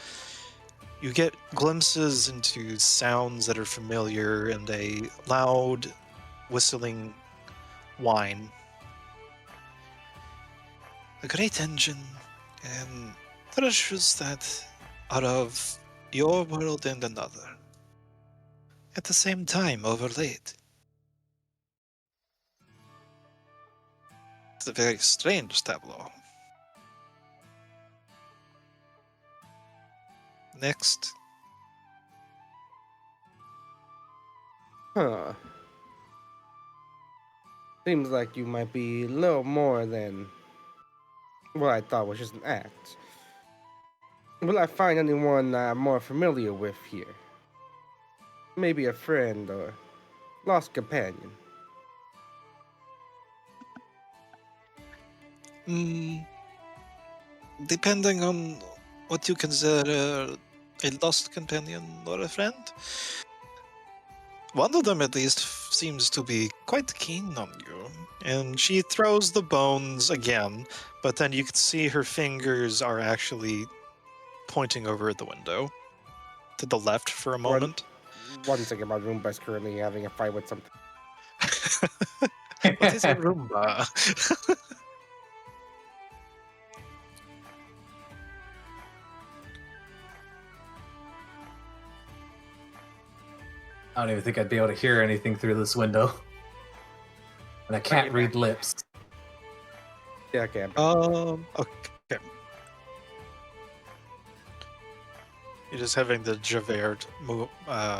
S1: you get glimpses into sounds that are familiar and a loud whistling whine. A great engine and treasures that are of your world and another, at the same time overlaid. It's a very strange tableau. Next.
S10: Huh. Seems like you might be a little more than what I thought was just an act. Will I find anyone I'm more familiar with here? Maybe a friend or lost companion.
S1: Mm, depending on what you consider a lost companion or a friend, one of them at least seems to be quite keen on you. And she throws the bones again, but then you can see her fingers are actually pointing over at the window to the left for a moment.
S10: One second, my Roomba's currently having a fight with something.
S1: What is a Roomba?
S11: I don't even think I'd be able to hear anything through this window. And I can't
S10: Okay,
S11: read lips.
S10: Yeah, okay.
S1: Okay. You're just having the Javert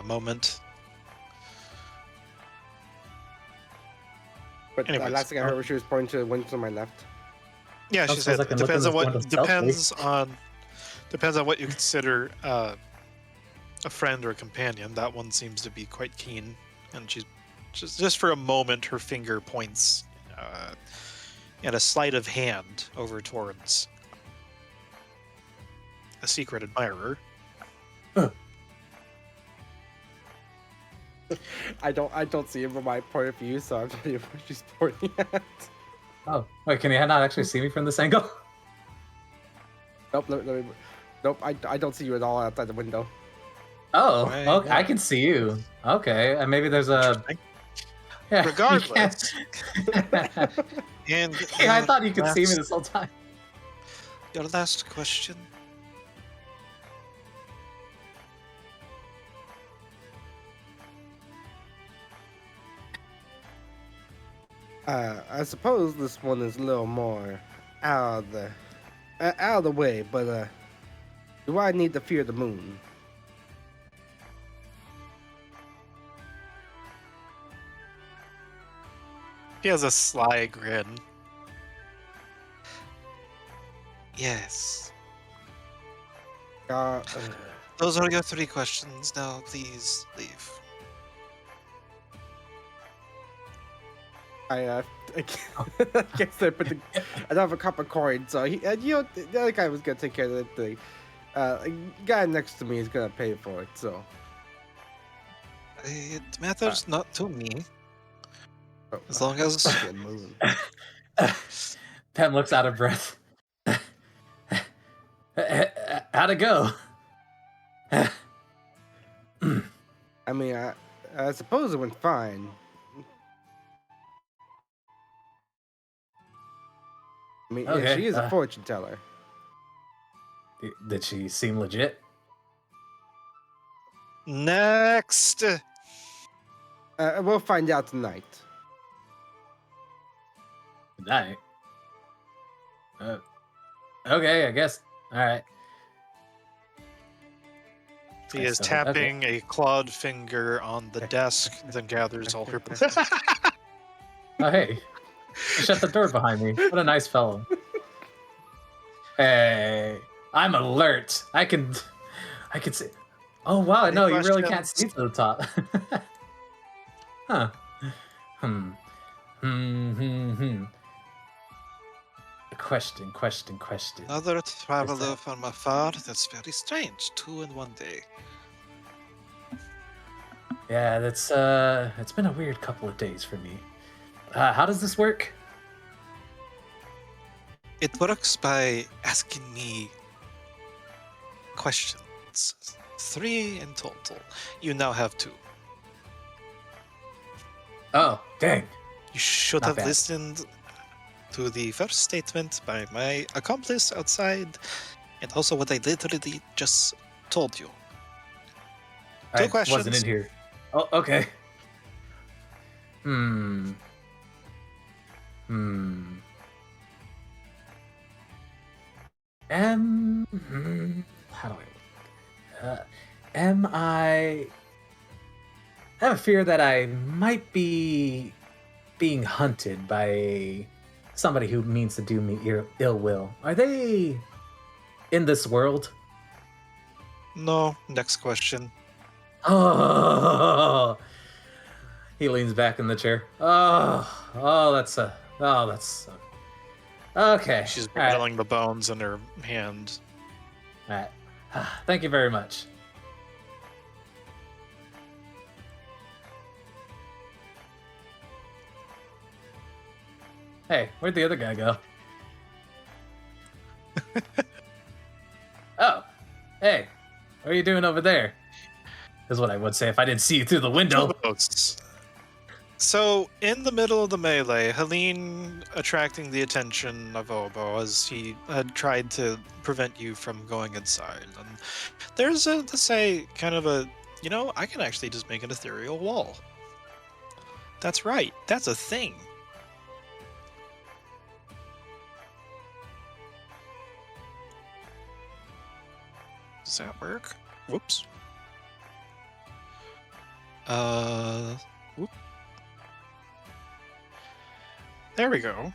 S1: moment.
S10: But the
S1: Anyways,
S10: last thing I heard was she was pointing to the window to my left.
S1: Yeah, she
S11: Sounds
S1: said
S11: like I
S1: it
S11: can look
S1: depends
S11: in
S1: on
S11: this
S1: what
S11: window
S1: depends on what you consider a friend or a companion. That one seems to be quite keen, and she's just for a moment her finger points and a sleight of hand over towards a secret admirer.
S10: I don't see it from my point of view, so I'm not even what she's pointing at.
S11: Oh, wait, can you not actually see me from this angle?
S10: Nope, nope. I don't see you at all outside the window.
S11: Oh,
S1: Right,
S11: okay, I
S1: yeah.
S11: can see you. Okay, and maybe there's a...
S1: Interesting.
S11: Yeah,
S1: Regardless.
S11: yeah,
S1: And
S11: I thought you could see me this whole time.
S1: your last question.
S10: I suppose this one is a little more out of the way, but do I need to fear the moon?
S1: He has a sly grin. Yes.
S10: Uh,
S1: Those are your 3 questions. Now, please leave.
S10: I guess I put the. I don't have a couple coins, so the other guy was gonna take care of the thing. The guy next to me is gonna pay for it, so.
S1: It matters not to me,
S10: Oh,
S1: as long as
S10: fucking moon.
S11: Pem looks out of breath. How'd it go?
S10: I mean, I suppose it went fine. I mean, yeah,
S11: Okay,
S10: she is a fortune teller.
S11: Did she seem legit?
S1: next.
S10: We'll find out tonight.
S11: Night. Okay, I guess. All right.
S1: He is tapping a clawed finger on the desk, then gathers all her.
S11: Oh, hey. Shut the door behind me. What a nice fellow. Hey, I'm alert. I can see. Oh wow,
S1: Any
S11: no, you really can't
S1: questions?
S11: see to the top. Huh. Question.
S1: Another traveler from afar. That's very strange. 2 in one day.
S11: Yeah, that's it's been a weird couple of days for me. How does this work?
S1: It works by asking me questions. 3 in total. You now have 2.
S11: Oh, dang.
S1: You should
S11: Not
S1: have
S11: bad.
S1: listened to the first statement by my accomplice outside, and also what I literally just told you. 2
S11: I
S1: questions.
S11: wasn't in here. Oh, okay. How do I have a fear that I might be being hunted by somebody who means to do me ill will. Are they in this world?
S1: No. Next question.
S11: Oh, he leans back in the chair. That's okay.
S1: She's
S11: All right,
S1: rattling the bones in her hand.
S11: all right. Thank you very much. Hey, where'd the other guy go? Oh, hey, what are you doing over there? Is what I would say if I didn't see you through the window.
S1: So, in the middle of the melee, Helene attracting the attention of Obo as he had tried to prevent you from going inside. And there's kind of a, I can actually just make an ethereal wall. That's right, that's a thing. Does that work? Whoops. Whoop. There we go.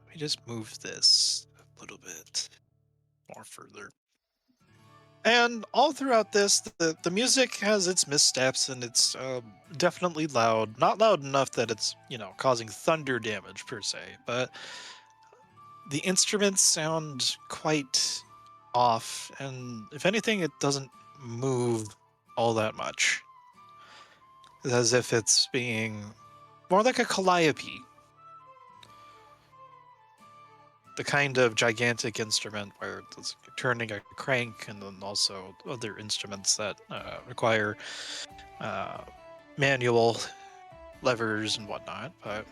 S1: Let me just move this a little bit more further. And all throughout this, the music has its missteps, and it's definitely loud. Not loud enough that it's, causing thunder damage per se, but the instruments sound quite off, and if anything, it doesn't move all that much. It's as if it's being more like a calliope. The kind of gigantic instrument where it's turning a crank, and then also other instruments that require manual levers and whatnot. But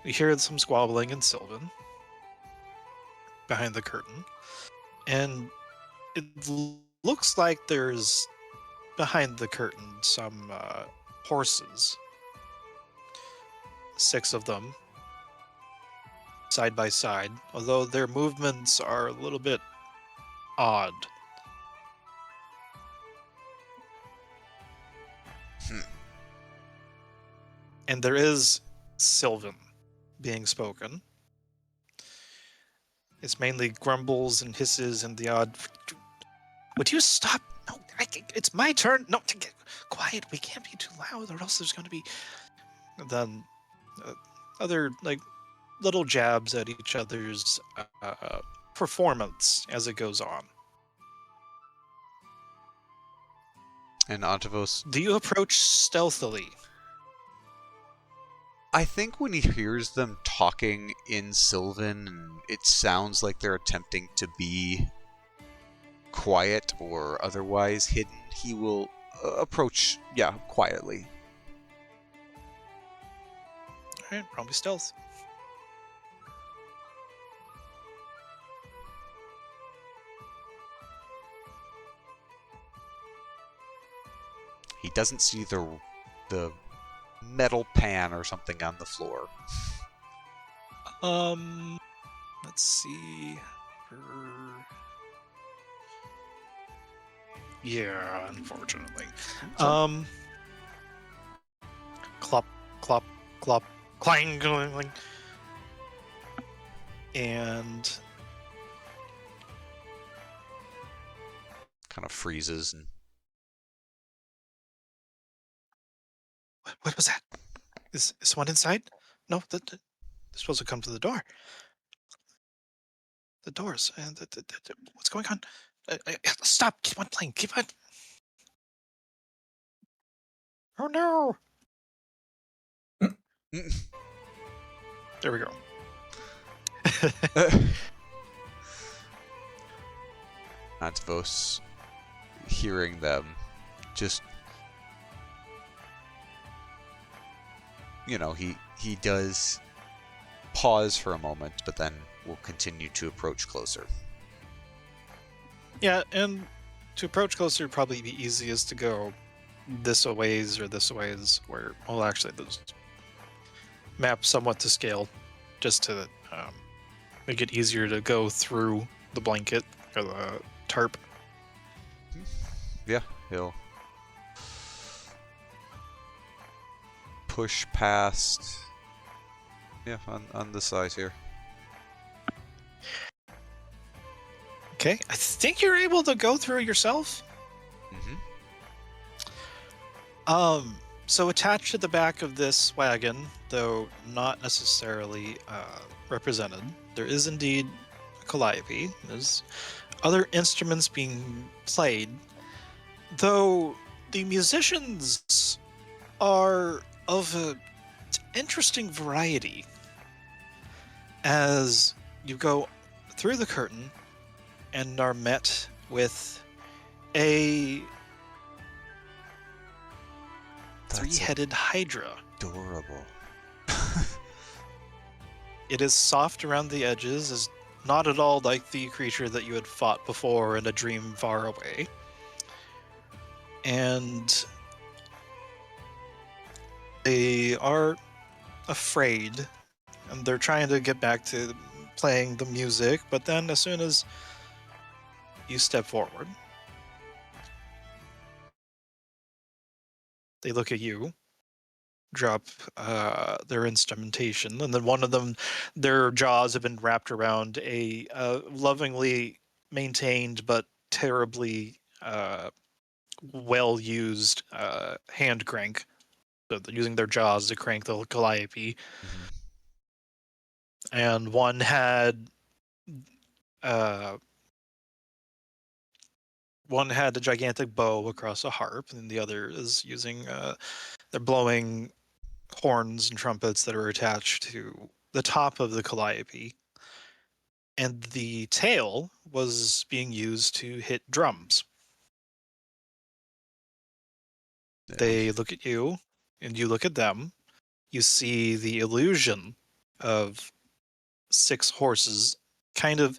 S1: we hear some squabbling in Sylvan behind the curtain, and it looks like there's behind the curtain some horses, 6 of them, side by side, although their movements are a little bit odd. And there is Sylvan being spoken. It's mainly grumbles and hisses and the odd. Would you stop? No, it's my turn. No, to get quiet. We can't be too loud, or else there's going to be. Then other little jabs at each other's performance as it goes on.
S4: And Antavos,
S1: Do you approach stealthily?
S4: I think when he hears them talking in Sylvan, and it sounds like they're attempting to be quiet or otherwise hidden, he will approach, quietly.
S1: Alright, probably stealth.
S4: He doesn't see the metal pan or something on the floor.
S1: Let's see. Yeah, unfortunately. Clop, clop, clop, clang, clang, clang. And
S4: Kind of freezes and
S1: what was that? Is someone inside? No, they're supposed to come to the door. The doors. And what's going on? Stop! Keep on playing. Keep on. Oh no! There we go.
S4: Antvos, hearing them, just he does pause for a moment, but then will continue to approach closer.
S1: Yeah, and to approach closer would probably be easiest to go this a ways or this a ways, where, well, actually, those map somewhat to scale, just to make it easier to go through the blanket or the tarp.
S4: Yeah, he'll push past. Yeah, on the side here.
S1: Okay, I think you're able to go through yourself.
S4: Mm-hmm.
S1: So attached to the back of this wagon, though not necessarily represented, there is indeed a calliope. There's other instruments being played, though the musicians are of an interesting variety. As you go through the curtain and are met with a three-headed hydra.
S4: Adorable.
S1: It is soft around the edges, is not at all like the creature that you had fought before in a dream far away. And they are afraid, and they're trying to get back to playing the music, but then as soon as you step forward, they look at you, drop their instrumentation, and then one of them, their jaws have been wrapped around a lovingly maintained but terribly well-used hand crank. So they're using their jaws to crank the calliope.
S4: Mm-hmm.
S1: And one had uh, a gigantic bow across a harp, and the other is using they're blowing horns and trumpets that are attached to the top of the calliope. And the tail was being used to hit drums. They look at you, and you look at them. You see the illusion of 6 horses. Kind of,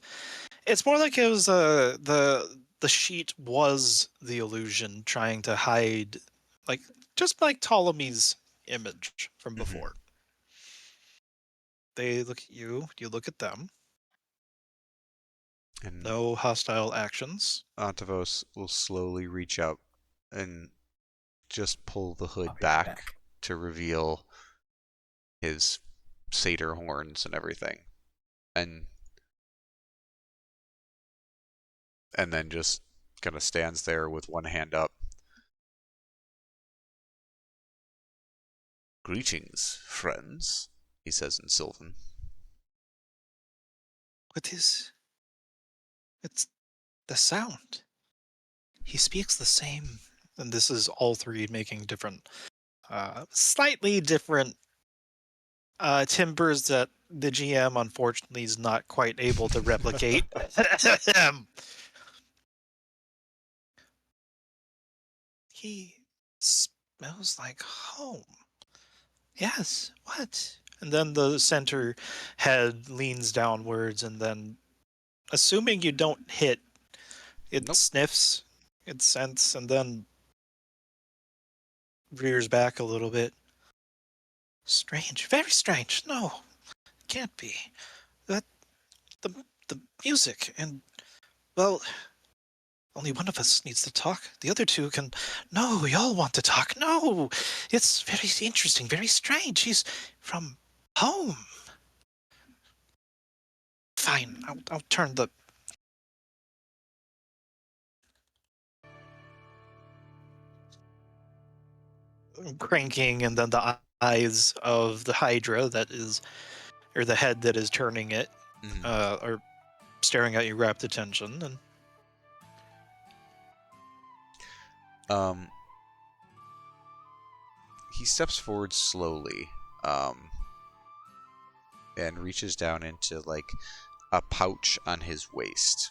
S1: it's more like it was the sheet was the illusion, trying to hide, like just like Ptolemy's image from before. They look at you. You look at them.
S4: And
S1: No hostile actions.
S4: Antavos will slowly reach out and just pull the hood
S11: I'll be
S4: back,
S11: back.
S4: to reveal his satyr horns and everything. And then just kind of stands there with one hand up. "Greetings, friends," he says in Sylvan.
S1: What is? It's the sound. He speaks the same. And this is all three making different, slightly different timbers that the GM unfortunately is not quite able to replicate. He smells like home. Yes, what? And then the center head leans downwards, and then, assuming you don't hit, it
S4: Nope.
S1: sniffs, it scents, and then rears back a little bit. Strange, very strange. No, can't be. That the music, and well, only one of us needs to talk. The other two can. No, we all want to talk. No, it's very interesting, very strange. He's from home. Fine, I'll turn the. Cranking, and then the eyes of the Hydra that is, or the head that is turning it, are staring at you, rapt attention, and
S4: he steps forward slowly, and reaches down into like a pouch on his waist.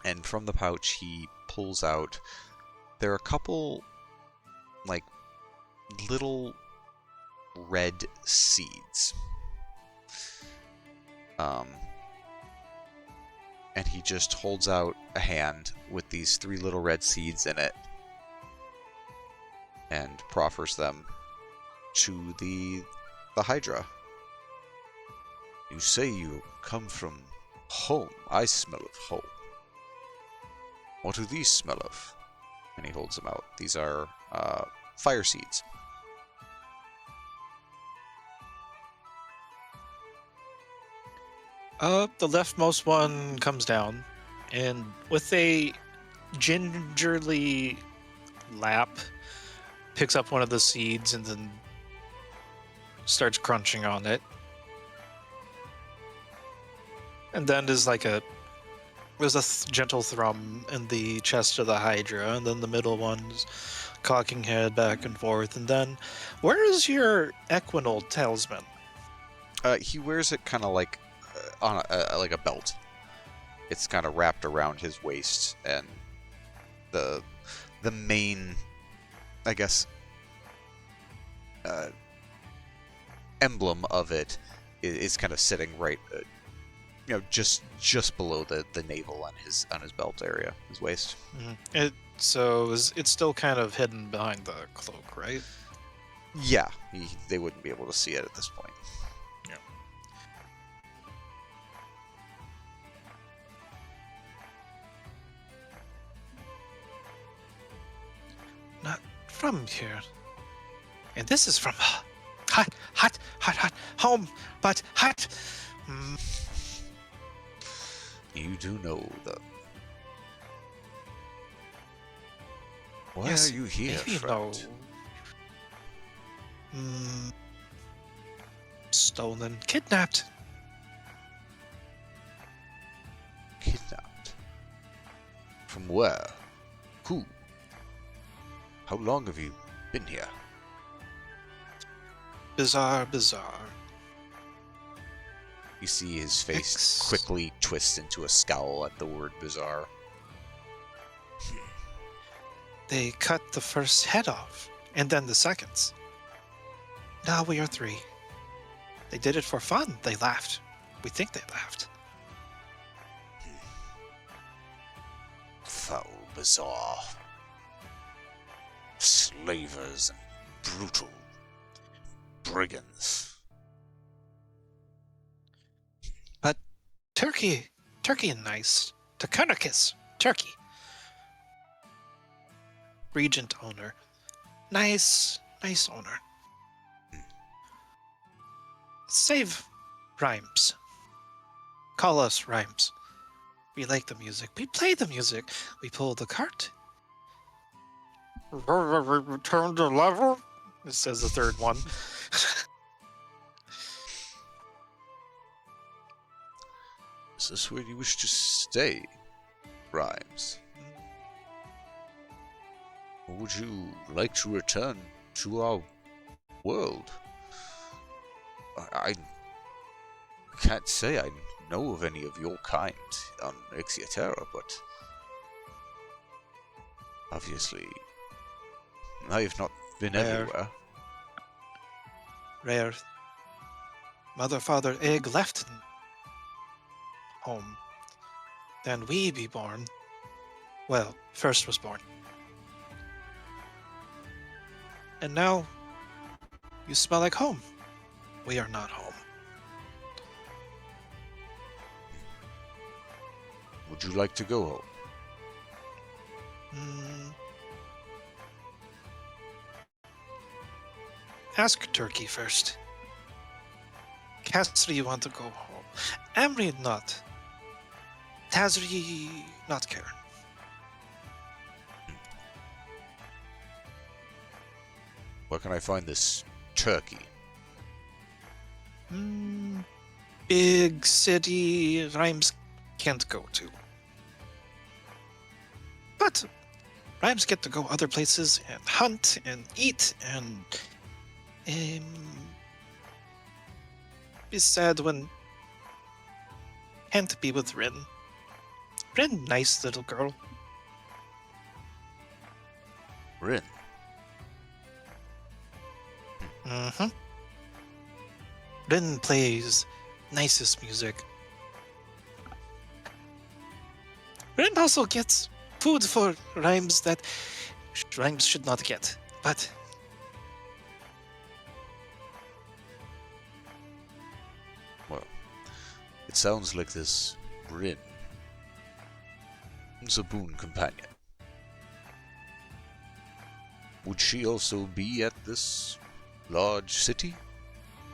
S4: And from the pouch he pulls out, there are a couple like little red seeds. And he just holds out a hand with these 3 little red seeds in it and proffers them to the Hydra. "You say you come from home. I smell of home. What do these smell of?" And he holds them out. These are fire seeds.
S1: the leftmost one comes down, and with a gingerly lap, picks up one of the seeds and then starts crunching on it. And then there's a gentle thrum in the chest of the Hydra, and then the middle one's cocking head back and forth. And then, where is your equinal talisman?
S4: He wears it kind of like on like a belt. It's kind of wrapped around his waist, and the main, I guess, emblem of it is kind of sitting right, just below the navel on his belt area, his waist.
S1: Mm-hmm. It's still kind of hidden behind the cloak, right?
S4: Yeah, they wouldn't be able to see it at this point.
S1: Yeah. Not from here. And this is from hot home, but hot.
S8: You do know them. Why
S1: Yes,
S8: are you here,
S1: maybe
S8: friend?
S1: Stolen, kidnapped.
S8: Kidnapped? From where? Who? How long have you been here?
S1: Bizarre.
S4: You see his face
S1: Ex-
S4: quickly twist into a scowl at the word bizarre.
S1: They cut the first head off, and then the seconds. Now we are 3. They did it for fun. They laughed. We think they laughed.
S8: Foul, bizarre. Slavers and brutal. Brigands.
S1: But Turkey and nice. Takunikis, Turkey. Regent owner. Nice owner. Save rhymes. Call us rhymes. We like the music. We play the music. We pull the cart. Return the lever. This says the third one.
S8: Is this where you wish to stay, Rhymes? Or would you like to return to our world? I can't say I know of any of your kind on Exia, but obviously I have not been everywhere.
S1: Rare. Mother, father, egg left home. Then we be born. Well, first was born. And now, you smell like home. We are not home.
S8: Would you like to go home?
S1: Ask Turkey first. Cassidy want to go home. Amri not. Tazri not care.
S8: Where can I find this turkey?
S1: Big city Rhymes can't go to. But Rhymes get to go other places and hunt and eat and be sad when can't be with Rin. Rin, nice little girl.
S8: Rin.
S1: Rin plays nicest music. Rin also gets food for Rhymes that Rhymes should not get, but
S8: Well, it sounds like this Rin is a boon companion. Would she also be at this large city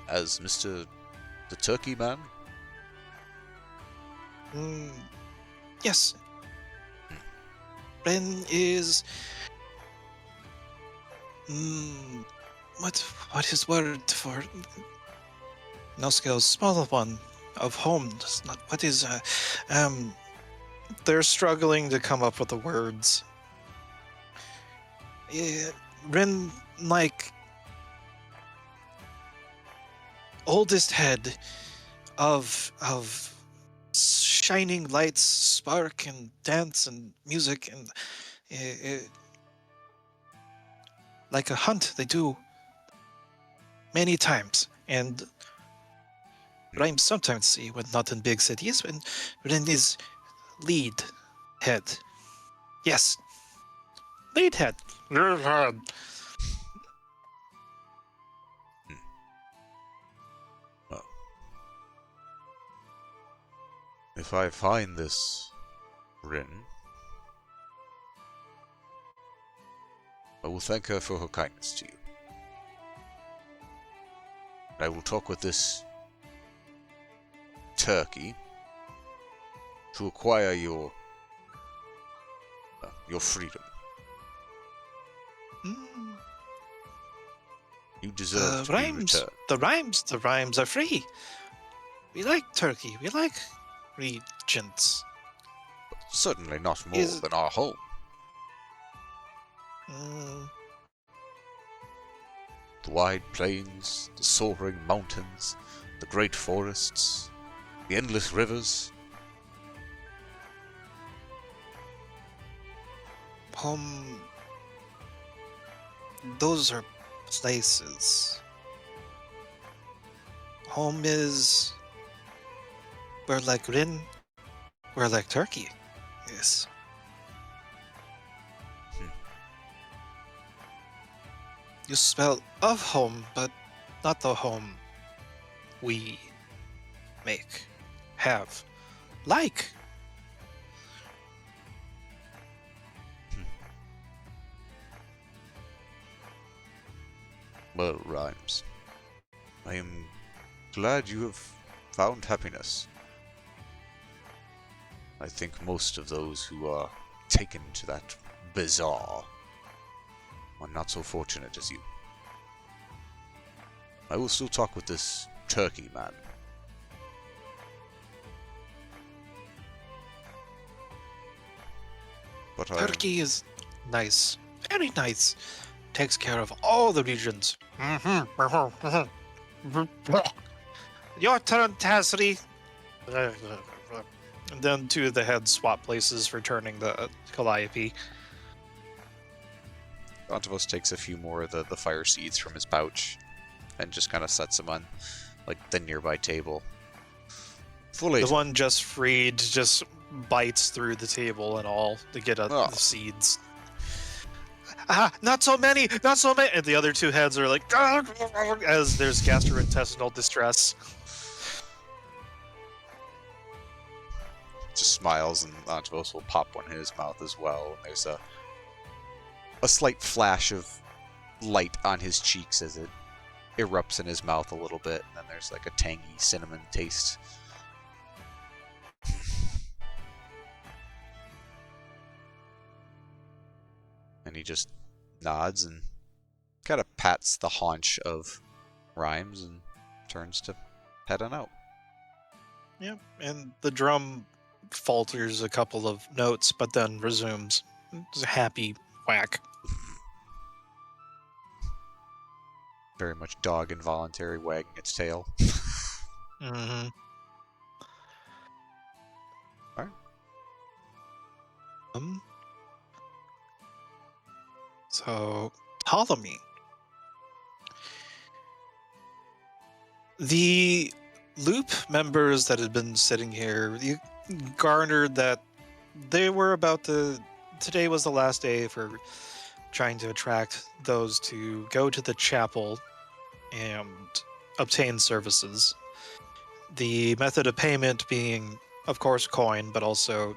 S8: as Mr. the Turkey Man?
S1: Yes,
S9: Ren is... Mm, what is word for... No skills, smaller one of home. Does not... What is... They're struggling to come up with the words. Ren, like... Oldest head of shining lights spark and dance and music and like a hunt they do many times, and I sometimes see when not in big cities when is lead head. Yes, lead head.
S8: Well, if I find this Rin, I will thank her for her kindness to you. I will talk with this turkey to acquire your freedom.
S9: Mm,
S8: You deserve to be
S9: rhymes.
S8: returned.
S9: The rhymes are free. We like Turkey. We like regents.
S8: Certainly not more
S9: Is-
S8: than our home.
S9: Mm,
S8: The wide plains, the soaring mountains, the great forests, the endless rivers.
S9: home. Those are places. Home is. We're like Rin. We're like Turkey. Yes. You spell of home, but not the home we make, have, like.
S8: Well, Rhymes, I am glad you have found happiness. I think most of those who are taken to that bazaar are not so fortunate as you. I will still talk with this turkey man. But
S9: Turkey is nice, very nice. Takes care of all the regions. Your turn, Tassity. And then two of the heads swap places for turning the Calliope.
S4: Ontivos takes a few more of the fire seeds from his pouch and just kind of sets them on like the nearby table.
S8: fully.
S9: The one just freed just bites through the table and all to get at
S8: Oh.
S9: the seeds. Ah, not so many, not so many. And the other two heads are like, as there's gastrointestinal distress.
S4: Just smiles, and Ontivos will pop one in his mouth as well. And there's a slight flash of light on his cheeks as it erupts in his mouth a little bit, and then there's like a tangy cinnamon taste. And he just nods and kind of pats the haunch of Rhymes and turns to head on out.
S9: Yep, and the drum falters a couple of notes, but then resumes. It's a happy whack.
S4: Very much dog involuntary, wagging its tail.
S9: Mm-hmm.
S4: Alright.
S9: So, Ptolemy. The loop members that had been sitting here, you garnered that they were about to. Today was the last day for trying to attract those to go to the chapel and obtain services. The method of payment being, of course, coin, but also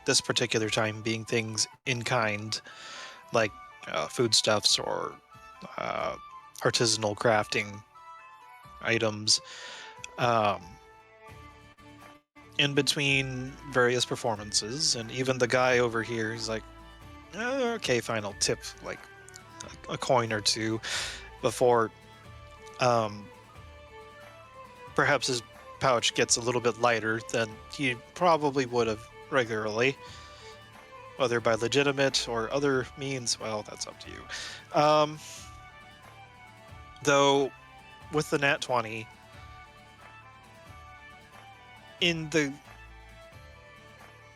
S9: this particular time being things in kind, like foodstuffs or artisanal crafting items. In between various performances, and even the guy over here, he's like,
S1: Okay, fine. I'll tip like a coin or two before perhaps his pouch gets a little bit lighter than he probably would have regularly. Whether by legitimate or other means, well, that's up to you. Though, with the nat 20,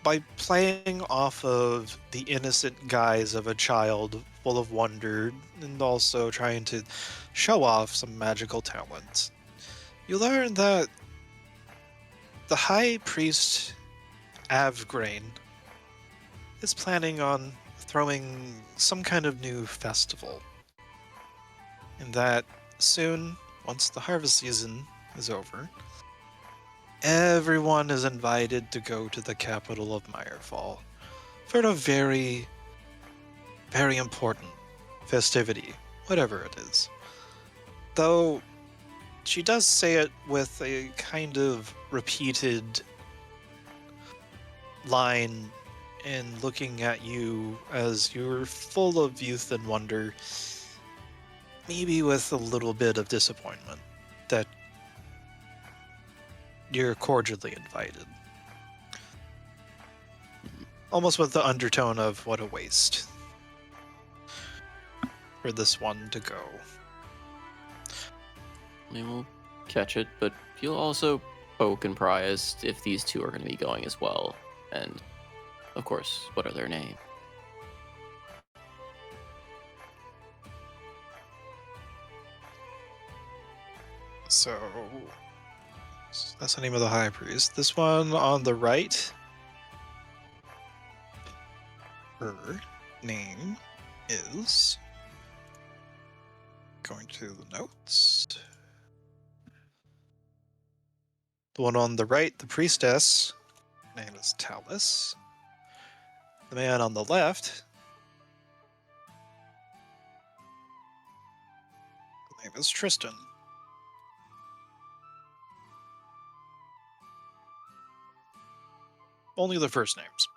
S1: by playing off of the innocent guise of a child full of wonder and also trying to show off some magical talent, you learn that the High Priest Avgrain is planning on throwing some kind of new festival. And that soon, once the harvest season is over, everyone is invited to go to the capital of Myrefall for a very, very important festivity, whatever it is. Though she does say it with a kind of repeated line and looking at you as you're full of youth and wonder, maybe with a little bit of disappointment that you're cordially invited. Almost with the undertone of what a waste for this one to go.
S5: We will catch it, but you'll also poke and pry as if these two are going to be going as well. And, of course, what are their names?
S1: So, that's the name of the High Priest. This one on the right, her name is, going to the notes, the one on the right, the priestess, name is Talus. The man on the left, the name is Tristan. Only the first names.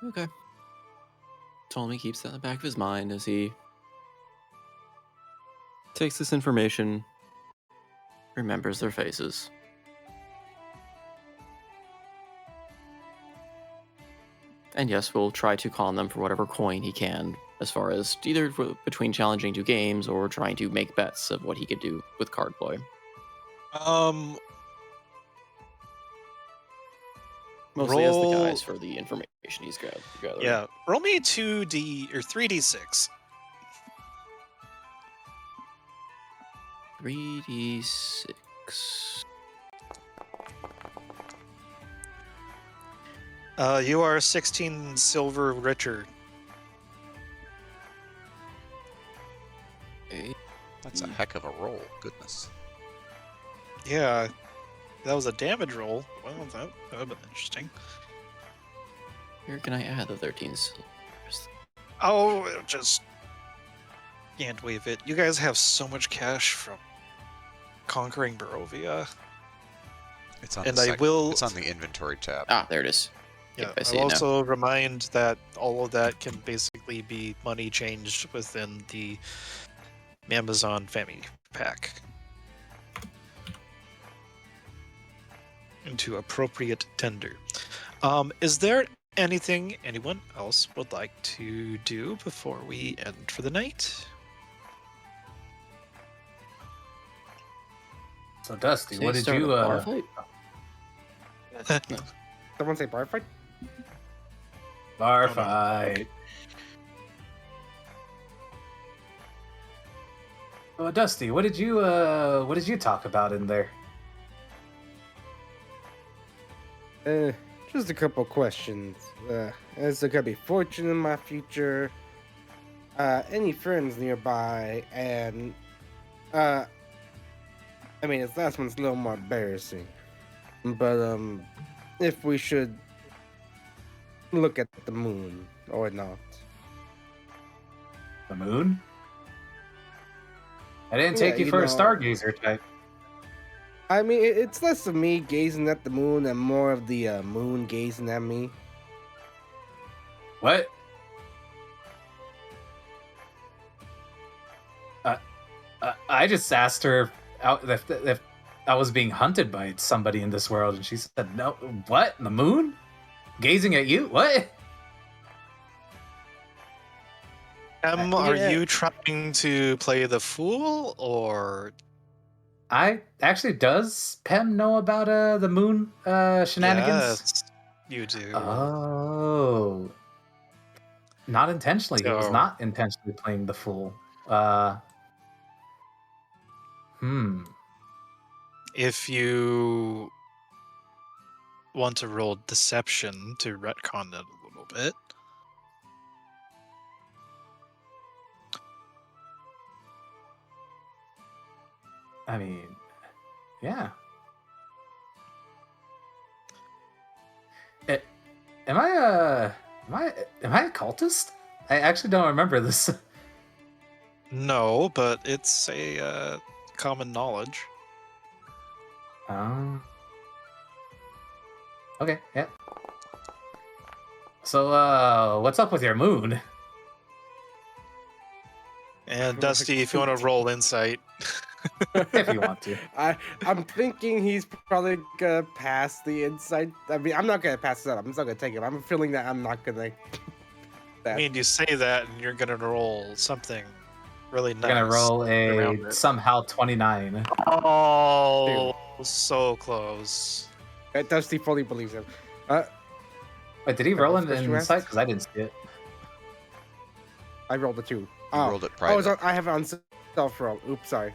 S5: Okay. Ptolemy keeps that in the back of his mind as he takes this information, remembers their faces. And yes, we'll try to con them for whatever coin he can, as far as either between challenging two games or trying to make bets of what he could do with card play. Mostly as the guys for the information he's gathered.
S1: Yeah, roll me 2d or 3d6.
S5: 3d6.
S1: You are 16 silver richer.
S5: Okay.
S4: That's a heck of a roll. Goodness.
S1: Yeah, that was a damage roll. Well, that would have been interesting.
S5: Where can I add the 13 silvers?
S1: Oh, just can't wave it. You guys have so much cash from conquering Barovia.
S4: It's on
S1: And
S4: the
S1: I will.
S4: It's on the inventory tab.
S5: Ah, there it is.
S1: Yeah,
S5: Yep, I see
S1: I'll
S5: it now.
S1: also remind that all of that can basically be money changed within the Amazon Family Pack into appropriate tender. Is there anything anyone else would like to do before we end for the night?
S11: So Dusty,
S5: So
S11: what did
S5: start
S11: you
S5: a bar fight?
S10: Someone say bar fight?
S11: Bar
S1: no.
S11: fight. Dusty, what did you talk about in there?
S10: Just a couple questions. Is there gonna be fortune in my future? Any friends nearby? And I mean, this last one's a little more embarrassing, but if we should look at the moon or not.
S11: The moon? I didn't
S10: Yeah,
S11: take you
S10: you
S11: for a
S10: know-
S11: stargazer type.
S10: I mean, it's less of me gazing at the moon and more of the moon gazing at me.
S11: What? I just asked her if I was being hunted by somebody in this world, and she said, "No, what? The moon? Gazing at you? What?"
S1: Are
S10: Yeah.
S1: you trying to play the fool, or
S11: Does Pem know about the moon shenanigans?
S1: yes, you do?
S11: Oh, not intentionally. He was
S1: So
S11: not intentionally playing the fool. Uh, hmm.
S1: if you want to roll deception to retcon it a little bit.
S11: I mean, yeah. Eh, am I a cultist? I actually don't remember this.
S1: No, but it's a common knowledge.
S11: Um. Okay, yeah. So, what's up with your moon?
S1: And Dusty, if you want to roll insight.
S11: If you want to.
S10: I'm thinking he's probably gonna pass the insight. I mean, I'm not gonna pass it up. I'm still gonna take it. I'm feeling that I'm not gonna.
S1: I mean, you say that, and you're gonna roll something really nice.
S11: We're gonna roll
S1: around
S11: a
S1: it.
S11: somehow 29.
S1: Oh, so close.
S10: Dusty fully believes him.
S11: Wait, did he roll an
S10: First you
S11: insight?
S10: asked?
S11: Because I didn't see it.
S10: I rolled a 2.
S4: You
S10: Oh,
S4: rolled it
S10: oh,
S4: private.
S10: I have it on self roll. Oops, sorry.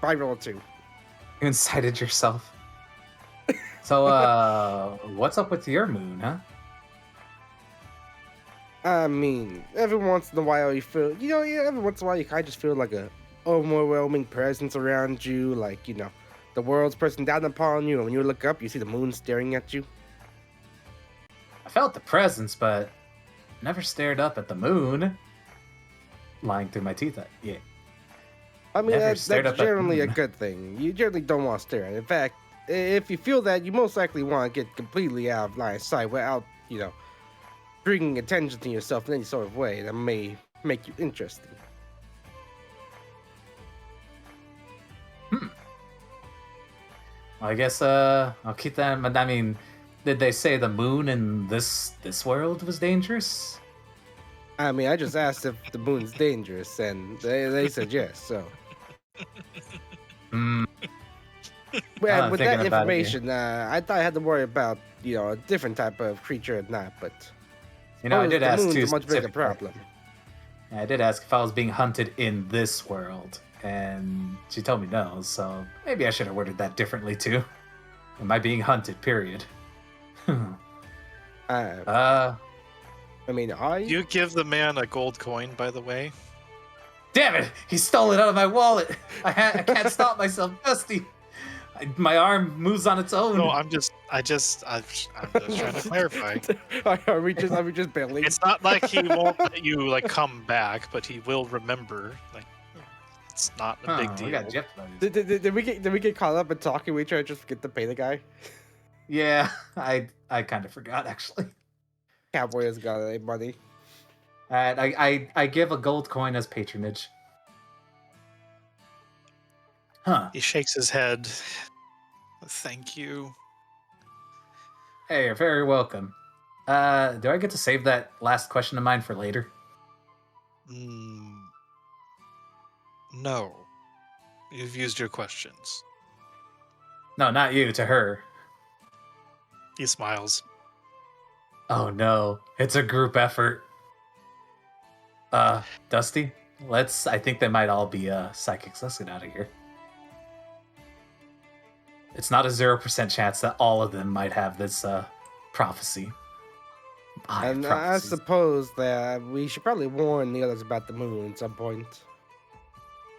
S10: I rolled a 2.
S11: You incited yourself. So, what's up with your moon, huh?
S10: I mean, every once in a while you feel, every once in a while you kind of just feel like a overwhelming presence around you, like, the world's pressing down upon you, and when you look up, you see the moon staring at you.
S11: I felt the presence, but never stared up at the moon. Lying through my teeth. Yeah.
S10: I mean,
S11: Never
S10: that's
S11: stared up at the
S10: generally a
S11: moon.
S10: good thing. You generally don't want to stare at it. In fact, if you feel that, you most likely want to get completely out of line of sight without, bringing attention to yourself in any sort of way that may make you interesting.
S11: Well, I guess I'll keep that. But I mean, did they say the moon in this world was dangerous?
S10: I mean, I just asked if the moon's dangerous, and they said yes. So,
S11: Hmm.
S10: well, with that
S11: thinking about it here.
S10: information, I thought I had to worry about a different type of creature than that. But
S11: I did
S10: the
S11: ask
S10: moon's
S11: too
S10: a much bigger
S11: specifically.
S10: problem.
S11: I did ask if I was being hunted in this world, and she told me no. So maybe I should have worded that differently too. Am I being hunted? Period.
S10: I mean, are you?
S1: You give the man a gold coin, by the way.
S11: Damn it! He stole it out of my wallet. I can't stop myself, Dusty. My arm moves on its own.
S1: No, I'm just trying to clarify.
S10: Are we just bailing?
S1: It's not like he won't let you come back, but he will remember. It's not a big deal.
S11: We got jeopardized.
S10: Did we get caught up in talking? We try to just forget to pay the guy.
S11: Yeah, I kind of forgot actually.
S10: Cowboy has got any money.
S11: I give a gold coin as patronage. Huh.
S1: He shakes his head. Thank you.
S11: Hey, you're very welcome. Do I get to save that last question of mine for later?
S1: No. You've used your questions.
S11: No, not you, to her.
S1: He smiles.
S11: Oh no, it's a group effort. Dusty, I think they might all be psychics. Let's get out of here. It's not a 0% chance that all of them might have this prophecy.
S10: And I suppose that we should probably warn the others about the moon at some point.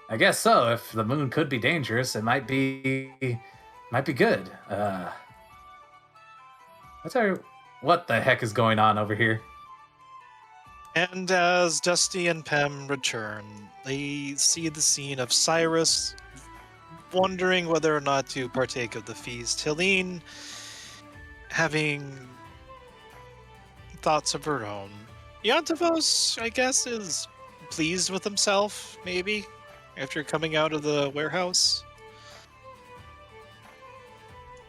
S11: I guess so. If the moon could be dangerous, it might be good. What the heck is going on over here?
S1: And as Dusty and Pem return, they see the scene of Cyrus wondering whether or not to partake of the feast. Helene, having thoughts of her own. Yontavos, I guess, is pleased with himself, maybe, after coming out of the warehouse.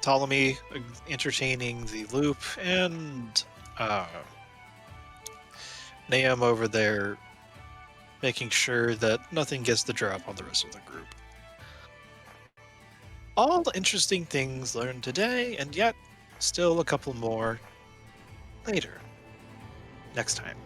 S1: Ptolemy entertaining the loop, and Nahum over there making sure that nothing gets the drop on the rest of the group. All interesting things learned today, and yet still a couple more later. Next time.